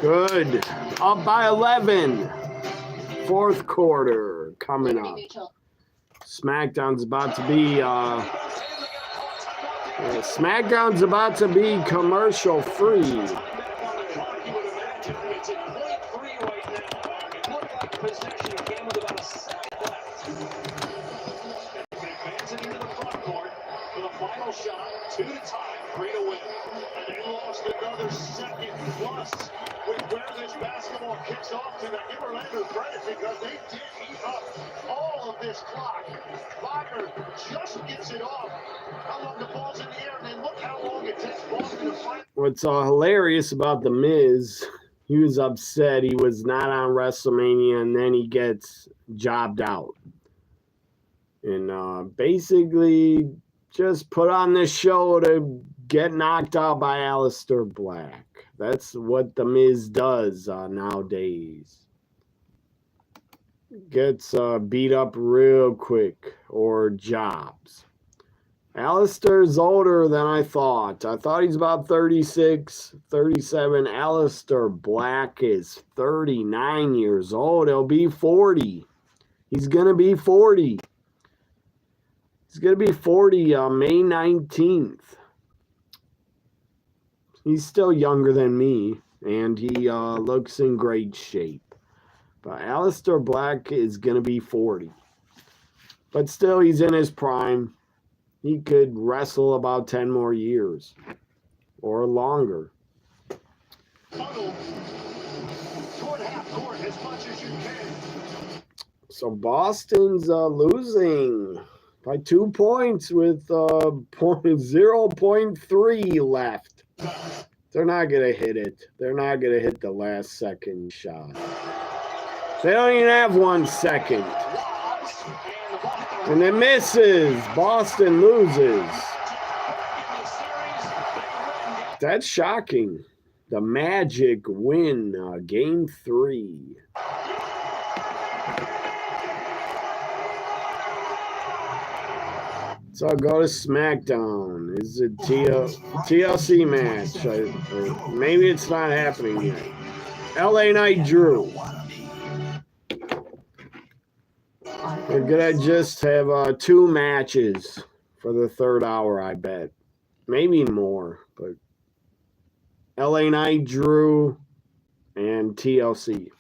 Good. Up by 11. Fourth quarter coming up. Smackdown's about to be commercial free. What's hilarious about The Miz, he was upset he was not on WrestleMania, and then he gets jobbed out. And basically just put on this show to get knocked out by Aleister Black. That's what The Miz does nowadays. Gets beat up real quick or jobs. Aleister's older than I thought. I thought he's about 36, 37. Aleister Black is 39 years old. He'll be 40. He's going to be 40. He's going to be 40 May 19th. He's still younger than me, and he looks in great shape. But Aleister Black is going to be 40. But still, he's in his prime. He could wrestle about 10 more years or longer. Funnel toward half court as much as you can. So Boston's losing by 2 points with 0.3 left. They're not going to hit it. They're not going to hit the last second shot. They don't even have 1 second. And it misses. Boston loses. That's shocking. The Magic win game 3. So I'll go to Smackdown. Is it TLC match? Or maybe it's not happening yet. LA Knight Drew. We're gonna just have 2 matches for the 3rd hour, I bet. Maybe more, but LA Knight Drew and TLC.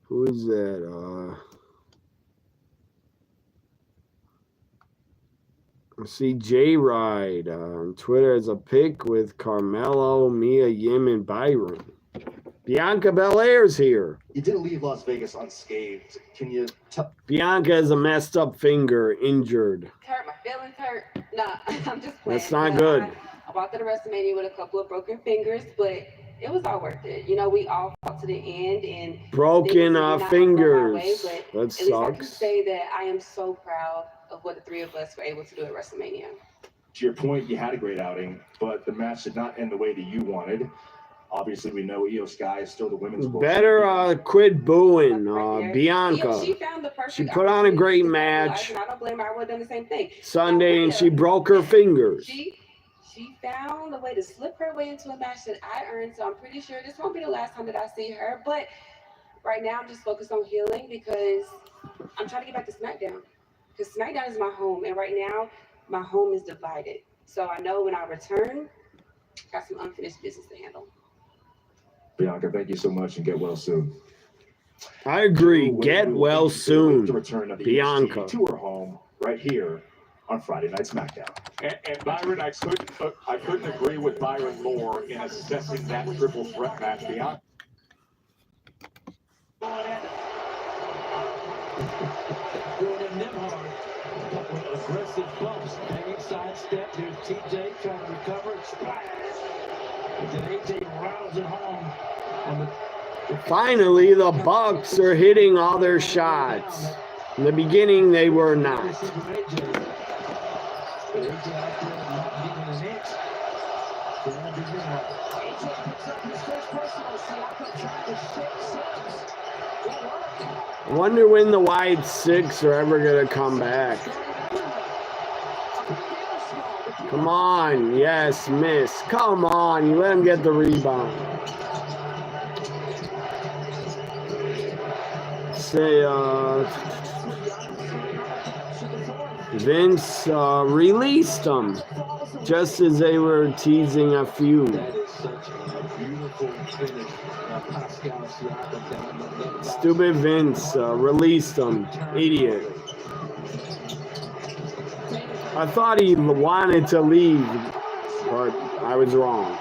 Who is that? I see J-Ride on Twitter as a pic with Carmelo, Mia Yim, and Byron. Bianca Belair's here. You didn't leave Las Vegas unscathed. Can you tell? Bianca has a messed up finger, injured. Hurt, my feelings hurt. Nah, I'm just playing. That's not good. I walked into WrestleMania with a couple of broken fingers, but it was all worth it. You know, we all fought to the end, and broken fingers. Way, that at least I can sucks. say that I am so proud of what the 3 of us were able to do at WrestleMania. To your point, you had a great outing, but the match did not end the way that you wanted. Obviously, we know Io Sky is still the women's world Better quit booing Bianca. She found the perfect She put on a great match and I don't blame her. I would have done the same thing. Sunday, and she broke her fingers. She found a way to slip her way into a match that I earned, so I'm pretty sure this won't be the last time that I see her. But right now, I'm just focused on healing because I'm trying to get back to Smackdown. Because Smackdown is my home, and right now, my home is divided. So I know when I return, I got some unfinished business to handle. Bianca, thank you so much, and get well soon. I agree. Get well soon, The return of the Bianca. to her home right here on Friday Night Smackdown. And Byron, I couldn't agree with Byron more in assessing that triple threat match. Bianca. Aggressive bumps, hanging sidestep. There's TJ trying to recover. Splash. And then AJ rattles it home. On Finally, the Bucks are hitting all their shots. In the beginning, they were not. I wonder when the wide 6 are ever going to come back. Come on. Yes, miss. Come on. You let him get the rebound. Say, Vince released them just as they were teasing a feud. Stupid Vince released them. Idiot. I thought he wanted to leave, but I was wrong.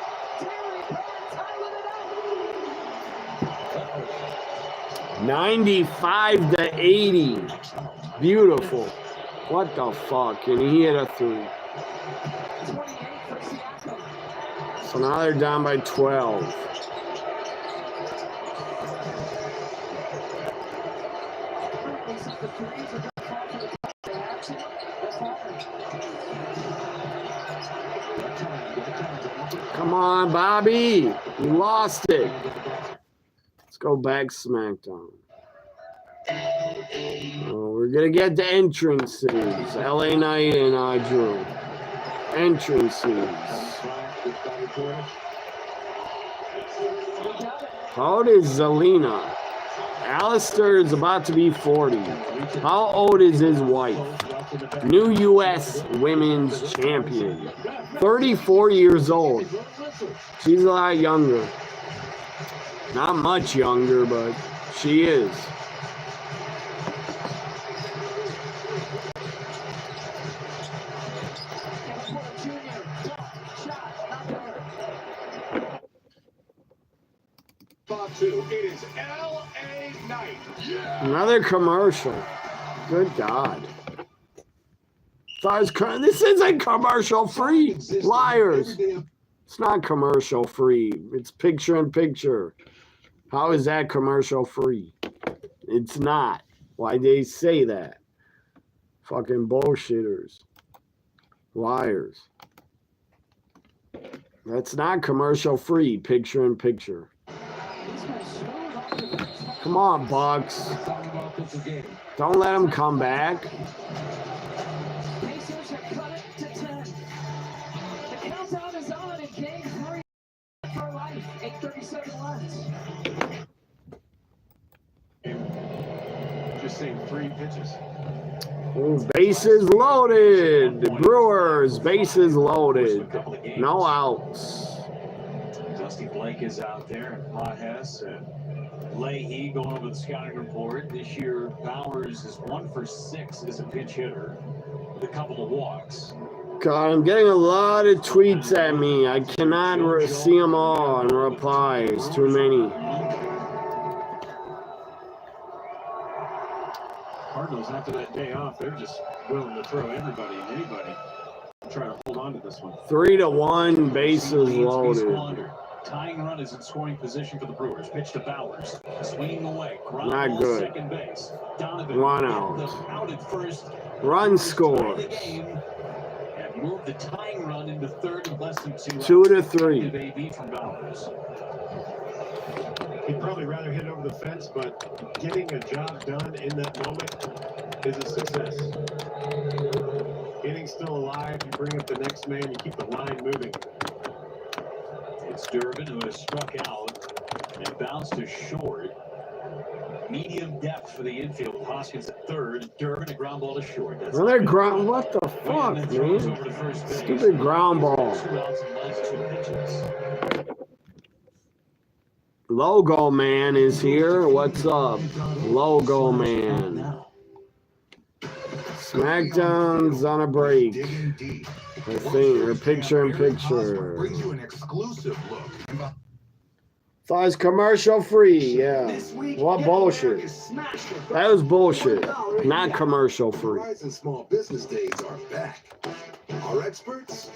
$95-80. Beautiful. What the fuck? And he hit a 3. So now they're down by 12. Come on, Bobby. You lost it. Let's go back SmackDown. Oh, we're going to get the entrances. LA Knight and Drew. Entrances. How old is Zelina? Alistair is about to be 40. How old is his wife? New U.S. Women's Champion. 34 years old. She's a lot younger. Not much younger, but she is. It is L.A. Knight. Yeah. Another commercial. Good God. This isn't commercial free. Liars. It's not commercial free. It's picture in picture. How is that commercial free? It's not. Why they say that? Fucking bullshitters. Liars. That's not commercial free. Picture in picture. Come on, Bucks. Don't let him come back. Pacers have cut it to 10. The countdown is on in game 3 for life. 8:37 left. Just saying 3 pitches. Ooh, bases loaded. Brewers, bases loaded. No outs. Dusty Blake is out there, and Pajes and Leahy going over the scouting report. This year, Bowers is 1 for 6 as a pinch hitter with a couple of walks. God, I'm getting a lot of tweets at me. I cannot see them all and replies. Too many. Cardinals, after that day off, they're just willing to throw everybody and anybody. Try to hold on to this one. 3-1, bases loaded. Tying run is in scoring position for the Brewers. Pitch to Bowers. Swinging away. Not good. Second base. Donovan 1 out. Out at first. Run score. And move the tying run into third in less than 2 2-3. AB from Bowers. He'd probably rather hit over the fence, but getting a job done in that moment is a success. Inning's still alive. You bring up the next man. You keep the line moving. It's Durbin who has struck out and bounced to short. Medium depth for the infield. Hoskins at third. Durbin a ground ball to short. Another ground. What the fuck, man? Stupid ground ball. Logo Man is here. What's up, Logo Man? Smackdown's on a break. I think, or picture in picture. Thought it's commercial free, yeah. What bullshit? That was bullshit. Not commercial free. Small business days are back. Our experts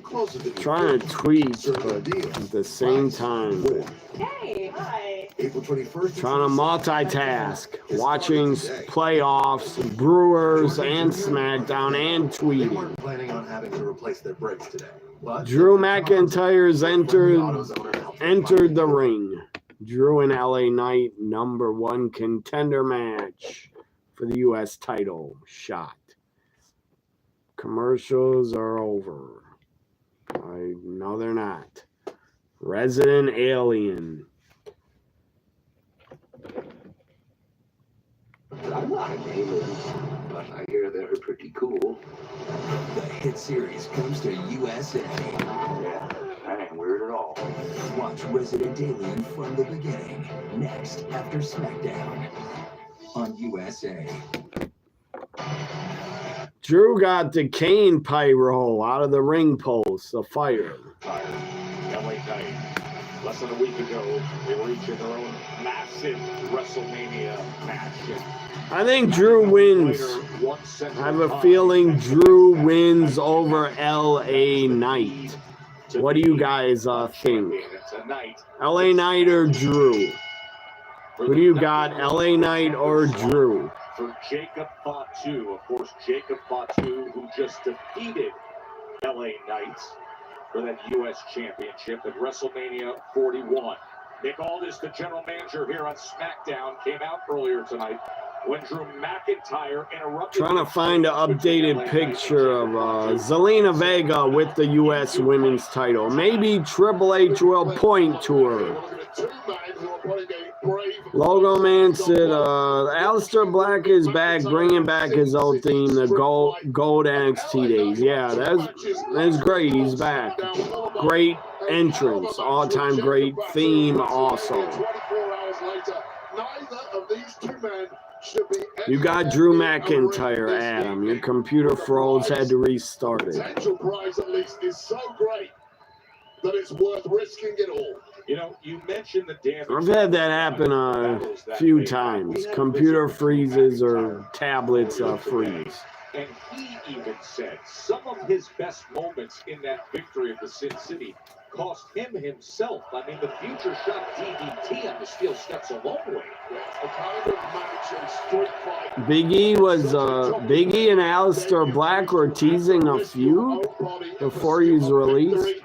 closer to Trying to tweet, but at the same time. Hey, hi. April 21st. Trying to multitask. Watching playoffs, Brewers, and Smackdown, and They tweeting. weren't planning on having to replace their brakes today. But Drew McIntyre's entered the ring. Drew and LA Knight, #1 contender match for the U.S. title shot. Commercials are over. No, they're not. Resident Alien. I'm not an alien, but I hear they're pretty cool. The hit series comes to USA. Yeah, that ain't weird at all. Watch Resident Alien from the beginning. Next, after Smackdown on USA. Drew got the cane pyro out of the ring post, the fire. LA Knight. Less than a week ago, they were each in their own massive WrestleMania match. I think Drew wins. I have a feeling Drew wins over LA Knight. What do you guys think? LA Knight or Drew? Who do you got, LA Knight or Drew? For Jacob Fatu, of course, Jacob Fatu, who just defeated LA Knight for that U.S. Championship at WrestleMania 41. Nick Aldis, the general manager here on SmackDown, came out earlier tonight when Drew McIntyre interrupted. Trying to find an updated picture of Zelina Vega with the U.S. Women's title. Maybe Triple H will point to her. Logo Man said, Aleister Black is back, bringing back his old theme, the gold NXT days. Yeah, that's great. He's back. Great entrance, all-time great theme also. You got Drew McIntyre, Adam. Your computer froze, had to restart it. Potential prize at least is so great that it's worth risking it all. You know, you mentioned the damage. I've had that happen a few times. Computer freezes or tablets freeze. And he even said some of his best moments in that victory of the Sin City cost him himself. I mean, the future shot DDT on the steel steps a long way. A kind of match and street fight. Big E and Aleister Black were teasing a feud before he was released.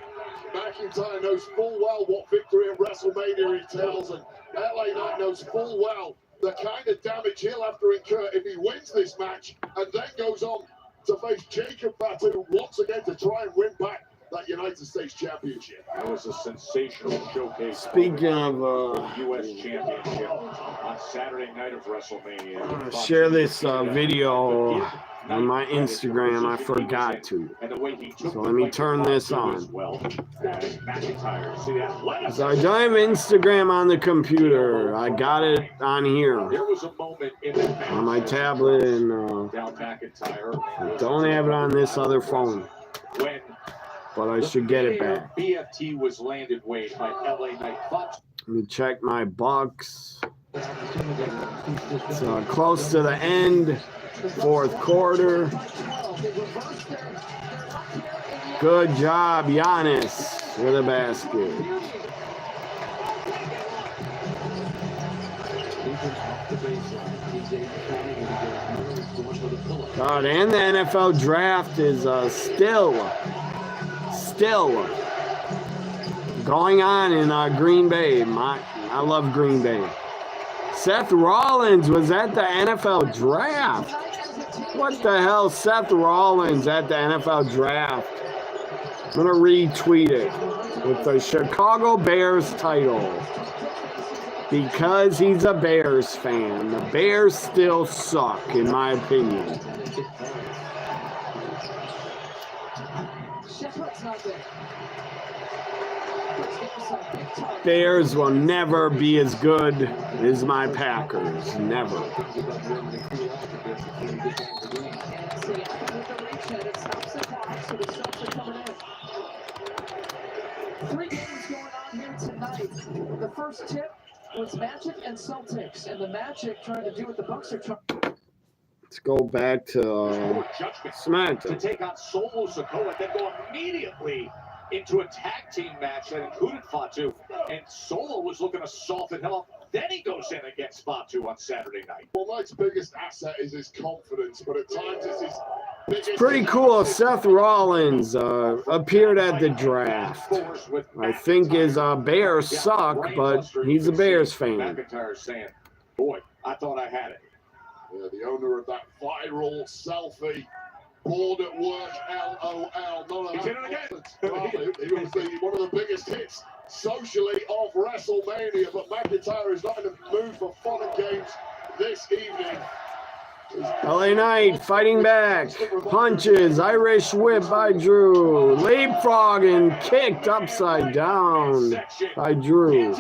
McIntyre knows full well what victory at WrestleMania entails, and LA Knight knows full well the kind of damage he'll have to incur if he wins this match and then goes on to face Jacob Fatu once again to try and win back that United States Championship. That was a sensational showcase. Speaking of U.S. Championship on Saturday night of WrestleMania. I'm gonna share this video on my Instagram. I forgot to. So let me turn this on. So I don't have Instagram on the computer. I got it on here. On my tablet, and don't have it on this other phone. But I should get it back. BFT was landed weight by LA Knight Fox. Let me check my Bucks. It's close to the end. Fourth quarter. Good job, Giannis, with a basket. God, and the NFL draft is still going on in Green Bay. I love Green Bay. Seth Rollins was at the NFL draft. What the hell? Seth Rollins at the NFL draft. I'm going to retweet it with the Chicago Bears title. Because he's a Bears fan. The Bears still suck, in my opinion. Bears will never be as good as my Packers. Never. Three games going on here tonight. The first tip was Magic and Celtics, and the Magic trying to do what the Bucks are trying. Let's go back to Smackdown. To take on Solo Sikoa, then go immediately into a tag team match that included Fatu, and Solo was looking to soften him up. Then he goes in against Fatu on Saturday night. Well, Knight's biggest asset is his confidence, but at times it's his biggest... It's pretty cool. Seth Rollins appeared at the draft. I think his Bears suck, but he's a Bears fan. McIntyre saying, boy, I thought I had it. Yeah, the owner of that viral selfie. Bored at work, LOL. He did it again. He was one of the biggest hits socially of WrestleMania, but McIntyre is not in the mood for fun and games this evening. LA Knight fighting back. Punches, Irish whip by Drew. Leapfrog and kicked upside down by Drew.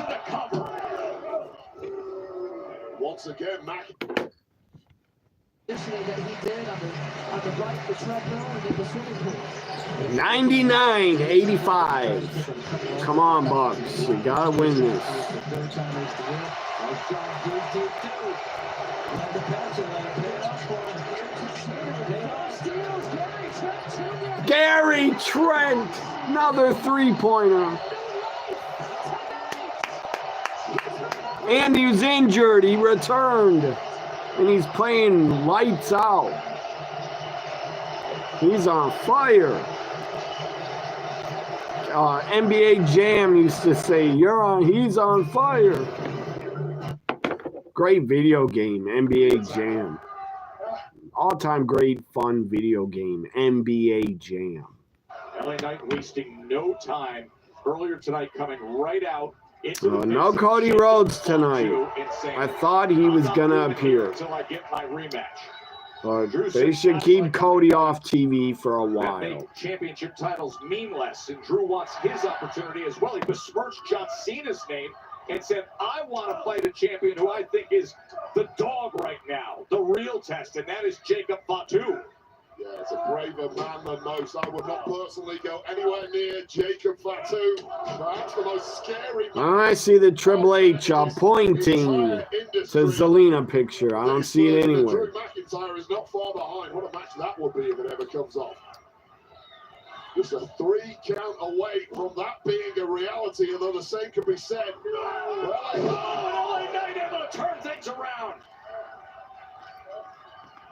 Once again, McIntyre. That he did on the right, the treadmill, and in the swimming pool. 99-85. Come on, Bucks. You gotta win this. Gary Trent, another three-pointer. And he was injured. He returned. And he's playing lights out. He's on fire. NBA Jam used to say, he's on fire. Great video game, NBA Jam. All-time great fun video game, NBA Jam. LA Knight wasting no time earlier tonight, coming right out No Cody Rhodes tonight. I thought he was going to appear. Until I get my rematch. But they should keep Cody off TV for a That made while. championship titles mean less, and Drew wants his opportunity as well. He besmirched John Cena's name and said, I want to fight a champion who I think is the dog right now, the real test, and that is Jacob Fatu. Yeah, it's a braver man than most. I wowould not personally go anywhere near Jacob Fatu. Perhaps the most scary man. I see the Triple H pointing to Zelina picture. I don't see it anywhere. Drew McIntyre is not far behind. What a match that would be if it ever comes off. Just a 3 count away from that being a reality, and though the same can be said. LA Knight able to turn things around.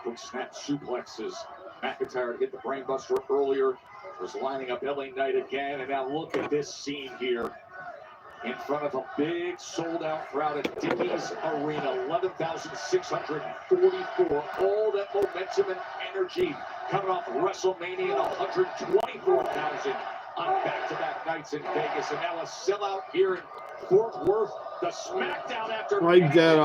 Quick snap suplexes. McIntyre hit the brainbuster earlier. Was lining up LA Knight again, and now look at this scene here. In front of a big sold-out crowd at Dickies Arena, 11,644. All that momentum and energy coming off WrestleMania and 124,000 on back-to-back nights in Vegas, and now a sellout here in Fort Worth. The Smackdown after Like that,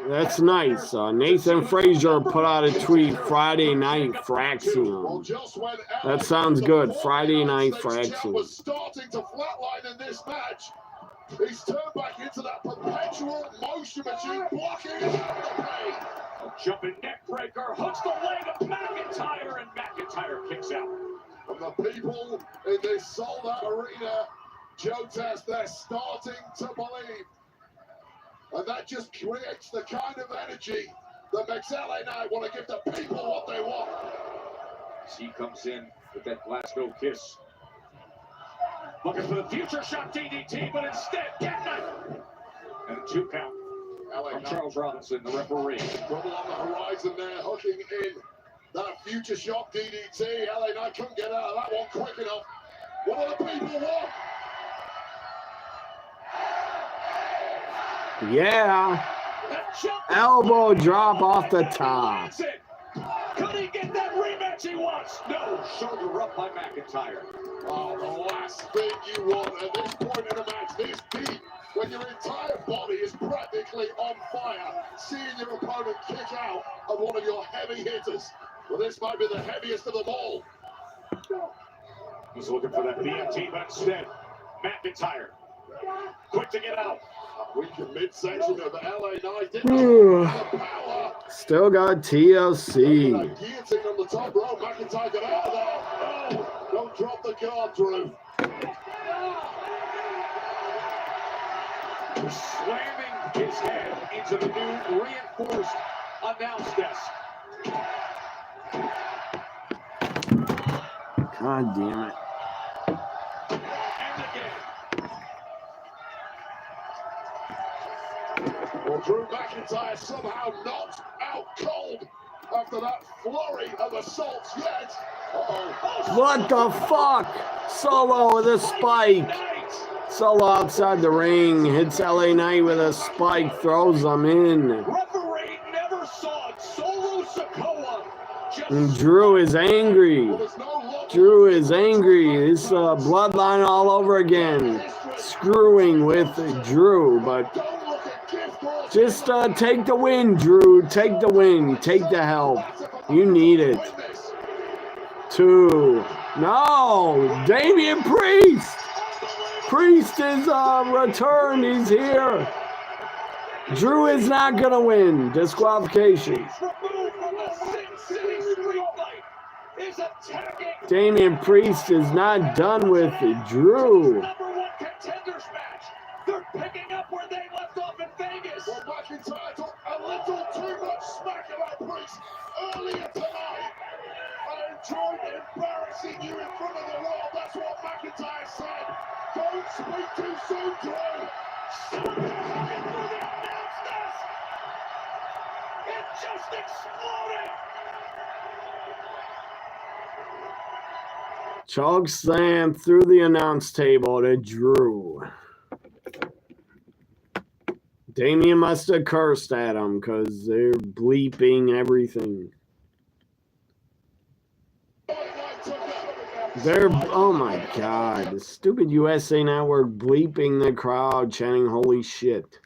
that's nice. Nathan Frazier put out a tweet, Friday Night Fraxium. That sounds good, Friday Night Fraxium. Was starting to flatline in this match. He's turned back into that perpetual motion machine, blocking out the pain. A jumping neck breaker, hooks the leg of McIntyre, and McIntyre kicks out. From the people in this sold-out arena, Joe Test, they're starting to believe. And that just creates the kind of energy that makes LA Knight want to give the people what they want. He comes in with that Glasgow kiss. Looking for the future shot DDT, but instead, Cat Knife. And a 2 count from Charles Robinson, the referee. Trouble on the horizon there, hooking in that future shot DDT. LA Knight couldn't get out of that one quick enough. What do the people want? Yeah. Elbow drop off the top. Could he get that rematch he wants? No. Shoulder up by McIntyre. Oh, the last thing you want at this point in a match this deep, when your entire body is practically on fire, seeing your opponent kick out of one of your heavy hitters. Well, this might be the heaviest of them all. Was looking for that BMT, but instead, McIntyre. Quick to get out. Weak in midsection of LA Knight. Still got TLC. Guillotine on the top row. McIntyre got out of there. Oh, don't drop the guard, Drew. Slamming his head into the new reinforced announce desk. God damn it. Well, Drew McIntyre somehow knocked out cold after that flurry of assaults yet. What the fuck? Solo with a spike. Solo outside the ring. Hits LA Knight with a spike. Throws him in. Referee never saw it. Solo Sikoa. And Drew is angry. Drew is angry. It's bloodline all over again. Screwing with Drew, but just take the win, Drew. Take the win. Take the help. You need it. 2. No. Damian Priest. Priest is returned. He's here. Drew is not going to win. Disqualification. Damian Priest is not done with Drew. They're picking up where they left off in Vegas. Well, McIntyre took a little too much smack about Priest earlier tonight. I enjoyed embarrassing you in front of the world. That's what McIntyre said. Don't speak too soon, Drew. It just exploded. Choke slam through the announce table to Drew. Damian must have cursed at him because they're bleeping everything. They're, oh my God, the stupid USA Network bleeping the crowd, chanting holy shit.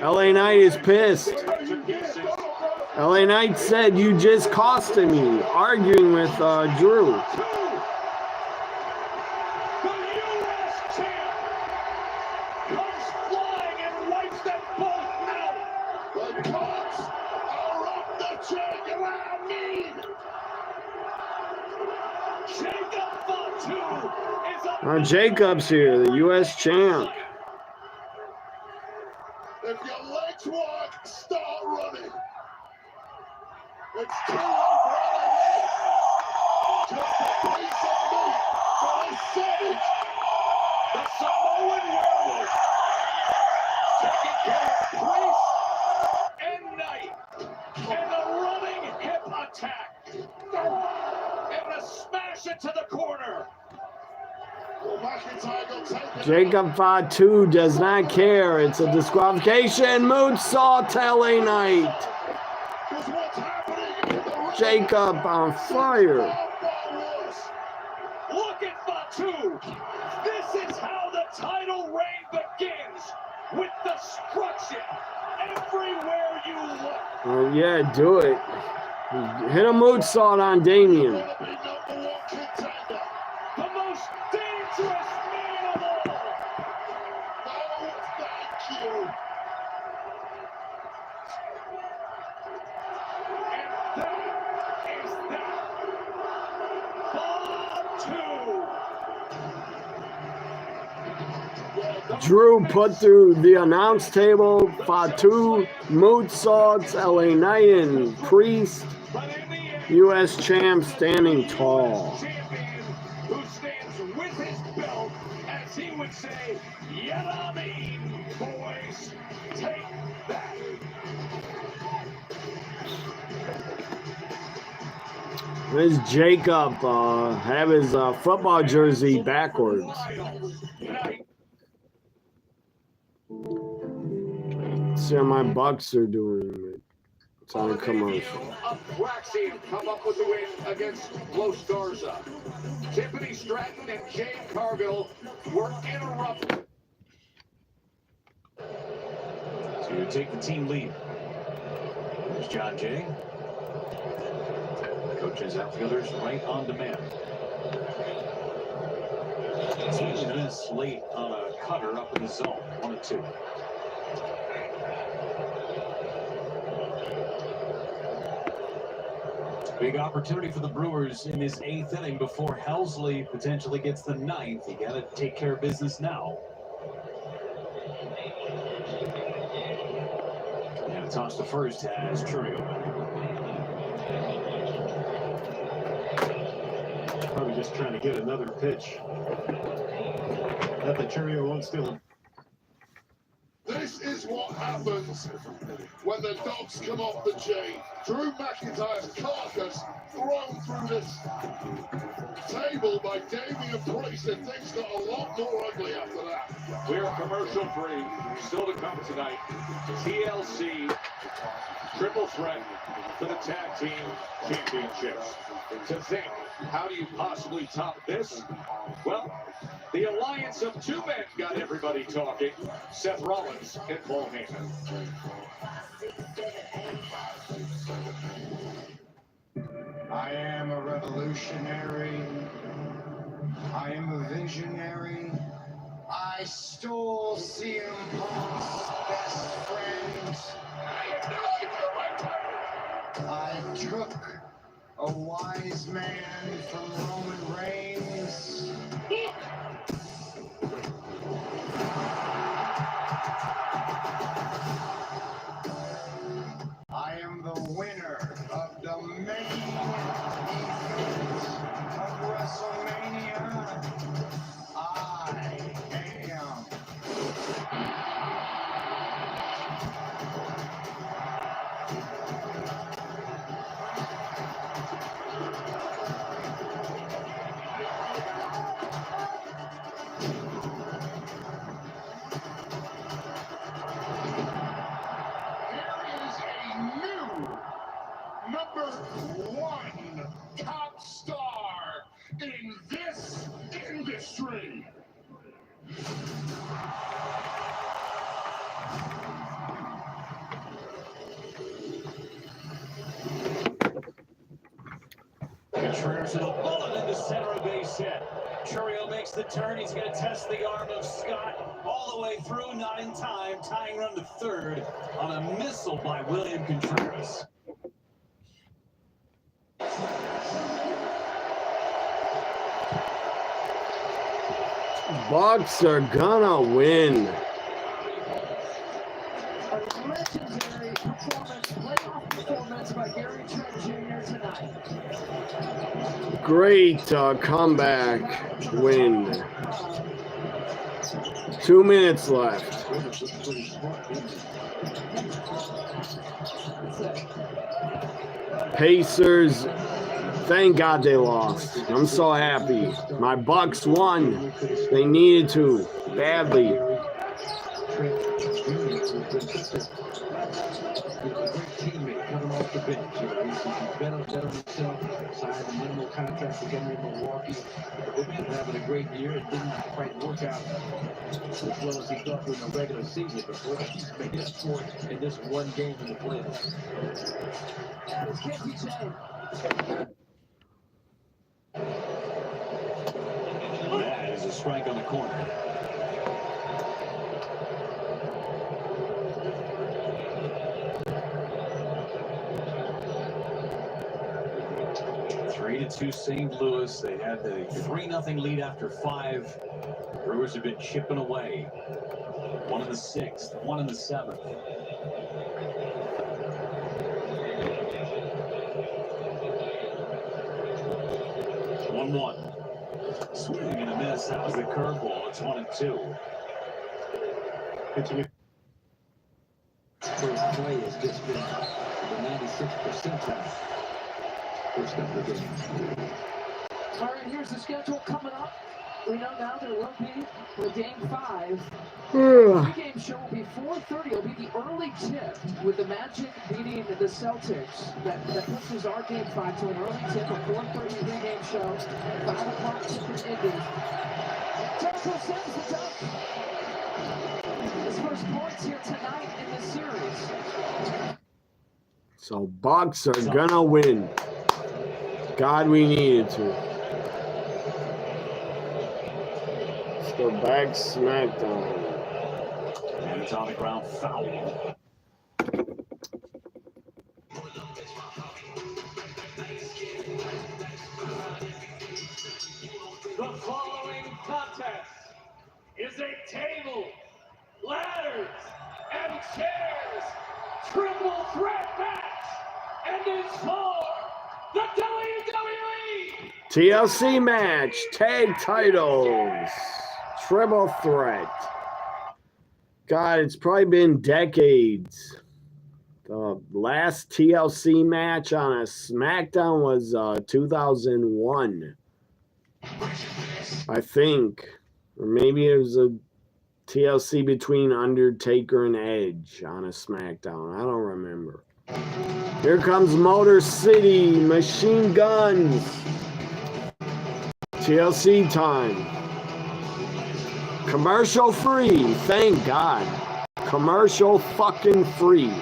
LA Knight is pissed. LA Knight said, you just costed me, arguing with Drew. Jacob's here, the U.S. champ. If your legs work, start running. It's too late for anything. Just a piece of meat for a savage. The Samoan werewolf. Taking care of Priest and Knight. And the running hip attack. And the smash into the corner. Jacob Fatu does not care. It's a disqualification. Moonsault to LA Knight. Jacob on fire. Look at Fatu. This is how the title reign begins. With destruction everywhere you look. Yeah, do it. Hit a moonsault on Damien. Drew put through the announce table. Fatu, moonsaults, LA Knight and Priest. U.S. champ standing tall. Who stands with his belt, as he would say, Yadami, boys, take that. Where's Jacob have his football jersey backwards? See how my Bucks are doing. It's on a commercial. Abraxian come up with the win against Los Garza. Tiffany Stratton and Jade Cargill were interrupted. So you take the team lead. There's John Jay. Coaches outfielders right on demand. Swinging a miss late on a cutter up in the zone. 1-2. Big opportunity for the Brewers in this 8th inning before Helsley potentially gets the 9th. You got to take care of business now. And a toss to first has Churio. Probably just trying to get another pitch. Not that Churio won't steal. This is what happens when the dogs come off the chain. Drew McIntyre's carcass thrown through this table by Damian Priest, and things got a lot more ugly after that. We're commercial free. Still to come tonight. TLC triple threat for the tag team championships. To think, how do you possibly top this? Well, the alliance of two men got everybody talking. Seth Rollins and Paul Heyman. I am a revolutionary. I am a visionary. I stole CM Punk's best friend. I took a wise man from Roman Reigns. I am the winner of the main event of WrestleMania. I am. string. Contreras with a bullet into center base hit. Churio makes the turn. He's going to test the arm of Scott all the way through, not in time. Tying run to third on a missile by William Contreras. Bucks are gonna win. A legendary performance, playoff performance by Gary Trent Jr. tonight. Great comeback win. 2 minutes left. Pacers, thank God they lost. I'm so happy. My Bucks won. They needed to badly. Teammate coming off the bench. He's bet on himself, signed a minimal contract to get him in Milwaukee. They've been having a great year. It didn't quite work out as well as he thought during the regular season, but boy, he's made his point in this one game in the playoffs. That is a strike on the corner. Three to 2 St. Louis. They had the 3-0 lead after 5. Brewers have been chipping away. 1 in the 6th, 1 in the 7th. One. Swing and a miss. That was the curveball. It's 1-2. Pitching first play has just been the 96th percentile. First couple of games. All right, here's the schedule coming up. We know now there will be for Game 5. The game show will be 4:30. It'll be the early tip with the Magic beating the Celtics. That pushes our Game 5 to an early tip, a 4:30 pregame show. 5 o'clock tip in Indy. Tesla sends the dunk. His first points here tonight in this series. So Bucks are gonna win. God, we needed to. Let's go back Smackdown. And it's on the ground foul. The following contest is a table, ladders, and chairs triple threat match, and is for the WWE TLC match, tag titles, triple threat. God, it's probably been decades. The last TLC match on a Smackdown was 2001. I think. Or maybe it was a TLC between Undertaker and Edge on a Smackdown. I don't remember. Here comes Motor City, Machine Guns. TLC time. Commercial free, thank God. Commercial fucking free.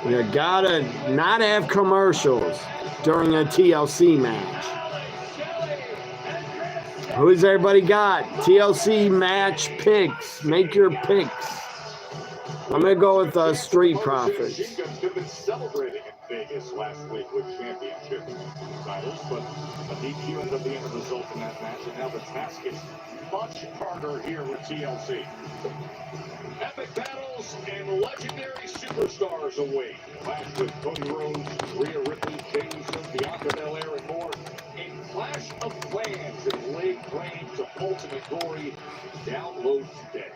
You gotta not have commercials during a TLC match. Who's everybody got? TLC match picks. Make your picks. I'm going to go with Street Profits. Machine Guns could have been celebrating in Vegas last week with championship titles, but a DQ ended up being the result in that match, and now the task is much harder here with TLC. Epic battles and legendary superstars await. Clash with Cody Rhodes, Rhea Ripley, Jameson, Bianca Belair, and more. A clash of clans that laid claim to ultimate glory. Download today.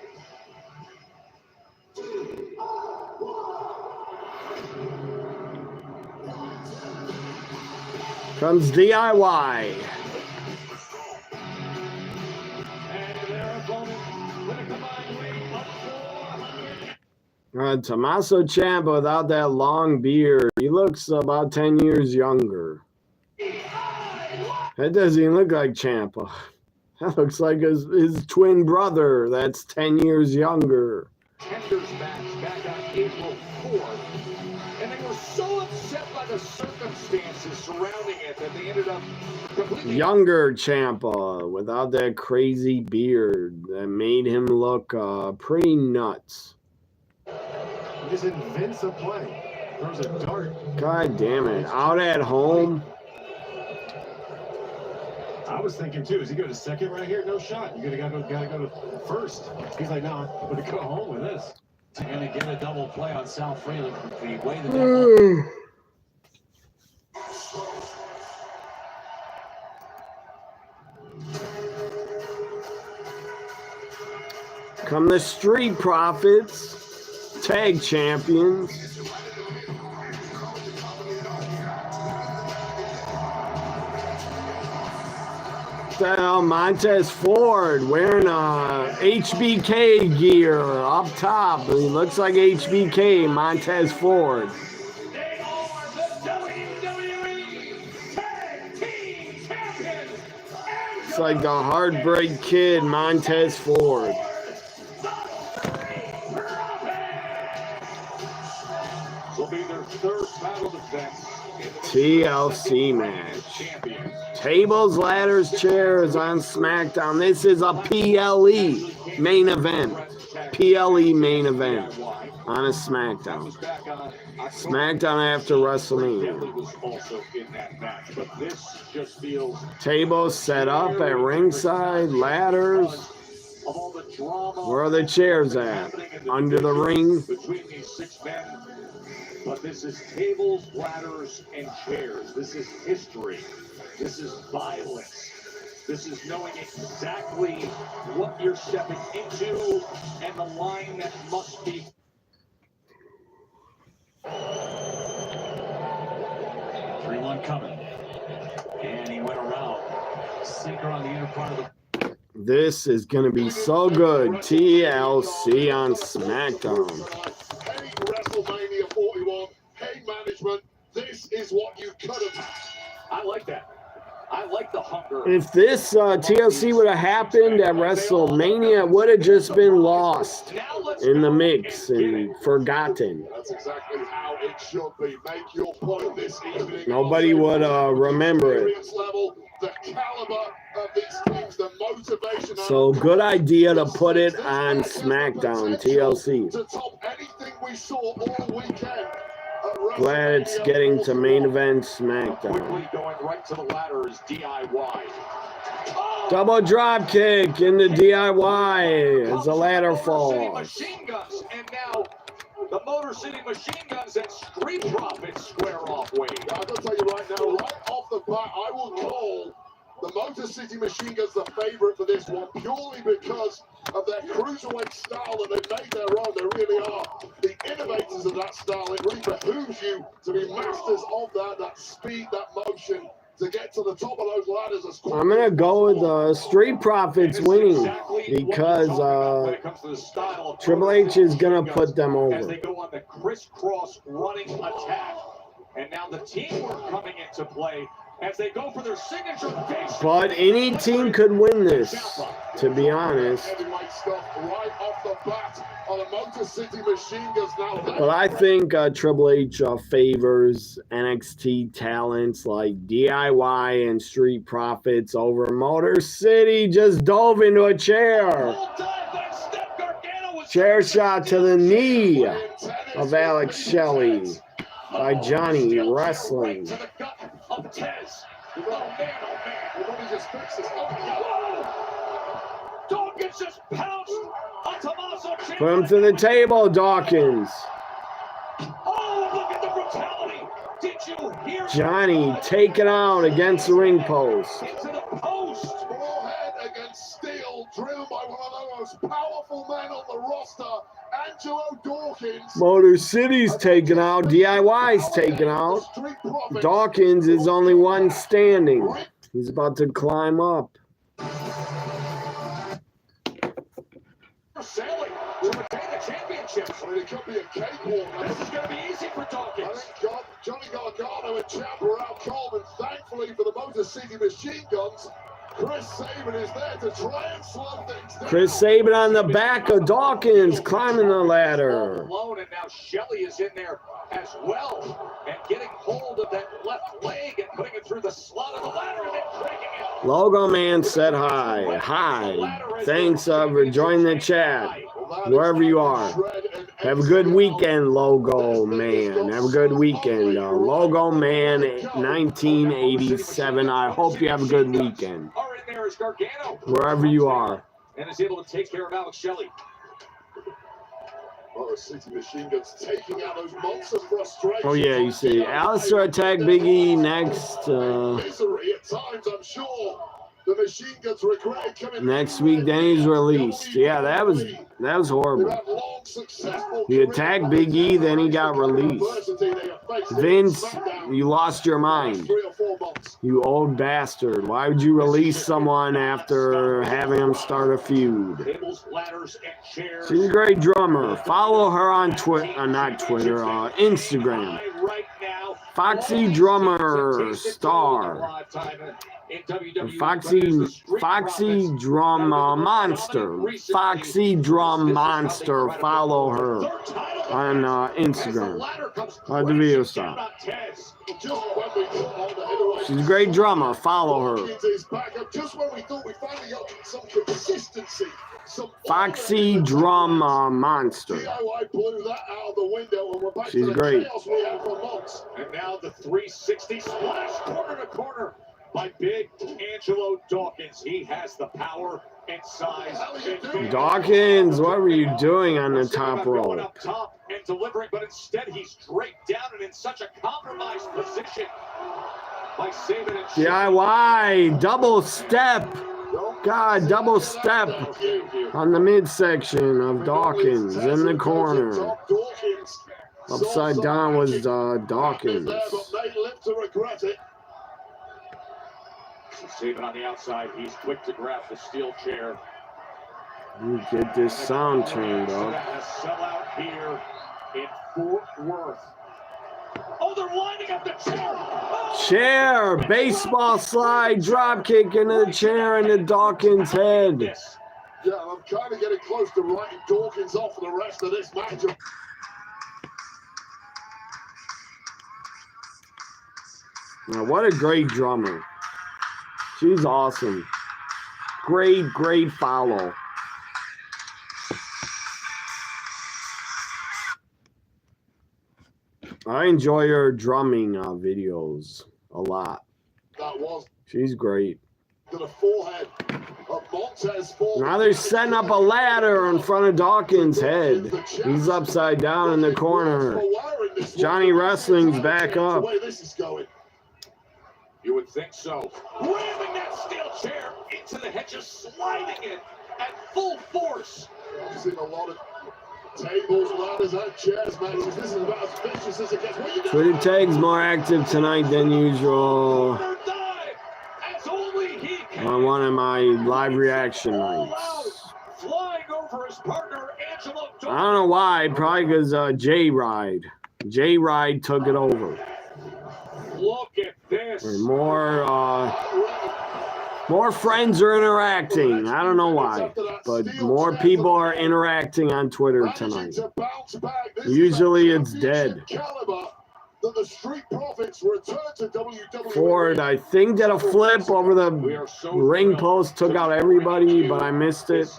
Comes DIY. And their opponent with a combined weight of 400. Tommaso Ciampa without that long beard. He looks about 10 years younger. DIY! That doesn't even look like Ciampa. That looks like his twin brother. That's 10 years younger. Tenders match back on April 4th, and they were so upset by the circumstances surrounding it that they ended up completely Younger Ciampa without that crazy beard that made him look pretty nuts. He just invents a play. Throws a dart. God damn it. Out at home. I was thinking too, is he going to second right here? No shot. You gotta go to first. He's like, no, I'm gonna go home with this. And again, a double play on Sal Freeland. The way that Come the Street Profits, tag champions. Montez Ford wearing HBK gear up top. He looks like HBK, Montez Ford. They are the WWE Tag Team Champions. It's like the Heartbreak Kid, Montez Ford. Will be their third title defense. TLC match. Tables, ladders, chairs on SmackDown. This is a PLE main event. PLE main event on a SmackDown. SmackDown after WrestleMania. Tables set up at ringside, ladders. Where are the chairs at? Under the ring. Between these 6 men. But this is tables, ladders, and chairs. This is history. This is violence. This is knowing exactly what you're stepping into and the line that must be. 3-1 coming. And he went around. Sinker on the inner part of the. This is going to be so good. TLC on SmackDown. Hey, WrestleMania 41. Hey, management. This is what you could have. I like that. I like the hunger. If this TLC would have happened at WrestleMania, it would have just been lost in the mix and forgotten. That's exactly how it should be. Make your point this evening. Nobody would remember it. The caliber of these teams, the motivation. So good idea to put it on SmackDown, TLC. To top anything we saw all weekend. Glad it's getting to main event SmackDown. Quickly going right to the ladder is DIY. Double drop kick into DIY as the ladder falls. Machine Guns, and now the Motor City Machine Guns and Street Profits square off, Wade. I'm going to tell you right now, right off the bat, I will call the Motor City Machine Guns the favorite for this one, purely because of their cruiserweight style that they made their own. They really are the innovators of that style. It really behooves you to be masters of that speed, that motion, to get to the top of those ladders as quickly. I'm going to go with Street Profits winning because Triple H is going to put them as they over. go on the crisscross running attack. And now the teamwork coming into play as they go for their signature base. But any team could win this, to be honest. Heavyweight stuff right off the bat on the Motor City Machine Guns now. But I think Triple H favors NXT talents like DIY and Street Profits over Motor City. Just dove into a chair. Chair shot to the knee of Alex Shelley by Johnny Wrestling. Of Tez. Oh man, oh man. Everybody just fixes. Dawkins just pounced on Tommaso Ciampa. Put him to the table, Dawkins. Oh, look at the brutality. Did you hear Johnny taken out against the ring post. into the post? Forehead against steel, driven by one of the most powerful men on the roster, Angelo Dawkins. Motor City's taken out. DIY's taken out. Dawkins is only one standing. He's about to climb up. Sailing to retain the championships. I mean, it could be a cakewalk. This is going to be easy for Dawkins. I think Johnny Gargano and Ciampa are out cold, and thankfully for the Motor City Machine Guns, Chris Sabin is there to try and slow things down. Chris Sabin on the back of Dawkins, climbing the ladder. Alone, and now Shelley is in there as well, and getting hold of that left leg and putting it through the slot of the ladder and then breaking it. Logo Man said hi. Hi. Thanks for joining the chat, wherever you are. Have a good weekend, Logo Man. Have a good weekend. Logo Man 1987. I hope you have a good weekend, wherever you are. And is able to take care of Alex Shelley. Motor City Machine Guns taking out those months of frustration. Oh yeah, you see, Alistair attack Big E next. Misery at times, I'm sure. The Machine Guns regret coming Next week, then he's released. Yeah, that was horrible. He attacked Big E, then he got released. Vince, you lost your mind. You old bastard. Why would you release someone after having him start a feud? She's a great drummer. Follow her on Instagram. Foxy Drummer Star. Foxy Drum Monster. Foxy Drum Monster. Follow her on Instagram. On the video stop. She's a great drummer. Follow her. Foxy Drum Monster. She's great. And now the 360 splash corner to corner by Big Angelo Dawkins. He has the power and size. Dawkins, what were you doing on the top rope? Up top and delivering, but instead he's draped down and in such a compromised position by Sabin and DIY double step. God, double step on the midsection of Dawkins in the corner. Upside down was Dawkins. Sabin on the outside. He's quick to grab the steel chair. You get this sound turned up. A sellout here in Fort Worth. Oh, they're lining up the chair. Oh! Chair, baseball slide, drop kick into the chair into Dawkins' head. Yeah, I'm kind of getting close to writing Dawkins off for the rest of this matchup. Now, what a great drummer. She's awesome. Great follow. I enjoy her drumming videos a lot. She's great. To the forehead of Montez Ford. Now they're setting up a ladder in front of Dawkins' head. He's upside down in the corner. Johnny Wrestling's back up. You would think so. Ramming that steel chair into the head, just sliding it at full force. You've seen a lot of tables, ladders, and chairs matches. This is about as vicious as it gets. Twitter tags more active tonight than usual on one of my live reaction nights. Flying over his partner, Angelo. I don't know why. Probably because J-Ride took it over. Look at this. More friends are interacting. I don't know why, but more people are interacting on Twitter tonight. Usually it's dead. Ford, I think, did a flip over the ring post, took out everybody, but I missed it.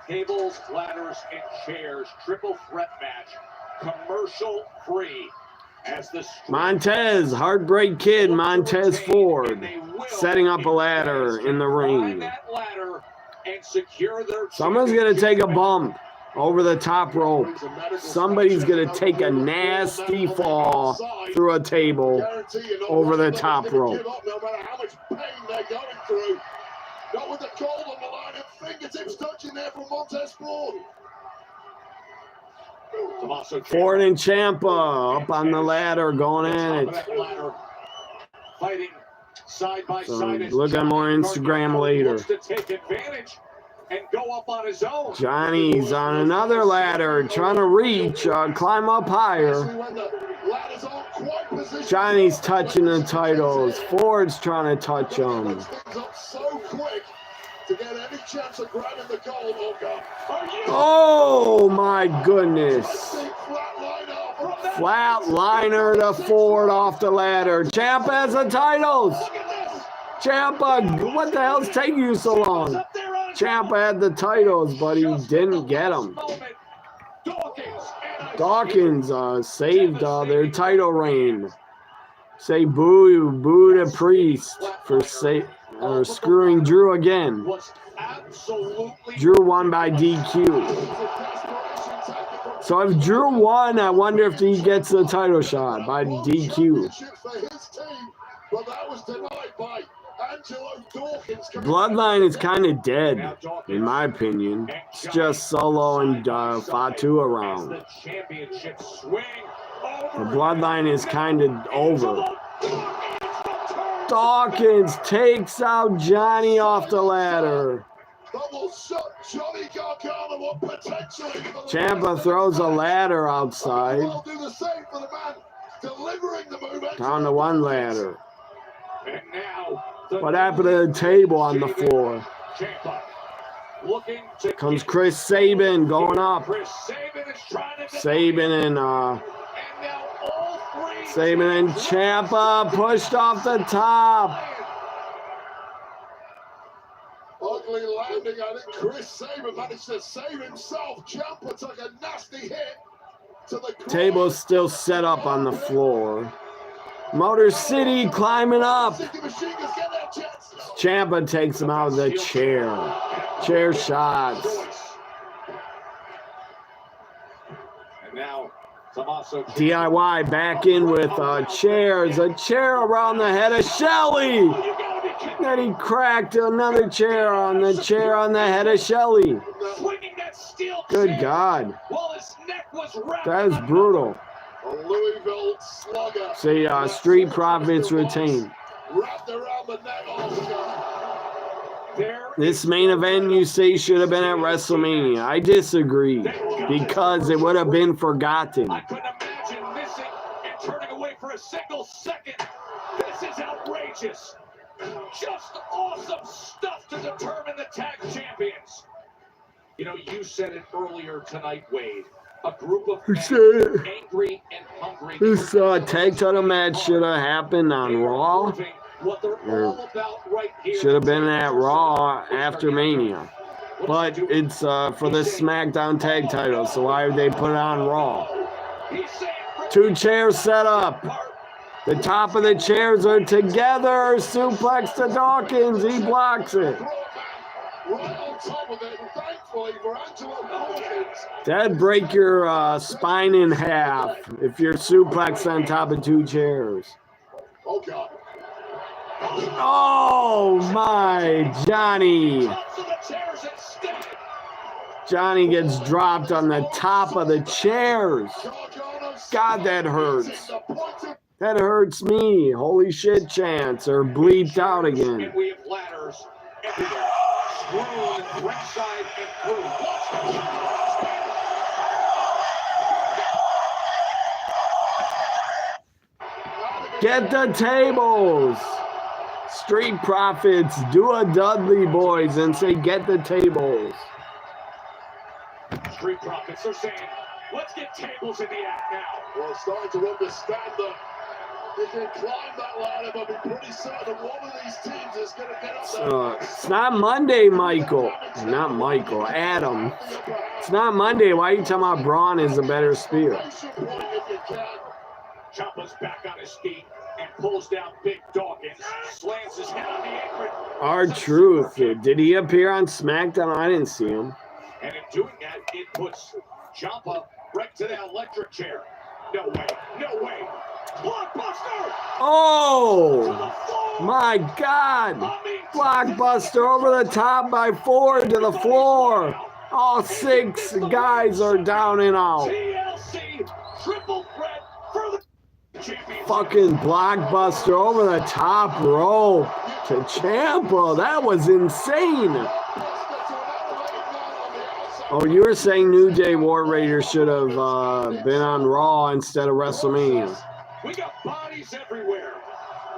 Tables, ladders, and chairs. Triple threat match. Commercial free. Montez, Heartbreak Kid, Montez Ford, setting up a ladder in the ring. Someone's going to take a bump over the top rope. Somebody's going to take a nasty fall through a table over the top rope. No matter how much pain they're going through. Not with the gold on the line and fingertips touching there from Montez Ford. Ford and Ciampa up on the ladder going at it. Fighting side by So side. look at more Instagram later. To take advantage and go up on his own. Johnny's on another ladder, trying to reach, climb up higher. Johnny's touching the titles. Ford's trying to touch them. So quick to get any chance of grabbing the gold. Oh, God. Oh, my goodness. Flatliner to Ford off the ladder. Ciampa has the titles. Ciampa, what the hell's taking you so long? Ciampa had the titles, but he didn't get them. Dawkins saved their title reign. Say boo, boo to Priest for screwing Drew again. Drew won by DQ. So if Drew won, I wonder if he gets the title shot by DQ. Bloodline is kind of dead, in my opinion. It's just Solo and Fatu around. The Bloodline is kind of over. Dawkins takes out Johnny off the ladder. Ciampa throws a ladder outside. Down to one ladder. What happened to the table on the floor? Comes Chris Sabin going up. Sabin and Ciampa pushed off the top. Ugly landing. I think Chris Sabin managed to save himself. Ciampa took a nasty hit to the table's still set up on the floor. Motor City climbing up. Ciampa takes him out of the chair. Chair shots. DIY back in with chairs. A chair around the head of Shelly. Then he cracked another chair on the head of Shelly. Good God. That is brutal. See, Street Profits retain. This main event, you say, should have been at WrestleMania. I disagree, because it would have been forgotten. I couldn't imagine missing and turning away for a single second. This is outrageous. Just awesome stuff to determine the tag champions. You know, you said it earlier tonight, Wade. A group of men angry and hungry. This tag title match should have happened on Raw. Should have been at Raw after Mania. But it's for the Smackdown tag title, so why would they put it on Raw? 2 chairs set up. The top of the chairs are together. Suplex to Dawkins. He blocks it. That'd break your spine in half if you're suplexed on top of 2 chairs. Oh my, Johnny. Johnny gets dropped on the top of the chairs. God, that hurts. That hurts me. Holy shit chants are bleeped out again. We have ladders everywhere. Screwed ringside and through. Get the tables. Street Profits, do a Dudley boys and say get the tables. Street Profits are saying, let's get tables in the act now. Well, starting to understand that they can climb that ladder, but be pretty certain one of these teams is going to get up there. It's not Monday, Michael. Not Michael, Adam. It's not Monday. Why are you talking about Braun is a better spear? Ciampa's back on his feet and pulls down Big Dawkins. Slams his head on the apron. R-Truth. Did he appear on SmackDown? I didn't see him. And in doing that, it puts Ciampa right to the electric chair. No way. No way. Blockbuster! Oh! My God! Blockbuster over the top by Ford to the floor. All 6 guys are down and out. TLC triple threat for the champion. Fucking Blockbuster over the top rope to Ciampa. That was insane. Oh, you were saying New Day War Raiders should have been on Raw instead of WrestleMania. We got bodies everywhere.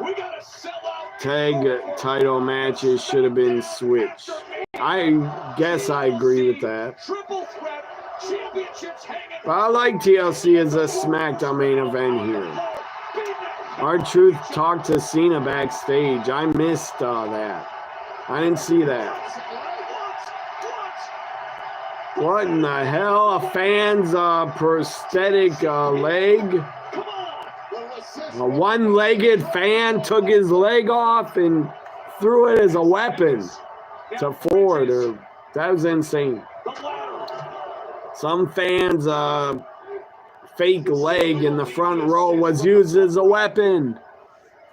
We got to sell out. Tag title matches should have been switched. I guess I agree with that. Triple threat championships hanging. But I like TLC as a SmackDown main event here. R-Truth talked to Cena backstage. I missed that. I didn't see that. What in the hell? A fan's prosthetic leg? A one-legged fan took his leg off and threw it as a weapon to Ford. That was insane. Some fans' fake leg in the front row was used as a weapon.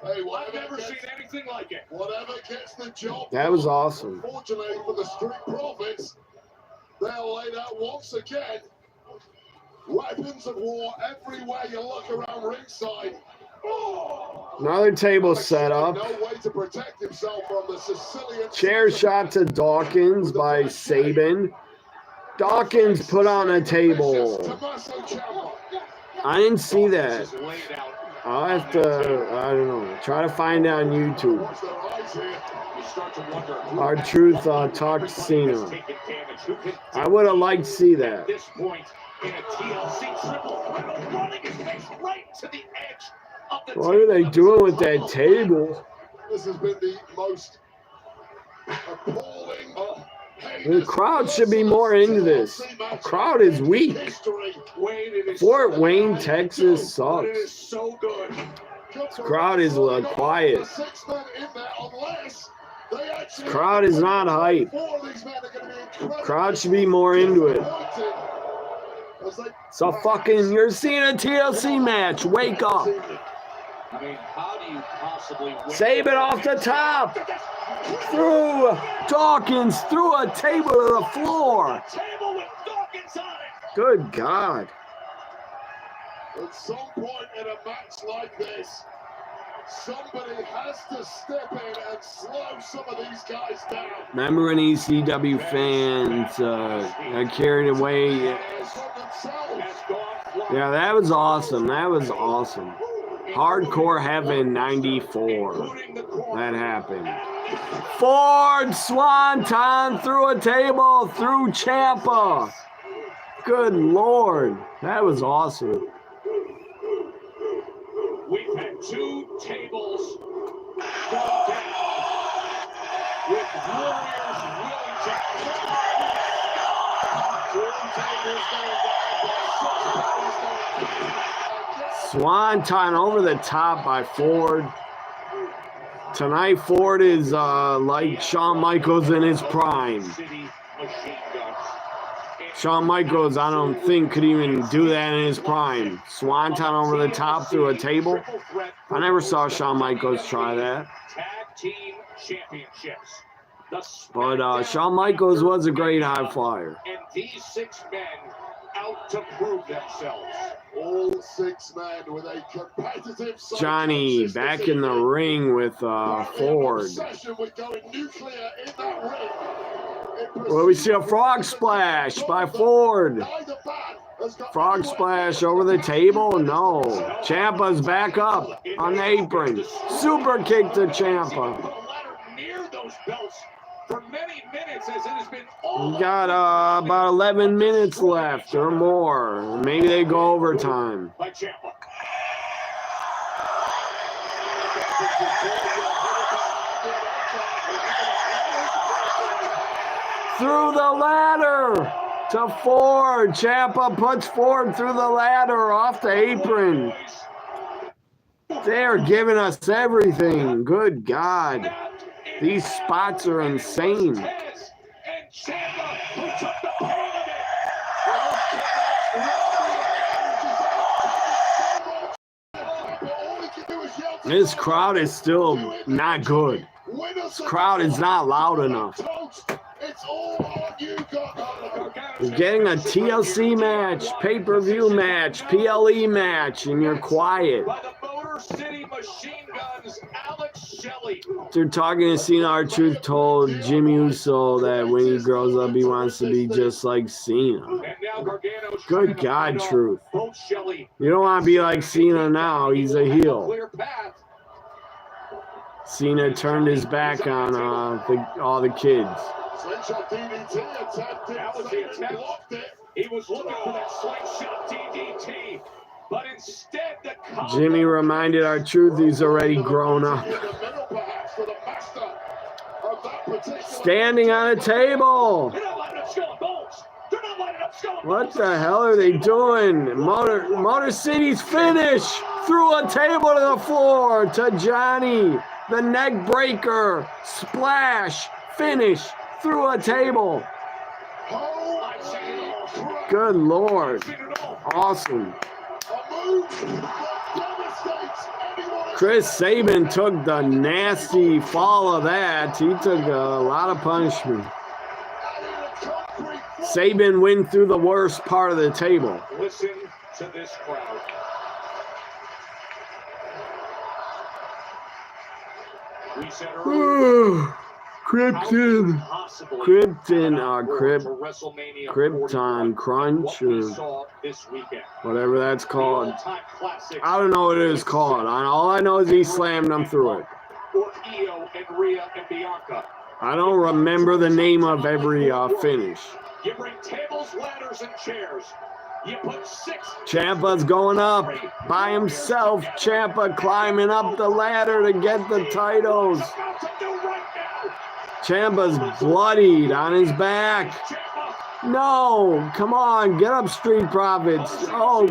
Hey, I've never seen anything like it. Whatever gets the job. That was awesome. Fortunately for the Street Profits, they're laid out once again. Weapons of war everywhere you look around ringside. Another table set up. No way to protect himself from the Sicilian. Chair shot to Dawkins by Sabin. Dawkins put on a table. I didn't see that. I'll have to, I don't know, try to find it on YouTube. R-Truth talked to Cena. I would have liked to see that. What are they doing with that table? This has been the most appalling. The crowd should be more into this. The crowd is weak. Fort Wayne, Texas sucks. This crowd is quiet. This crowd is not hype. Crowd should be more into it. So fucking, you're seeing a TLC match. Wake up. I mean, how do you possibly Save it off the top. Through Dawkins, through a table to the floor. Good God. At some point in a match like this, somebody has to step in and slow some of these guys down. Remember when ECW fans got carried away? Yeah, that was awesome. That was awesome. Hardcore Heaven 94. That happened. Ford Swanton through a table, through Ciampa. Good Lord. That was awesome. We've had two tables fall down with Warriors willing to Swanton over the top by Ford. Tonight, Ford is like Shawn Michaels in his prime. Shawn Michaels, I don't think, could even do that in his prime. Swanton over the top through a table. I never saw Shawn Michaels try that. Tag team championships. But Shawn Michaels was a great high flyer. And these six men out to prove themselves. All six men with a competitive Johnny back in the ring with Ford. Well, we see a frog splash by Ford. Frog splash over the table? No. Ciampa's back up on the apron. Super kick to Ciampa. We got about 11 minutes left or more. Maybe they go overtime. Through the ladder to Ford. Ciampa puts Ford through the ladder off the apron. They're giving us everything. Good God. These spots are insane. This crowd is still not good. This crowd is not loud enough. You're getting a TLC match, pay-per-view match, PLE match, and you're quiet. By the Motor City Machine Guns, Alex Shelley. After talking to Cena, R-Truth told Jimmy Uso that when he grows up, he wants to be just like Cena. Good God, Truth. You don't want to be like Cena now. He's a heel. Cena turned his back on all the kids. He was looking for that slingshot DDT, but instead the Jimmy reminded R-Truth he's already grown up. Standing on a table. What the hell are they doing? Motor City's finish through a table to the floor to Johnny. The neck breaker, splash, finish through a table. Good Lord. Awesome. Chris Sabin took the nasty fall of that. He took a lot of punishment. Sabin went through the worst part of the table. Listen to this crowd. We said earlier, Krypton Crunch, or whatever that's called. I don't know what it is called. All I know is he slammed them through it. I don't remember the name of every finish. You bring tables, ladders, and chairs. You put 6. Ciampa's going up by himself. Ciampa climbing up the ladder to get the titles. Ciampa's bloodied on his back. No, come on, get up, Street Profits. Oh,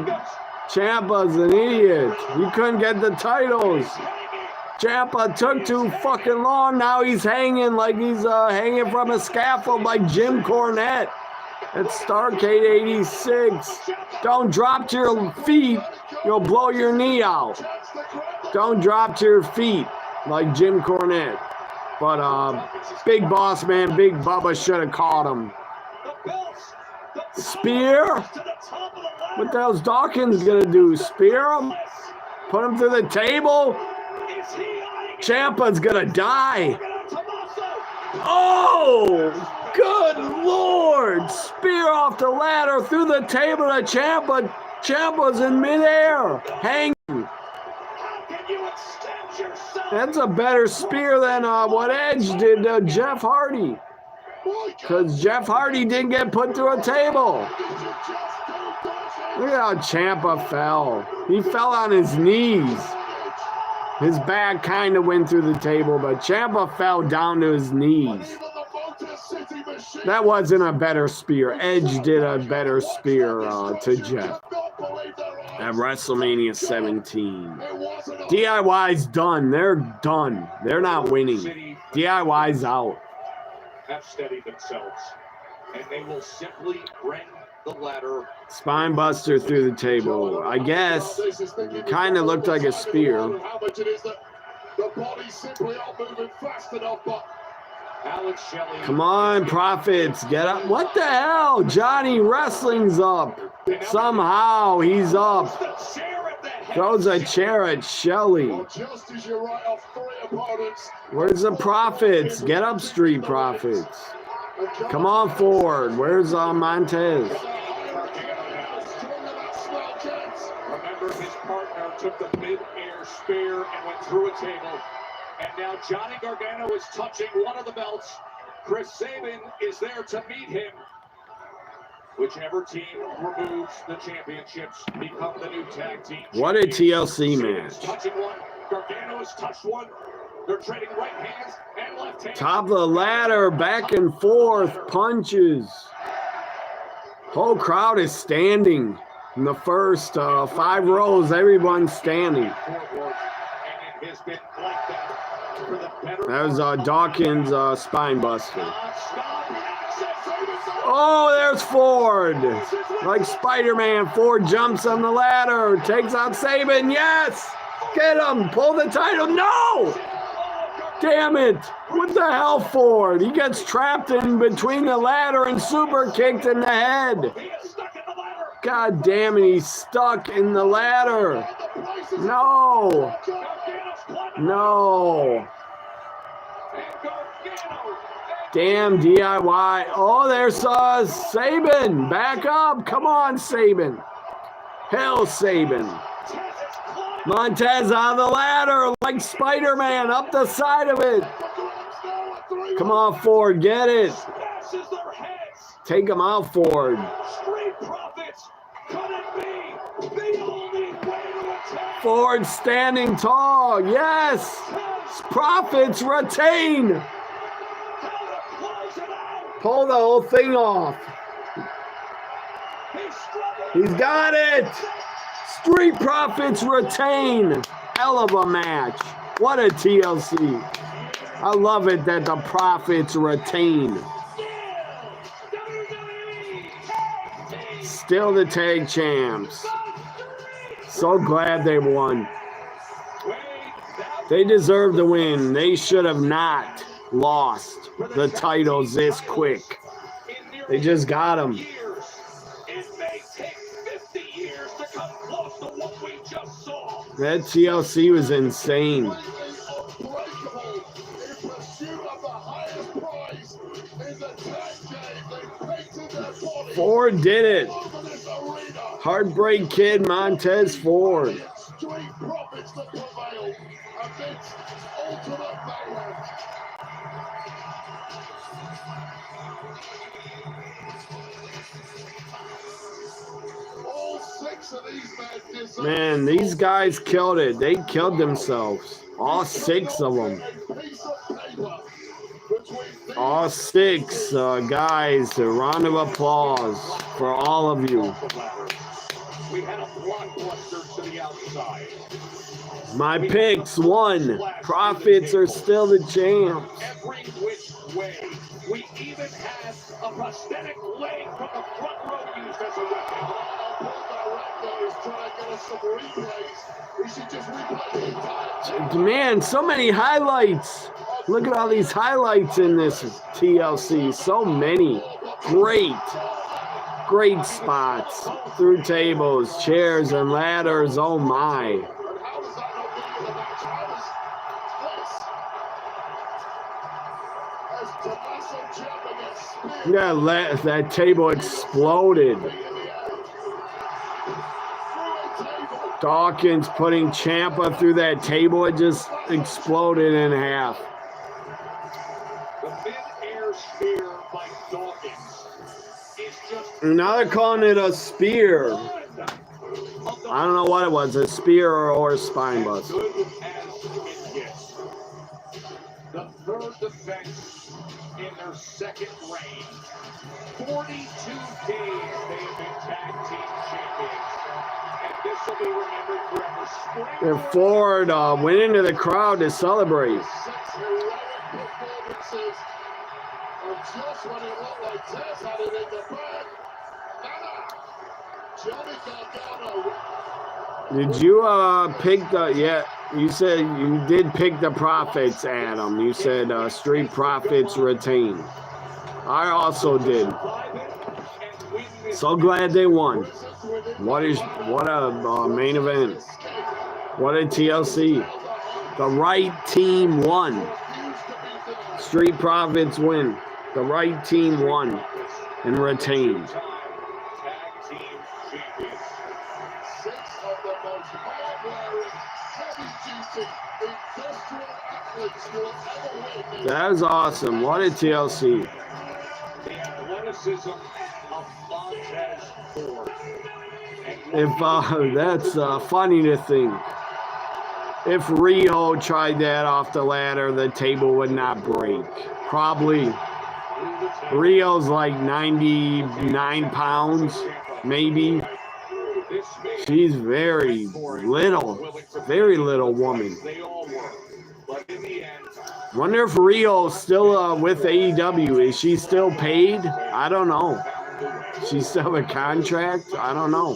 Ciampa's an idiot. He couldn't get the titles. Ciampa took too fucking long. Now he's hanging like he's hanging from a scaffold like Jim Cornette. It's Starrcade 86. Don't drop to your feet. You'll blow your knee out. Don't drop to your feet like Jim Cornette. But Big Boss Man, Big Bubba should have caught him. Spear? What the hell's Dawkins going to do? Spear him? Put him through the table? Ciampa's going to die. Oh! Good Lord! Spear off the ladder through the table to Ciampa. Ciampa's in midair, hanging. That's a better spear than what Edge did to Jeff Hardy. Because Jeff Hardy didn't get put through a table. Look at how Ciampa fell. He fell on his knees. His back kind of went through the table, but Ciampa fell down to his knees. That wasn't a better spear. Edge did a better spear to Jeff at WrestleMania 17. DIY's done. They're done. They're not winning. DIY's out. Have steadied themselves, and they will simply bring the ladder. Spine buster through the table. I guess kind of looked like a spear. How much it is that the body's simply not moving fast enough, but come on, Profits, get up. What the hell? Johnny Wrestling's up. Somehow he's up. Throws a chair at Shelly. Where's the Profits? Get up, Street Profits. Come on forward. Where's Montez? Remember, his partner took the mid-air spear and went through a table. And now Johnny Gargano is touching one of the belts. Chris Sabin is there to meet him. Whichever team removes the championships become the new tag team. What a TLC match. Touching one. Gargano has touched one. They're trading right hands and left hands. Top of the ladder, back and forth, punches. Whole crowd is standing in the first 5 rows. Everyone's standing. That was Dawkins' spine buster. Oh, there's Ford. Like Spider-Man, Ford jumps on the ladder, takes out Sabin. Yes! Get him! Pull the title. No! Damn it! What the hell, Ford? He gets trapped in between the ladder and super kicked in the head. God damn it, he's stuck in the ladder. No! No! Damn DIY. Oh, there's Saban. Back up. Come on, Saban. Hell, Saban. Montez on the ladder like Spider-Man up the side of it. Come on, Ford. Get it. Take him out, Ford. Ford standing tall. Yes. Profits retain. Pull the whole thing off. He's got it. Street Profits retain. Hell of a match. What a TLC. I love it that the Profits retain. Still the tag champs. So glad they won. They deserve to win. They should have not lost the titles this quick. They just got them. That TLC was insane. Ford did it. Heartbreak Kid Montez Ford. Man, these guys killed it. They killed themselves. All 6 of them. All 6 guys. A round of applause for all of you. My picks won. Profits are still the champs. Every which way. We even had a prosthetic leg from the front row used as a weapon. Man, so many highlights. Look at all these highlights in this TLC. So many. Great spots. Through tables, chairs, and ladders. Oh my. Yeah, that table exploded. Dawkins putting Ciampa through that table. It just exploded in half. The mid-air spear by Dawkins is just... Now they're calling it a spear. I don't know what it was, a spear or a spine bust. The third defense in their second reign. 42 days they have been tag team champions. And this will be remembered forever. And Ford went into the crowd to celebrate. Did you pick the, yeah, you said you did pick the Profits, Adam. You said Street Profits retain. I also did. So glad they won. What a main event. What a TLC. The right team won. Street Profits win. The right team won and retained. That was awesome. What a TLC. If that's funny to think. If Rio tried that off the ladder, the table would not break. Probably. Rio's like 99 pounds, maybe. She's very little woman. Wonder if Rio's still with AEW. Is she still paid? I don't know. She still have a contract? I don't know.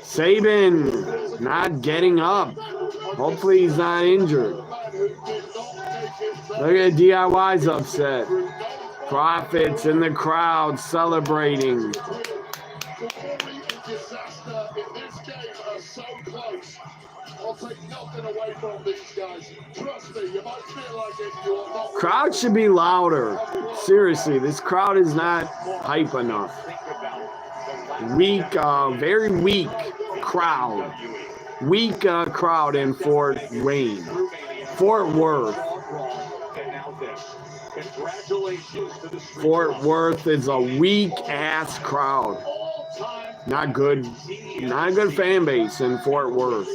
Saban not getting up. Hopefully he's not injured. Look at DIY's upset. Profits in the crowd celebrating. I'll take nothing away from these guys. Trust me, you might feel like it. You will not. Crowd should be louder. Seriously, this crowd is not hype enough. Weak, very weak crowd. Weak crowd in Fort Wayne. Fort Worth. Fort Worth is a weak ass crowd. Not good. Not a good fan base in Fort Worth.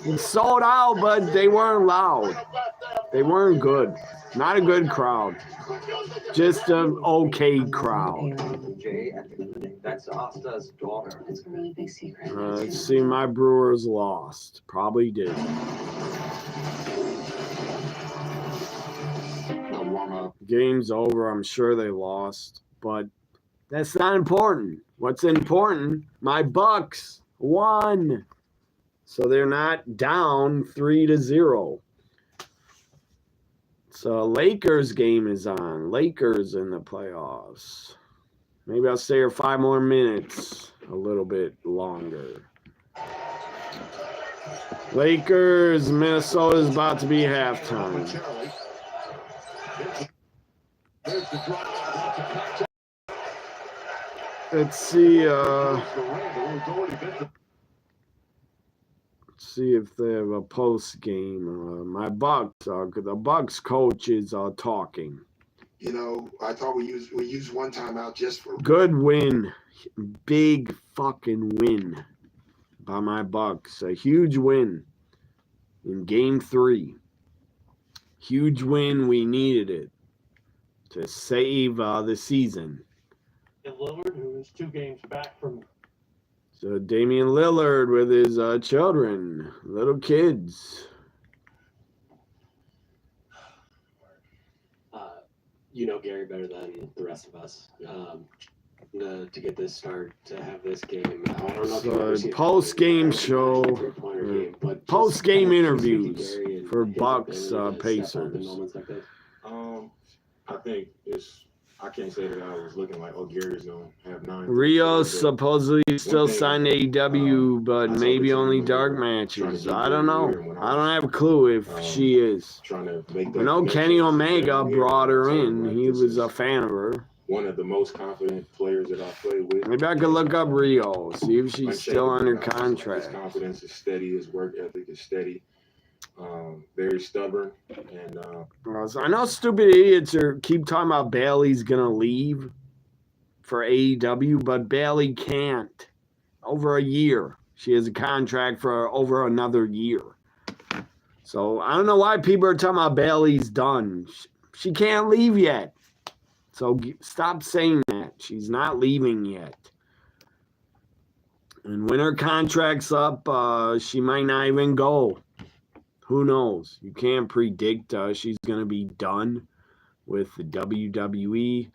It sold out, but they weren't loud. They weren't good. Not a good crowd. Just an okay crowd. That's Asta's daughter. It's a really big secret. Let's see, my Brewers lost. Probably did. Game's over. I'm sure they lost, but that's not important. What's important? My Bucks won, so they're not down 3-0. So Lakers game is on. Lakers in the playoffs. Maybe I'll stay here 5 more minutes, a little bit longer. Lakers, Minnesota's about to be halftime. Let's see. See if they have a post game. My Bucks, the Bucks coach is talking. You know, I thought we used one timeout just for good win, big fucking win by my Bucks. A huge win in Game 3. Huge win. We needed it to save the season. And Lillard, who is 2 games back from. So Damian Lillard with his children, little kids. You know Gary better than the rest of us. To get this start, to have this game. I don't know if post-game show, post-game interviews for Bucks Pacers. I think I can't say that I was looking like, oh, Gary's going to have 9. Rio supposedly still signed AEW, but maybe only dark matches. I don't know. I don't have a clue if she is. I know Kenny Omega brought her in. He was a fan of her. One of the most confident players that I played with. Maybe I could look up Rio, see if she's still under contract. His confidence is steady. His work ethic is steady. Very stubborn, and I know stupid idiots keep talking about Bailey's gonna leave for AEW, but Bailey can't. Over a year, she has a contract for over another year. So I don't know why people are talking about Bailey's done. She can't leave yet. So stop saying that. She's not leaving yet. And when her contract's up, she might not even go. Who knows? You can't predict she's going to be done with the WWE.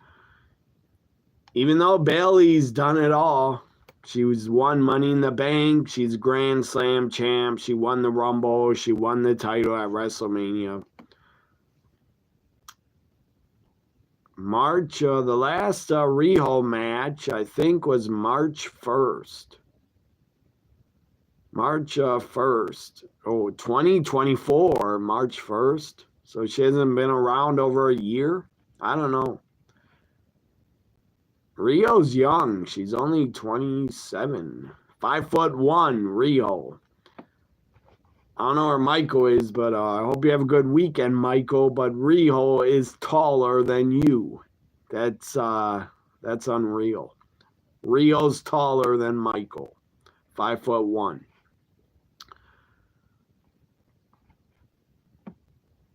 Even though Bailey's done it all, she won Money in the Bank. She's Grand Slam champ. She won the Rumble. She won the title at WrestleMania. March, the last Riho match, I think, was March 1st. March 1st. Oh, 2024, March 1st. So she hasn't been around over a year? I don't know. Rio's young. She's only 27. 5'1", Rio. I don't know where Michael is, but I hope you have a good weekend, Michael. But Rio is taller than you. That's unreal. Rio's taller than Michael. 5'1".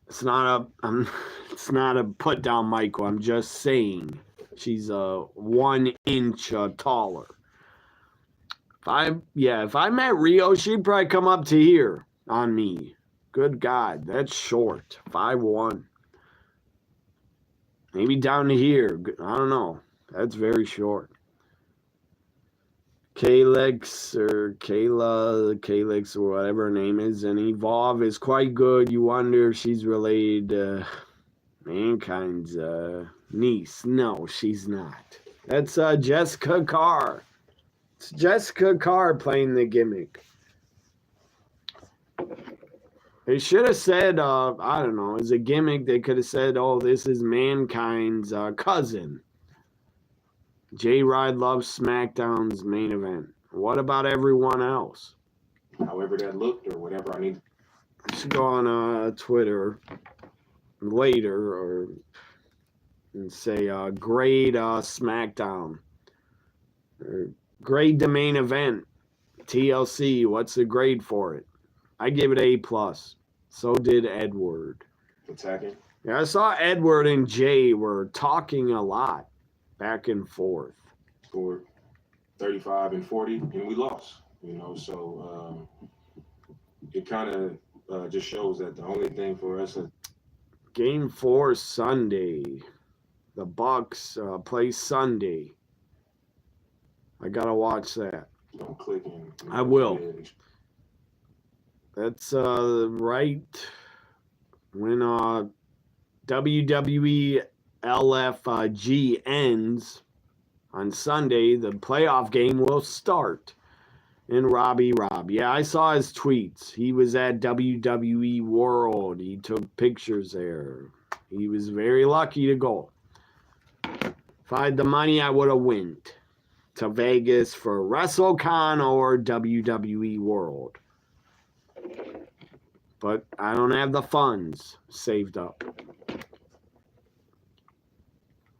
It's not a put down, Michael. I'm just saying she's 1 inch taller. If I met Rio, she'd probably come up to here on me. Good God, that's short. 5'1". Maybe down to here. I don't know. That's very short. Kalex or Kalex or whatever her name is, and Evolve is quite good. You wonder if she's related to Mankind's niece. No, she's not. That's Jessica Carr. It's Jessica Carr playing the gimmick. They should have said, I don't know, as a gimmick, they could have said, oh, this is Mankind's cousin. J-Rod loves SmackDown's main event. What about everyone else? However that looked or whatever I need. I should go on Twitter later and say, grade SmackDown. Or grade the main event. TLC, what's the grade for it? I give it A+. So did Edward. Attacking? Yeah, I saw Edward and Jay were talking a lot, back and forth. Scored 35 and 40, and we lost. So it kind of just shows that the only thing for us is Game 4 Sunday. The Bucks play Sunday. I gotta watch that. Don't click in. I will. That's right when WWE LFG ends on Sunday. The playoff game will start. And Robbie Rob. Yeah, I saw his tweets. He was at WWE World. He took pictures there. He was very lucky to go. If I had the money, I would have went to Vegas for WrestleCon or WWE World. But I don't have the funds saved up.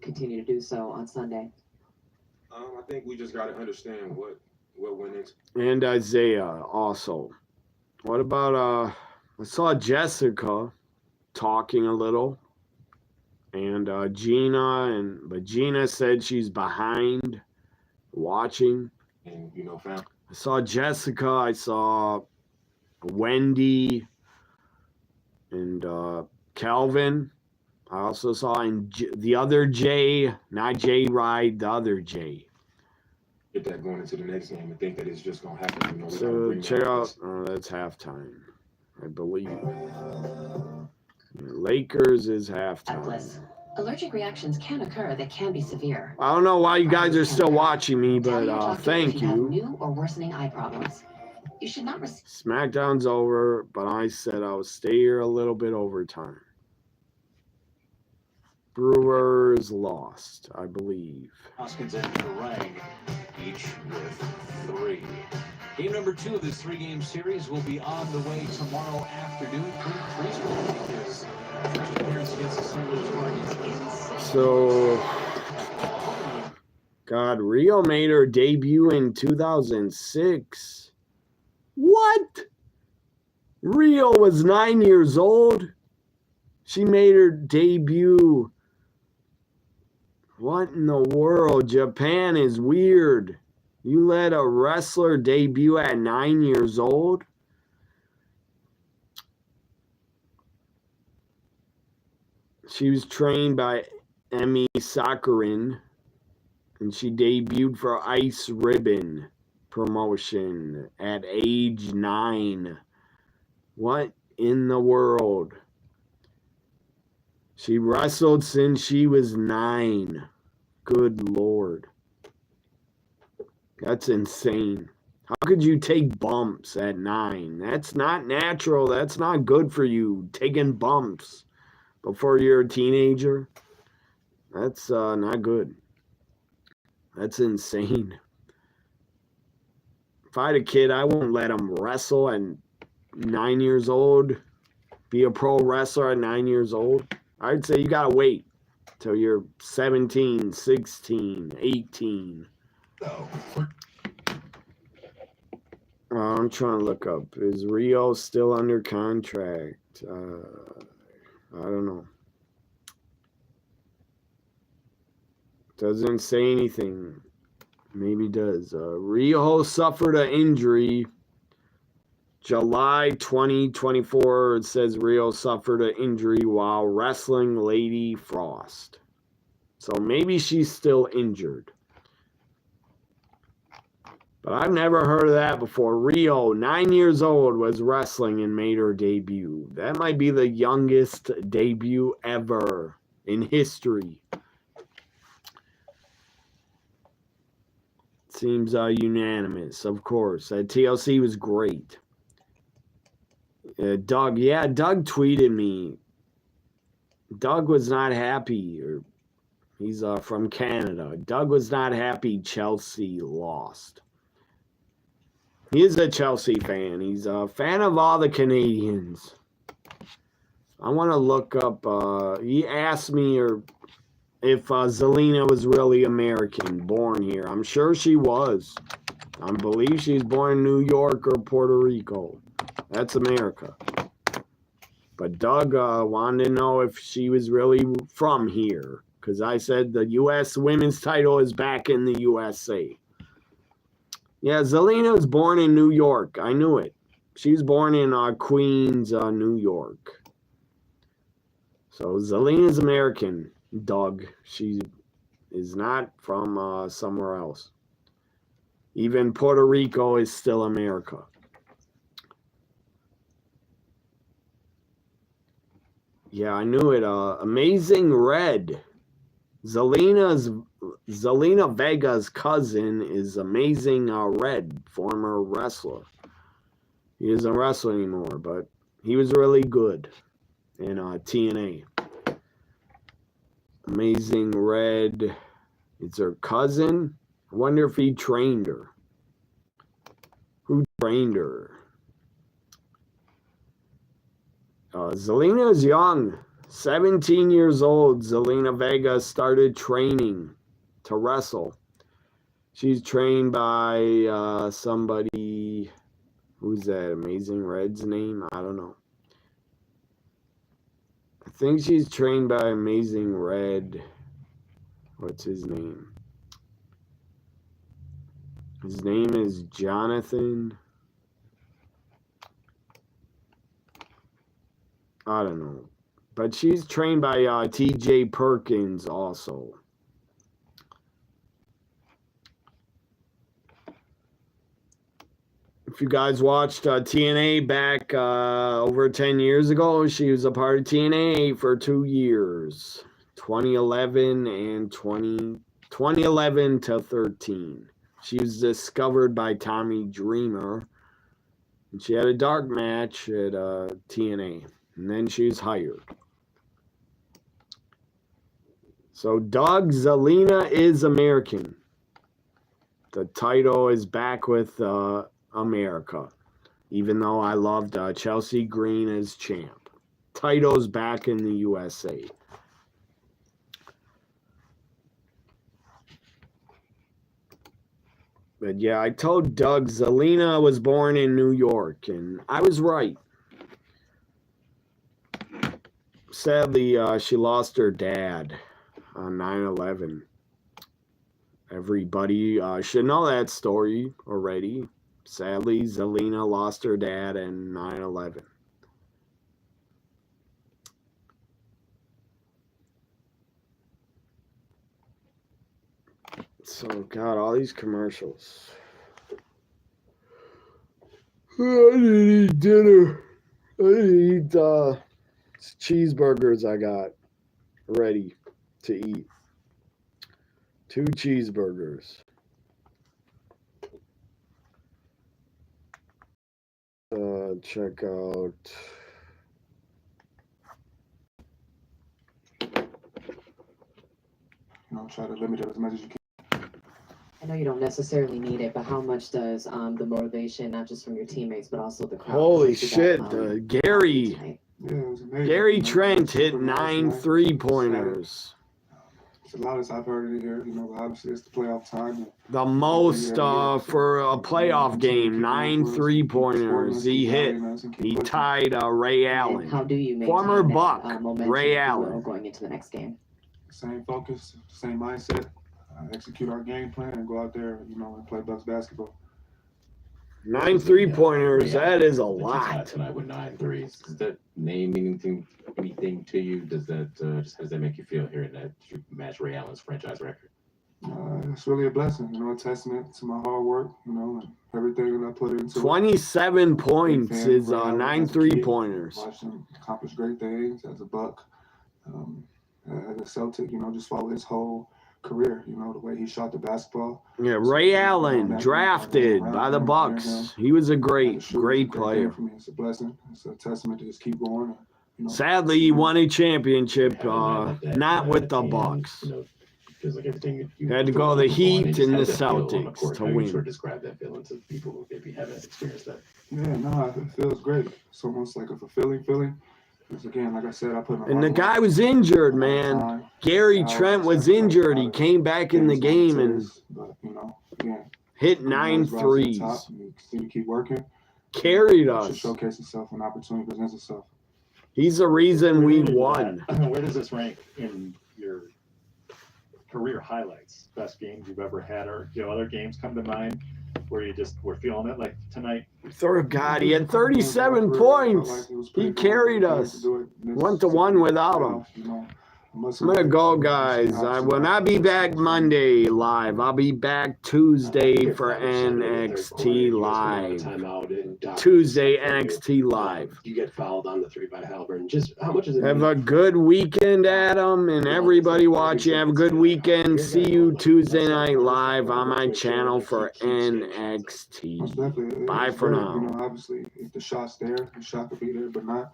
Continue to do so on Sunday. I think we just got to understand what went into. And Isaiah also. What about I saw Jessica talking a little. And Gina, but Gina said she's behind watching. And fam. I saw Jessica, I saw Wendy and Calvin. I also saw the other Jay, not Jay Ride, the other Jay. Get that going into the next game and think that it's just going to happen. So check out, that's halftime, I believe. Lakers is halftime. Allergic reactions can occur that can be severe. I don't know why you guys are still watching me, but thank you. New or worsening eye problems. You should not receive. Smackdown's over, but I said I'll stay here a little bit overtime. Brewers lost, I believe. Hoskins and Kerrang, each with 3. Game number 2 of this 3-game series will be on the way tomorrow afternoon. His first appearance against the St. Louis Cardinals. So, God, Rio made her debut in 2006. What? Rio was 9 years old. She made her debut. What in the world? Japan is weird. You let a wrestler debut at 9 years old? She was trained by Emi Sakharin, and she debuted for Ice Ribbon promotion at age 9. What in the world? She wrestled since she was 9. Good Lord. That's insane. How could you take bumps at 9? That's not natural. That's not good for you, taking bumps before you're a teenager. That's not good. That's insane. If I had a kid, I wouldn't let him wrestle at 9 years old, be a pro wrestler at 9 years old. I'd say you got to wait till you're 17, 16, 18. I'm trying to look up. Is Rio still under contract? I don't know. Doesn't say anything. Maybe does. Rio suffered an injury. July 2024, it says Rio suffered an injury while wrestling Lady Frost. So maybe she's still injured. But I've never heard of that before. Rio, 9 years old, was wrestling and made her debut. That might be the youngest debut ever in history. Seems unanimous, of course. That TLC was great. Doug. Yeah, Doug tweeted me. Doug was not happy. He's from Canada. Doug was not happy Chelsea lost. He is a Chelsea fan. He's a fan of all the Canadians. I want to look up. He asked me if Zelina was really American, born here. I'm sure she was. I believe she's born in New York or Puerto Rico. That's America. But Doug wanted to know if she was really from here. Because I said the U.S. women's title is back in the USA. Yeah, Zelina was born in New York. I knew it. She was born in Queens, New York. So Zelina's American, Doug. She is not from somewhere else. Even Puerto Rico is still America. Yeah, I knew it. Amazing Red. Zelina Vega's cousin is Amazing Red, former wrestler. He doesn't wrestle anymore, but he was really good in TNA. Amazing Red. It's her cousin. I wonder if he trained her. Who trained her? Zelina is young. 17 years old. Zelina Vega started training to wrestle. She's trained by somebody. Who's that? Amazing Red's name? I don't know. I think she's trained by Amazing Red. What's his name? His name is Jonathan. I don't know. But she's trained by TJ Perkins also. If you guys watched TNA back over 10 years ago, she was a part of TNA for 2 years. 2011 and 2011 to 13. She was discovered by Tommy Dreamer. And she had a dark match at TNA. And then she was hired. So Doug, Zelina is American. The title is back with America. Even though I loved Chelsea Green as champ. Title's back in the USA. But yeah, I told Doug Zelina was born in New York, and I was right. Sadly, she lost her dad on 9/11. Everybody should know that story already. Sadly, Zelina lost her dad in 9/11. So, God, all these commercials. I didn't eat dinner. I didn't eat cheeseburgers I got ready to eat. 2 cheeseburgers. Check out. Try to limit it as much as you can. I know you don't necessarily need it, but how much does the motivation, not just from your teammates, but also the crowd? Holy shit, Gary. Yeah, Gary Trent hit 9 3-pointers. It's the loudest I've heard it here. Obviously it's the playoff time. The most for a playoff game, 9 3-pointers he hit. He tied Ray Allen. How do you former Buck, Ray Allen. Going into the next game? Same focus, same mindset. Execute our game plan and go out there, and play Bucks basketball. 9 3-pointers, that is a lot. Tonight with 9 threes. Does that name anything to you? Does that how does that make you feel hearing that you match Ray Allen's franchise record? It's really a blessing, a testament to my hard work, and everything that I put into 27 points is 9 3-pointers. Watched him accomplish great things as a Buck, as a Celtic, just follow his whole career. You know, the way he shot the basketball. Yeah, Ray Allen, drafted by the Bucks. He was a great player. For me, it's a blessing. It's a testament to just keep going. You know, Sadly, he won a championship, not with the Bucks. Feels like everything you Had to go the Heat and the Celtics to win. Sort of describe that feeling to people who maybe haven't experienced that. Yeah, no, it feels great. It's almost like a fulfilling feeling. Because again, like I said, I put in a And lot the of guy work, was injured, a lot of man. time, Gary hours, Trent was sacrifice, injured. a He lot of came back in the things on game and tears, but, you know, again, hit you 9 always rise to the threes. top and you continue to keep working. Carried To us. showcase itself when opportunity presents itself. He's the reason we won. Where does this rank in your career highlights? Best games you've ever had, or other games come to mind where you just were feeling it, like tonight? God, he had 37 points. He carried us. 1-1 without him. I'm gonna go, guys. I will not be back Monday live. I'll be back Tuesday for NXT Live. Tuesday NXT Live. You get fouled on the 3 by Halberd. Just how much is it? Have a good weekend, Adam, and everybody watching. Have a good weekend. See you Tuesday night live on my channel for NXT. Bye for now. You know, obviously, if the shot's there, the shot could be there, but not.